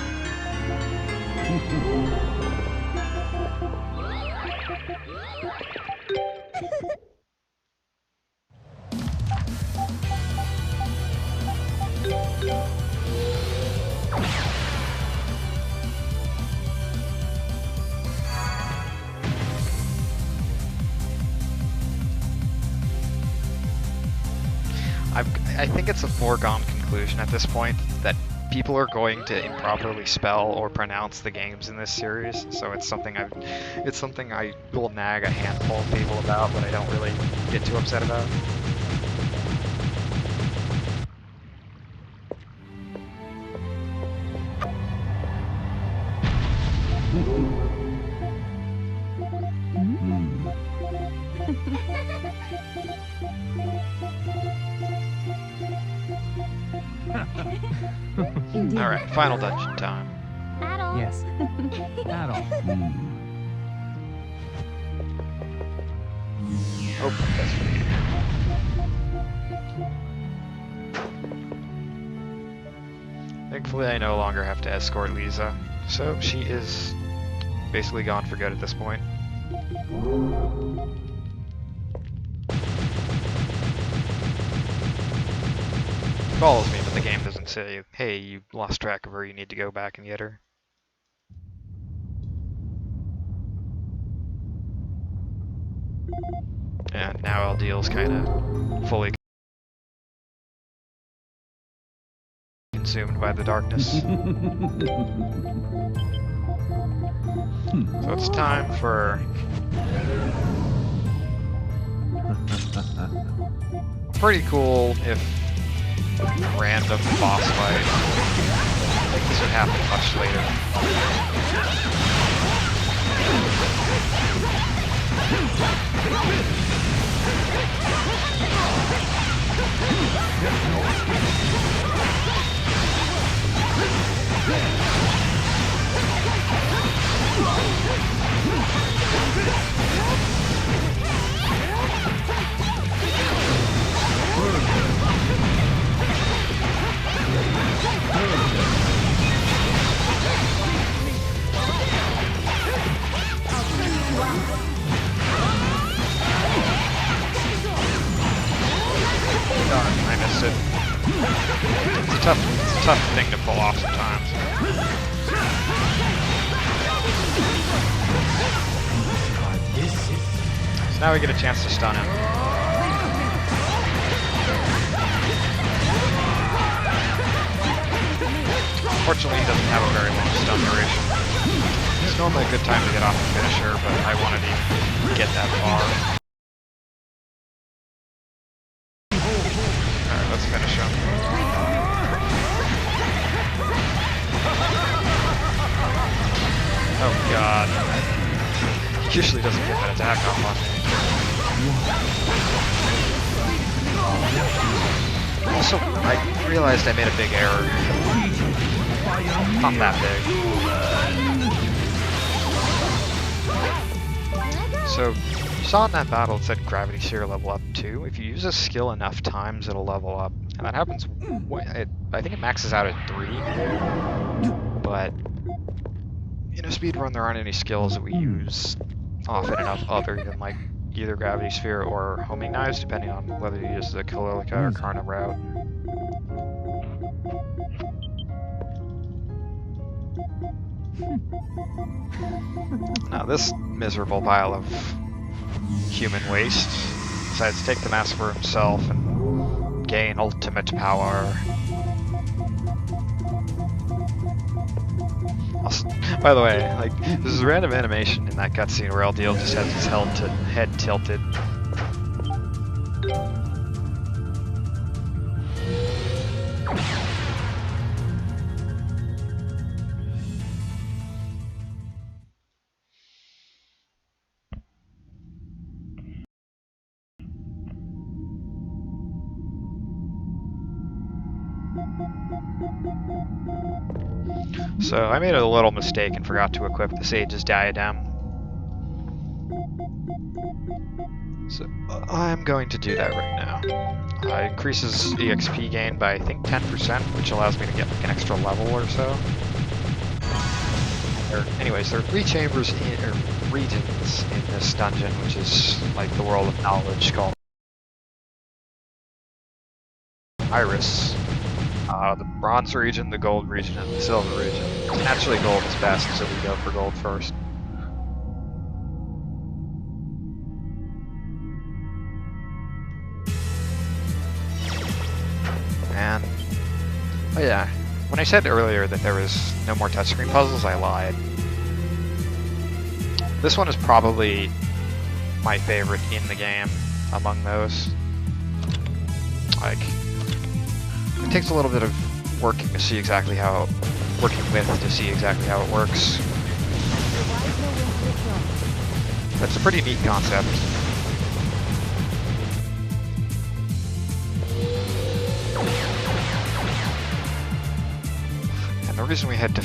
I think it's a foregone conclusion at this point that people are going to improperly spell or pronounce the games in this series, so it's something I will nag a handful of people about, but I don't really get too upset about. Alright, final dungeon time. Adult. Yes. Adult. Oh, that's for you. Thankfully, I no longer have to escort Lisa, so she is basically gone for good at this point. Follows me, but the game doesn't say, hey, you lost track of her, you need to go back and get her. And now LDL's kinda fully consumed by the darkness. So it's time for pretty cool, if random boss fight. I think this would happen much later. now we get a chance to stun him. Fortunately, he doesn't have a very long stun duration. It's normally a good time to get off the finisher, but I wanted to even get that far. Alright, let's finish him. Oh god. He usually doesn't get that attack off on me. Also, I realized I made a big error. Not that big. So, you saw in that battle it said gravity sphere level up 2. If you use a skill enough times, it'll level up. And that happens, I think it maxes out at 3. But in a speedrun, there aren't any skills that we use often enough other than like either gravity sphere or homing knives, depending on whether you use the Colonia or Karna route. Now this miserable pile of human waste decides to take the mask for himself and gain ultimate power. Also, by the way, like, there's a random animation in that cutscene where LDL just has his head tilted. So I made a little mistake and forgot to equip the Sage's Diadem. So I'm going to do that right now. It increases EXP gain by I think 10%, which allows me to get like an extra level or so. Anyways, there are 3 chambers or regions in this dungeon, which is like the world of knowledge called Iris. The bronze region, the gold region, and the silver region. Naturally gold is best, so we go for gold first. And, oh yeah, when I said earlier that there was no more touchscreen puzzles, I lied. This one is probably my favorite in the game among those. Like, it takes a little bit of working to see exactly how it works. That's a pretty neat concept. And the reason we head to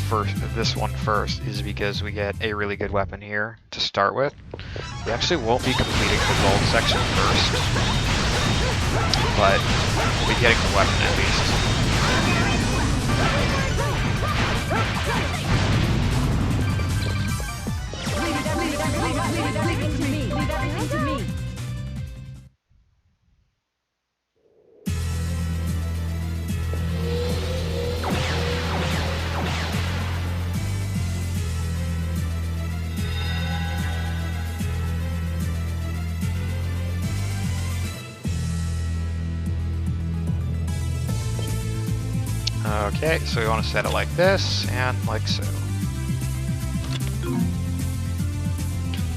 this one first is because we get a really good weapon here to start with. We actually won't be completing the gold section first, but we'll be getting the weapon at least. Leave everything to me. Leave everything to me. Okay, so we want to set it like this, and like so.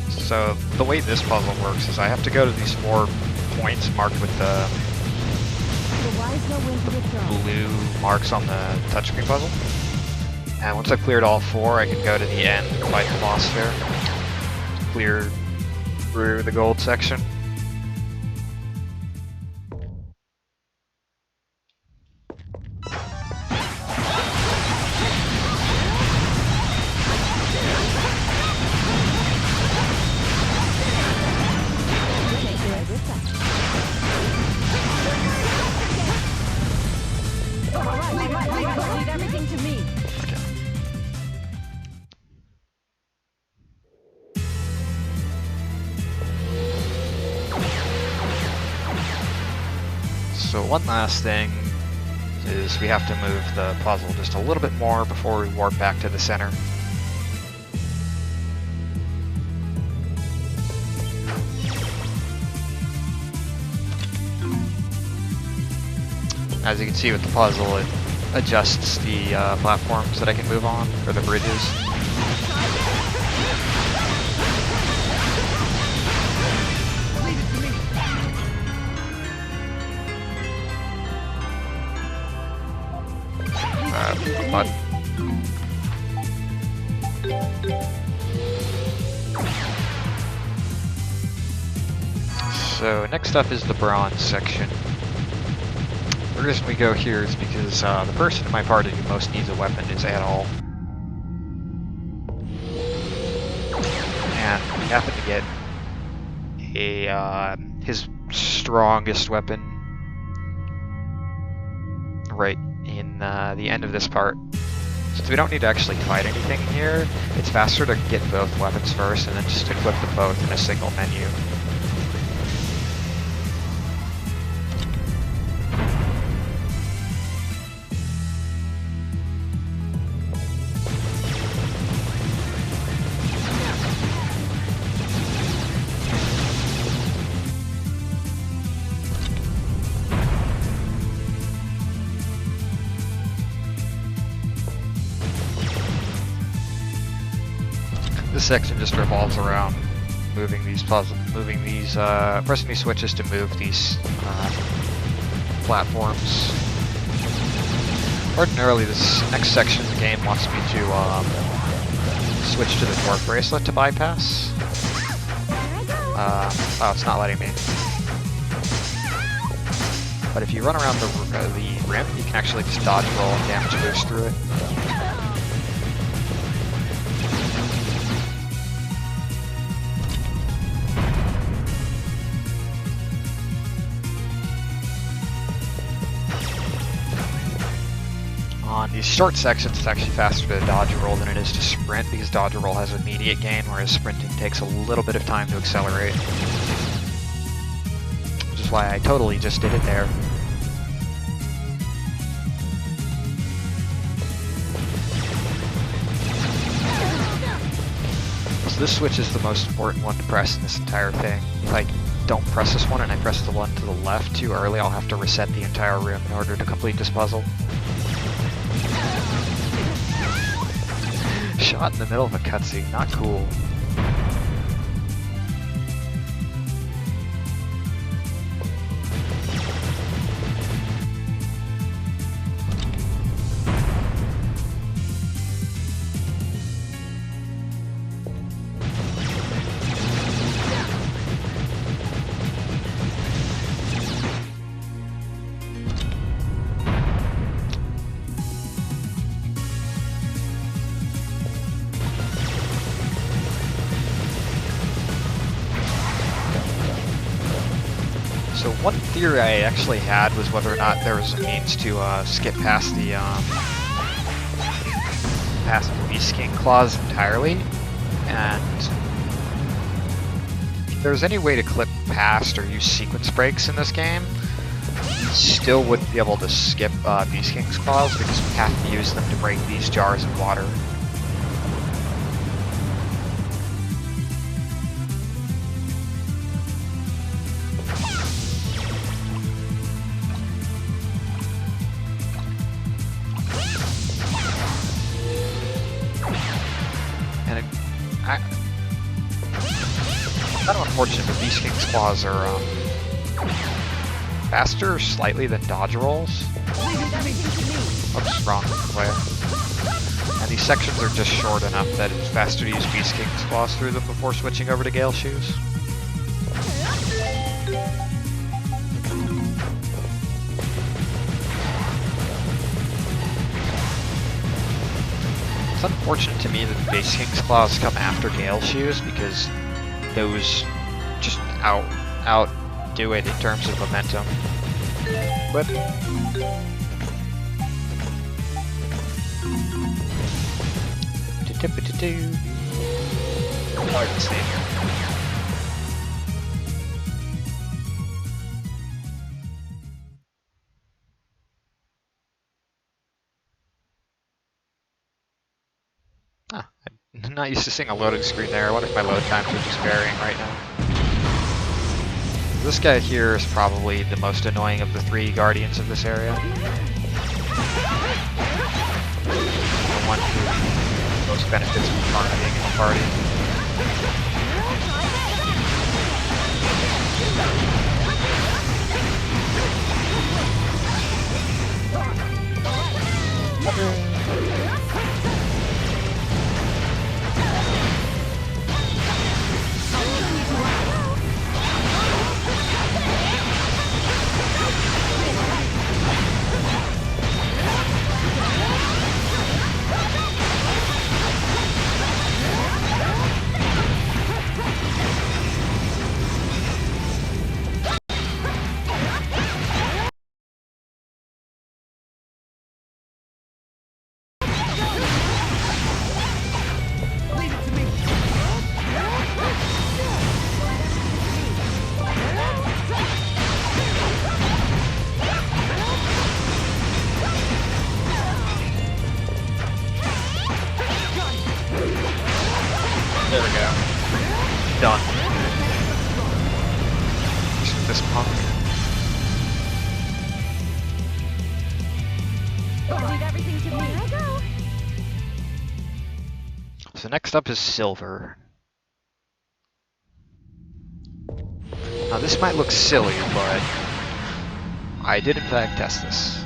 So the way this puzzle works is I have to go to these 4 points marked with the blue marks on the touchscreen puzzle. And once I've cleared all 4, I can go to the end and fight the boss there. Clear through the gold section. Leave everything to me. So one last thing is we have to move the puzzle just a little bit more before we warp back to the center. As you can see with the puzzle, it adjusts the platforms that I can move on, or the bridges. But so next up is the bronze section. The reason we go here is because the person in my party who most needs a weapon is Adol. And we happen to get a his strongest weapon right in the end of this part. Since we don't need to actually fight anything here, it's faster to get both weapons first and then just equip them both in a single menu. This section just revolves around moving these pressing these switches to move these platforms. Ordinarily, this next section of the game wants me to switch to the torque bracelet to bypass. Oh, it's not letting me. But if you run around the rim, you can actually just dodge roll and damage boost through it. On these short sections, it's actually faster to dodge roll than it is to sprint, because dodge roll has immediate gain, whereas sprinting takes a little bit of time to accelerate. Which is why I totally just did it there. So this switch is the most important one to press in this entire thing. If I don't press this one and I press the one to the left too early, I'll have to reset the entire room in order to complete this puzzle. Shot in the middle of a cutscene, not cool. So one theory I actually had was whether or not there was a means to skip past the Beast King clause entirely, and if there's any way to clip past or use sequence breaks in this game, you still wouldn't be able to skip Beast King's clause because we have to use them to break these jars of water. Kind of unfortunate, but Beast King's claws are faster slightly than dodge rolls. Oops, wrong way. And these sections are just short enough that it's faster to use Beast King's claws through them before switching over to Gale Shoes. It's unfortunate to me that the Beast King's claws come after Gale Shoes because those just outdo it in terms of momentum. But hard to say. I'm not used to seeing a loading screen there. I wonder if my load times are just varying right now. This guy here is probably the most annoying of the three guardians of this area. The one who most benefits from being in the party. There we go. Done. Just with this punk. Leave everything to me. Here I go. So next up is silver. Now this might look silly, but I did in fact test this.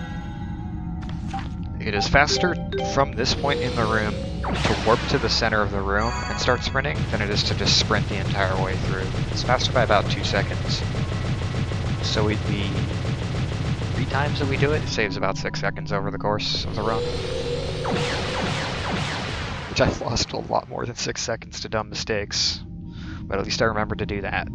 It is faster from this point in the room to warp to the center of the room and start sprinting than it is to just sprint the entire way through. It's faster by about 2 seconds. So we'd be 3 times that we do it. It saves about 6 seconds over the course of the run. Which I've lost a lot more than 6 seconds to dumb mistakes. But at least I remembered to do that.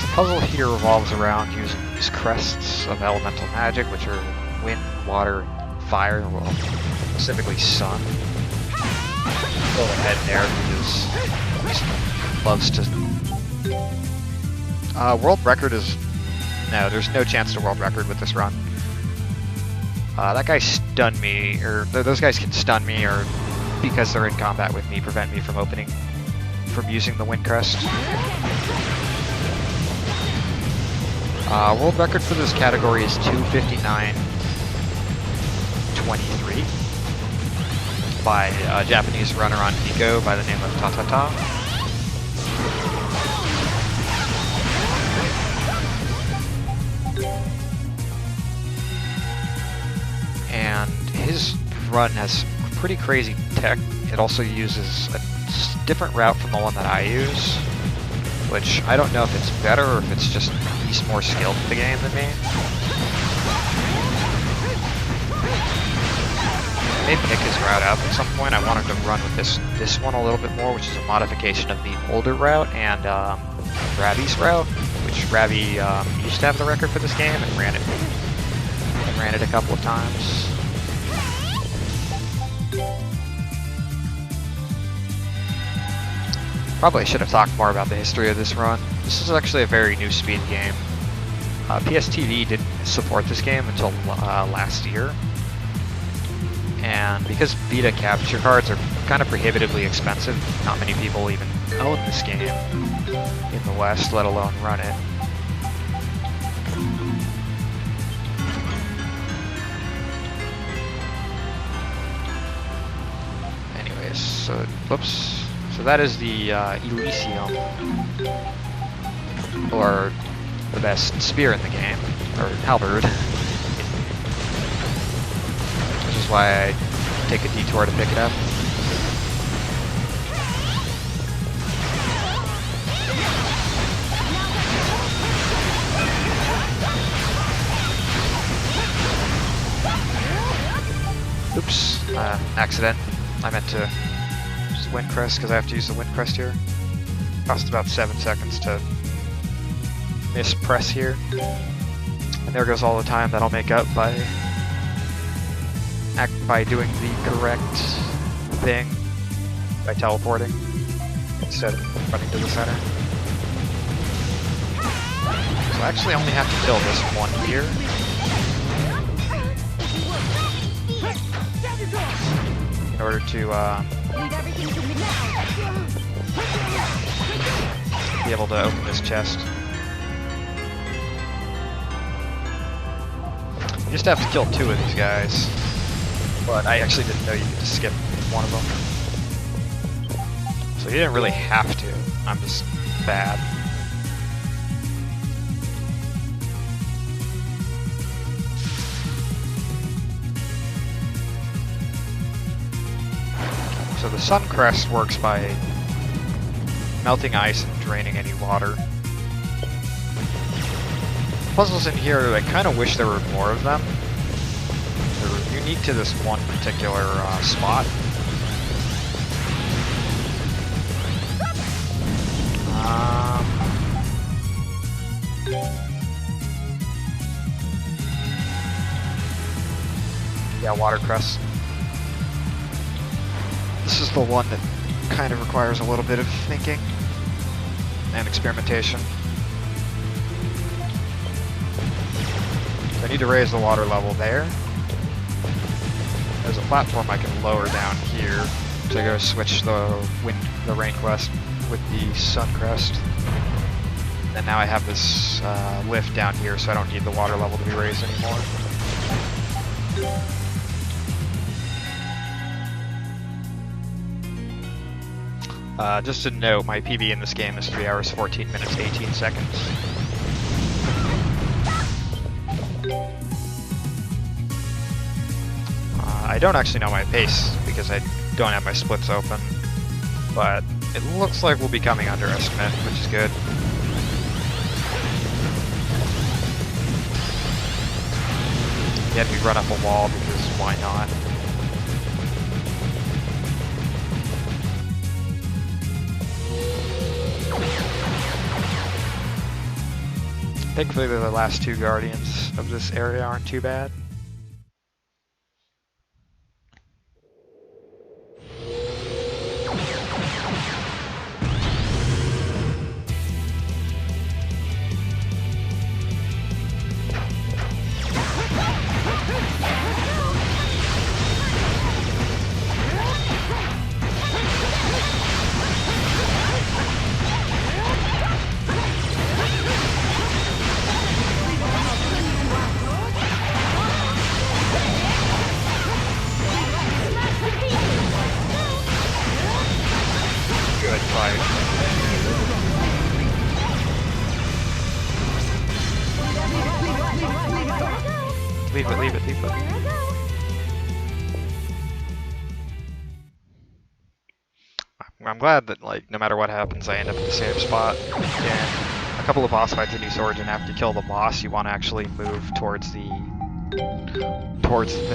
The puzzle here revolves around using these crests of elemental magic, which are wind, water, fire, well, specifically sun. Go ahead there because he loves to. World record is no. There's no chance to world record with this run. That guy stunned me, or those guys can stun me, or because they're in combat with me, prevent me from using the wind crest. World record for this category is 2:59:23 by a Japanese runner on Nico by the name of Tatata. And his run has pretty crazy tech. It also uses a different route from the one that I use, which I don't know if it's better or if it's just he's more skilled at the game than me. I may pick his route out at some point. I wanted to run with this one a little bit more, which is a modification of the older route and Ravi's route, which Ravi used to have the record for this game and ran it a couple of times. Probably should have talked more about the history of this run. This is actually a very new speed game. PSTV didn't support this game until last year. And because Vita capture cards are kind of prohibitively expensive, not many people even own this game in the West, let alone run it. Anyways, so, whoops. So that is the Elysium, or the best spear in the game, or halberd, which is why I take a detour to pick it up. Oops, accident. I meant to use the wind crest because I have to use the wind crest here. Cost about 7 seconds to miss press here. And there goes all the time that I'll make up by doing the correct thing by teleporting instead of running to the center. So I actually only have to kill this one here. in order to Leave everything to me now. be able to open this chest. You just have to kill 2 of these guys, but I actually didn't know you could just skip one of them. So you didn't really have to. I'm just bad. So the sun crest works by melting ice and draining any water. Puzzles in here, I kind of wish there were more of them. They're unique to this one particular spot. Yeah, watercress. This is the one that kind of requires a little bit of thinking and experimentation. I need to raise the water level there. There's a platform I can lower down here to go switch the rain quest with the sun crest. And now I have this lift down here, so I don't need the water level to be raised anymore. Just a note, my PB in this game is 3 hours, 14 minutes, 18 seconds. I don't actually know my pace because I don't have my splits open, but it looks like we'll be coming under estimate, which is good. Yet we run up a wall because why not? Thankfully the last 2 guardians of this area aren't too bad. Good fight. Leave it, leave it, leave it. I'm glad that, like, no matter what happens, I end up at the same spot. And a couple of boss fights in East Origin, after you kill the boss, you want to actually move towards the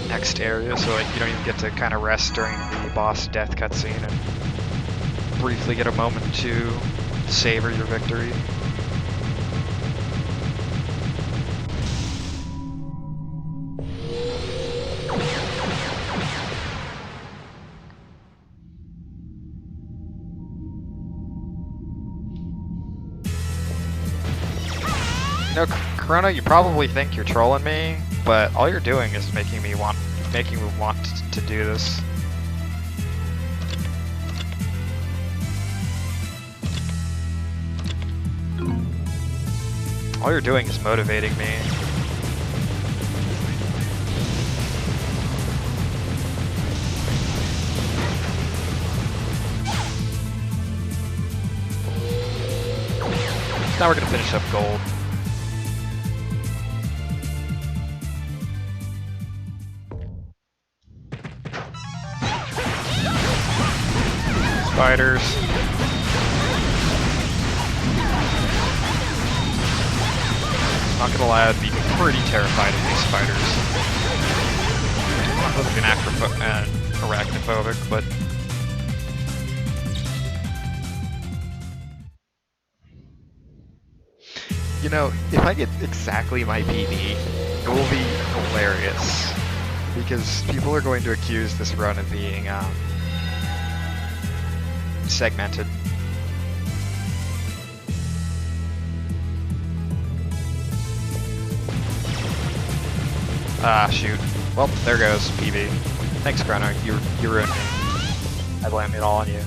next area, so like you don't even get to kind of rest during the boss death cutscene and briefly get a moment to savor your victory. No, Corona, you probably think you're trolling me, but all you're doing is making me want to do this. All you're doing is motivating me. Now we're gonna finish up gold. Spiders. Not gonna lie, I'd be pretty terrified of these spiders. I'm looking arachnophobic, but you know, if I get exactly my PB, it will be hilarious because people are going to accuse this run of being segmented. Ah, shoot. Well, there goes PB. Thanks, Chrono. You ruined me. I blame it all on you.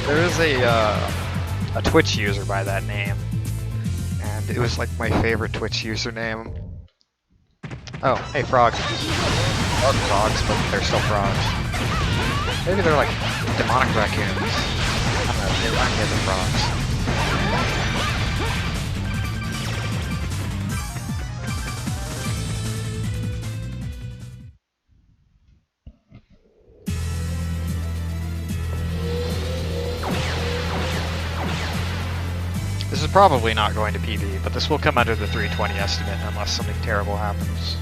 There is a Twitch user by that name, and it was like my favorite Twitch username. Oh, hey, frogs. Or frogs, but they're still frogs. Maybe they're like demonic raccoons. I don't know, they remind me of the frogs. This is probably not going to PB, but this will come under the 320 estimate unless something terrible happens.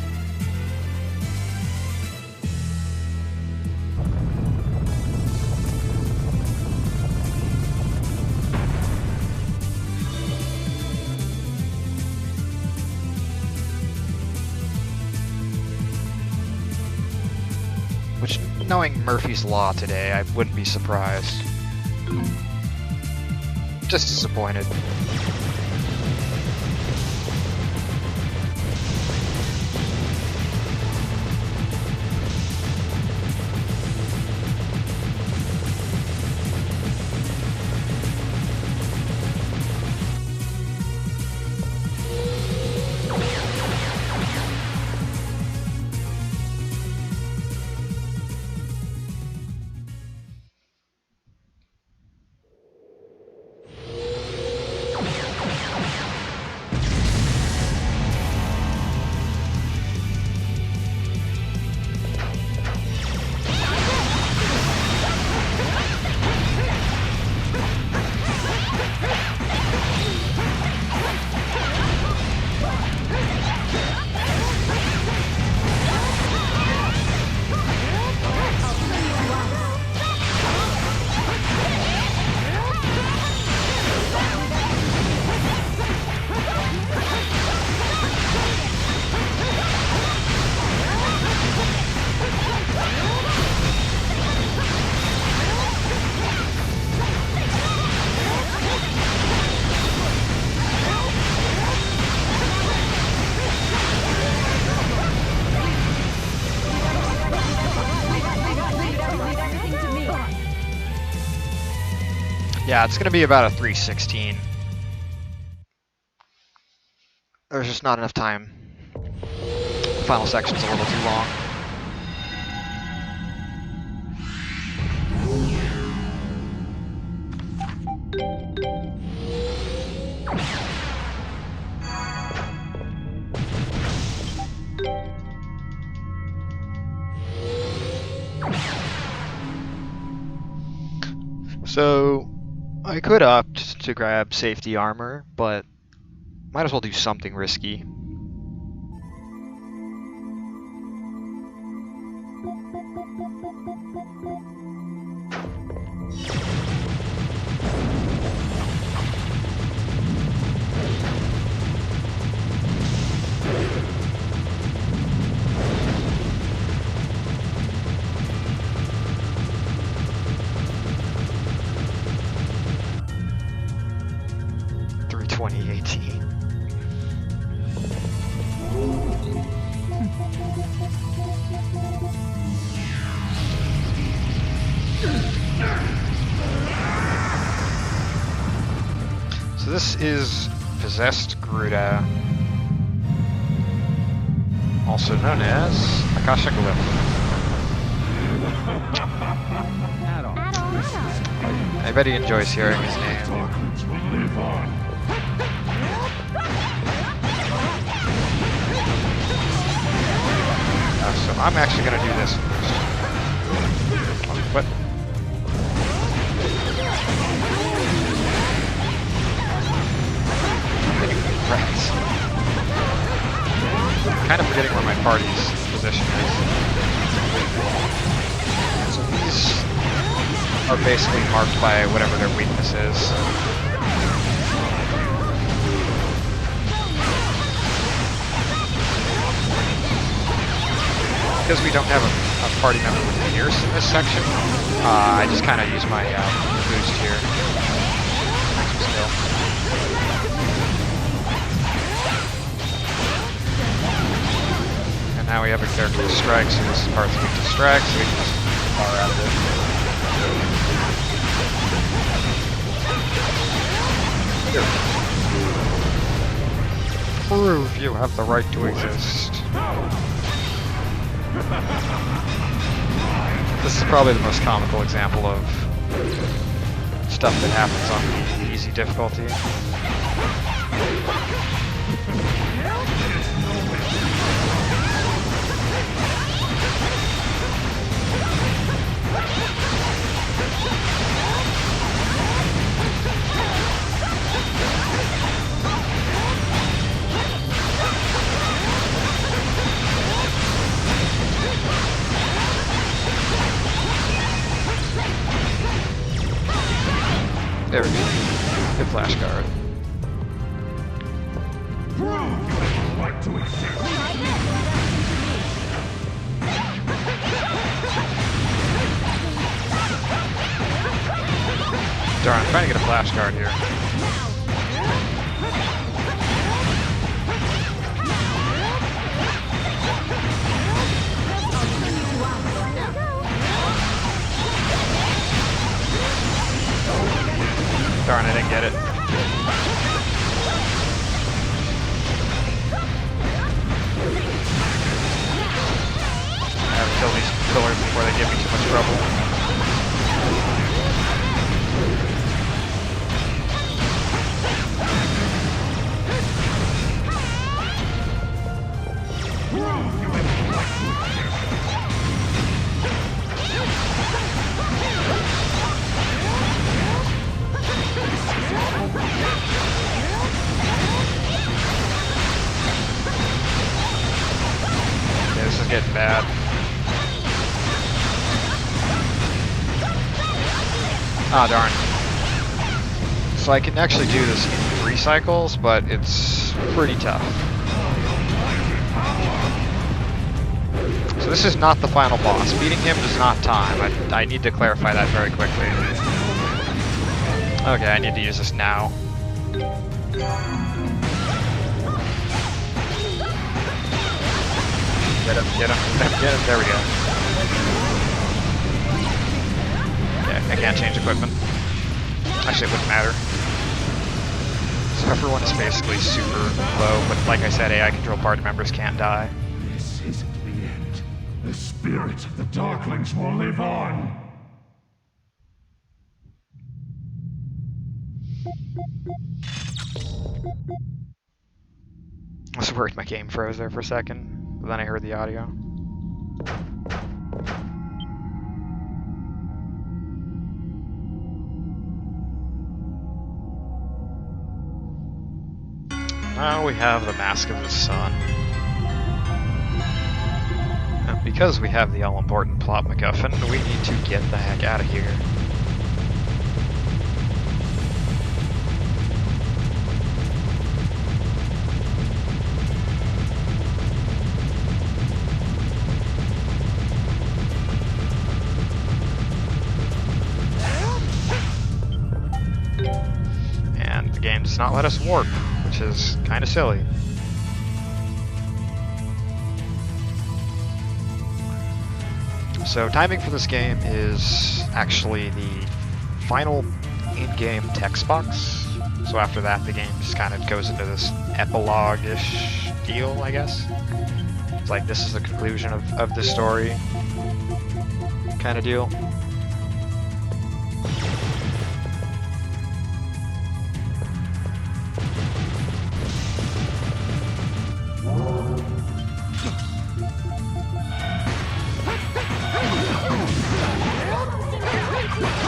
Which, knowing Murphy's Law today, I wouldn't be surprised. Just disappointed. Yeah, it's going to be about a 316. There's just not enough time. The final section's a little too long. So, I could opt to grab safety armor, but might as well do something risky. So this is Possessed Gruda, also known as Akasha Glyph. I bet he enjoys hearing his name. So I'm actually going to do this first. What? Rats. I'm kind of forgetting where my party's position is. So these are basically marked by whatever their weakness is. Because we don't have a party member with Pierce in this section. I just kind of use my boost here. Maximum skill. And now we have a character with strike, so this part's weak to strike, so we can just far out of it. Prove you have the right to exist. This is probably the most comical example of stuff that happens on the easy difficulty. There we go. Good flash guard. Darn, I'm trying to get a flash guard here. Darn, I didn't get it. I have to kill these pillars before they give me too much trouble. This is getting bad. Ah, darn. So I can actually do this in 3 cycles, but it's pretty tough. So this is not the final boss. Beating him does not time. I need to clarify that very quickly. Okay, I need to use this now. Get him, get him, get him, there we go. Yeah, I can't change equipment. Actually, it wouldn't matter. So everyone is basically super low, but like I said, AI control party members can't die. This isn't the end. The spirit of the Darklings will live on. I was worried my game froze there for a second, but then I heard the audio. Now we have the Mask of the Sun. And because we have the all-important plot MacGuffin, we need to get the heck out of here. And the game does not let us warp, which is kind of silly. So timing for this game is actually the final in-game text box. So after that, the game just kind of goes into this epilogue-ish deal, I guess. It's like this is the conclusion of this story kind of deal.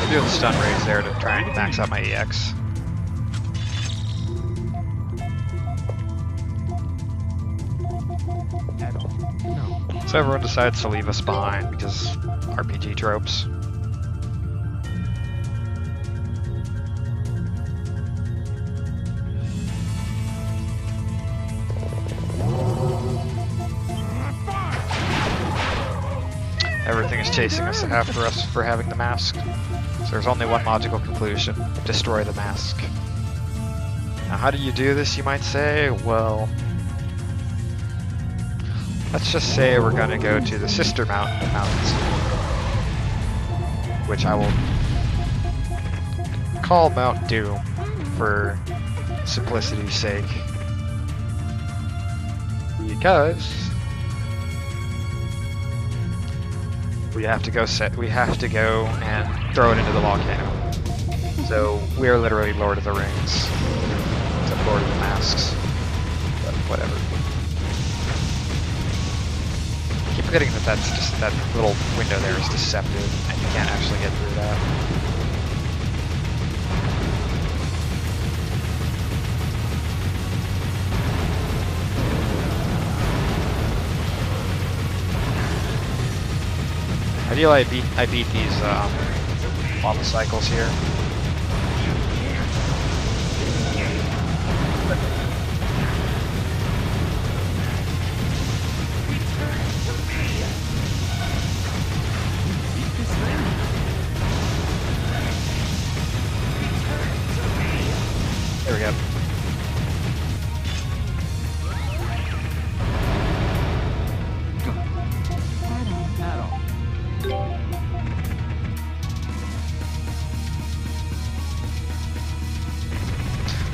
I'm doing the stun raise there to try and max out my EX. So everyone decides to leave us behind because RPG tropes. Everything everything is chasing us after us for having the mask. So there's only one logical conclusion: destroy the mask. Now, how do you do this, you might say? Well, let's just say we're going to go to the sister mountains, which I will call Mount Doom for simplicity's sake, because we have to go and throw it into the volcano. So we are literally Lord of the Rings, except Lord of the Masks. But whatever. I keep forgetting that that's just that little window there is deceptive, and you can't actually get through that. I feel I beat these lava cycles here. There we go.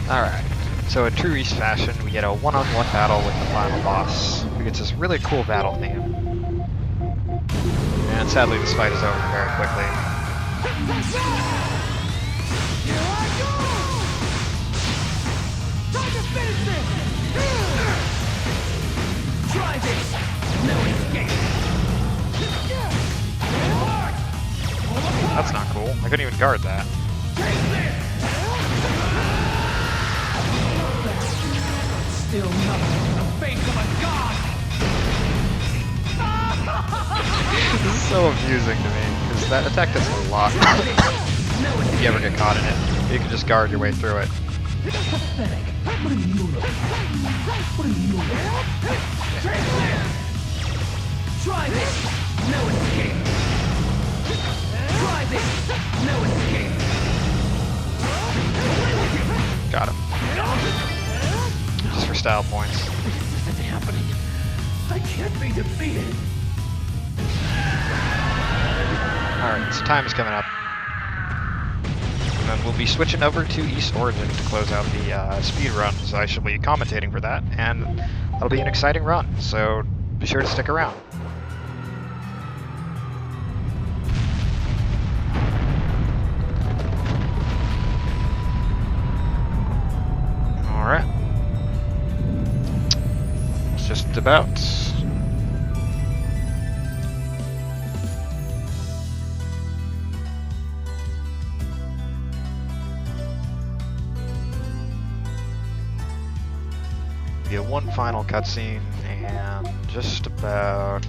Alright, so in true East fashion, we get a one-on-one battle with the final boss, who gets this really cool battle theme. And sadly, this fight is over very quickly. Try this! No escape! That's not cool. I couldn't even guard that. Still nothing in the face of a god! This is so amusing to me, because that attack does a lot. If you ever get caught in it, you can just guard your way through it. Pathetic. What are you doing? What are you doing? Try this! No escape! Try this! No escape! Got him. Just for style points. This isn't happening. I can't be defeated. Alright, so time is coming up. And then we'll be switching over to East Origin to close out the speed run, so I shall be commentating for that, and that'll be an exciting run, so be sure to stick around. Alright. It's just about. Get one final cutscene and just about.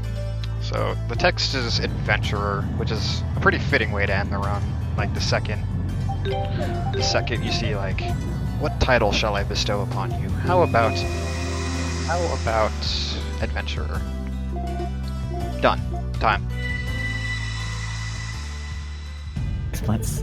So the text is adventurer, which is a pretty fitting way to end the run. Like the second you see like, what title shall I bestow upon you? How about adventurer? Done. Time. Let's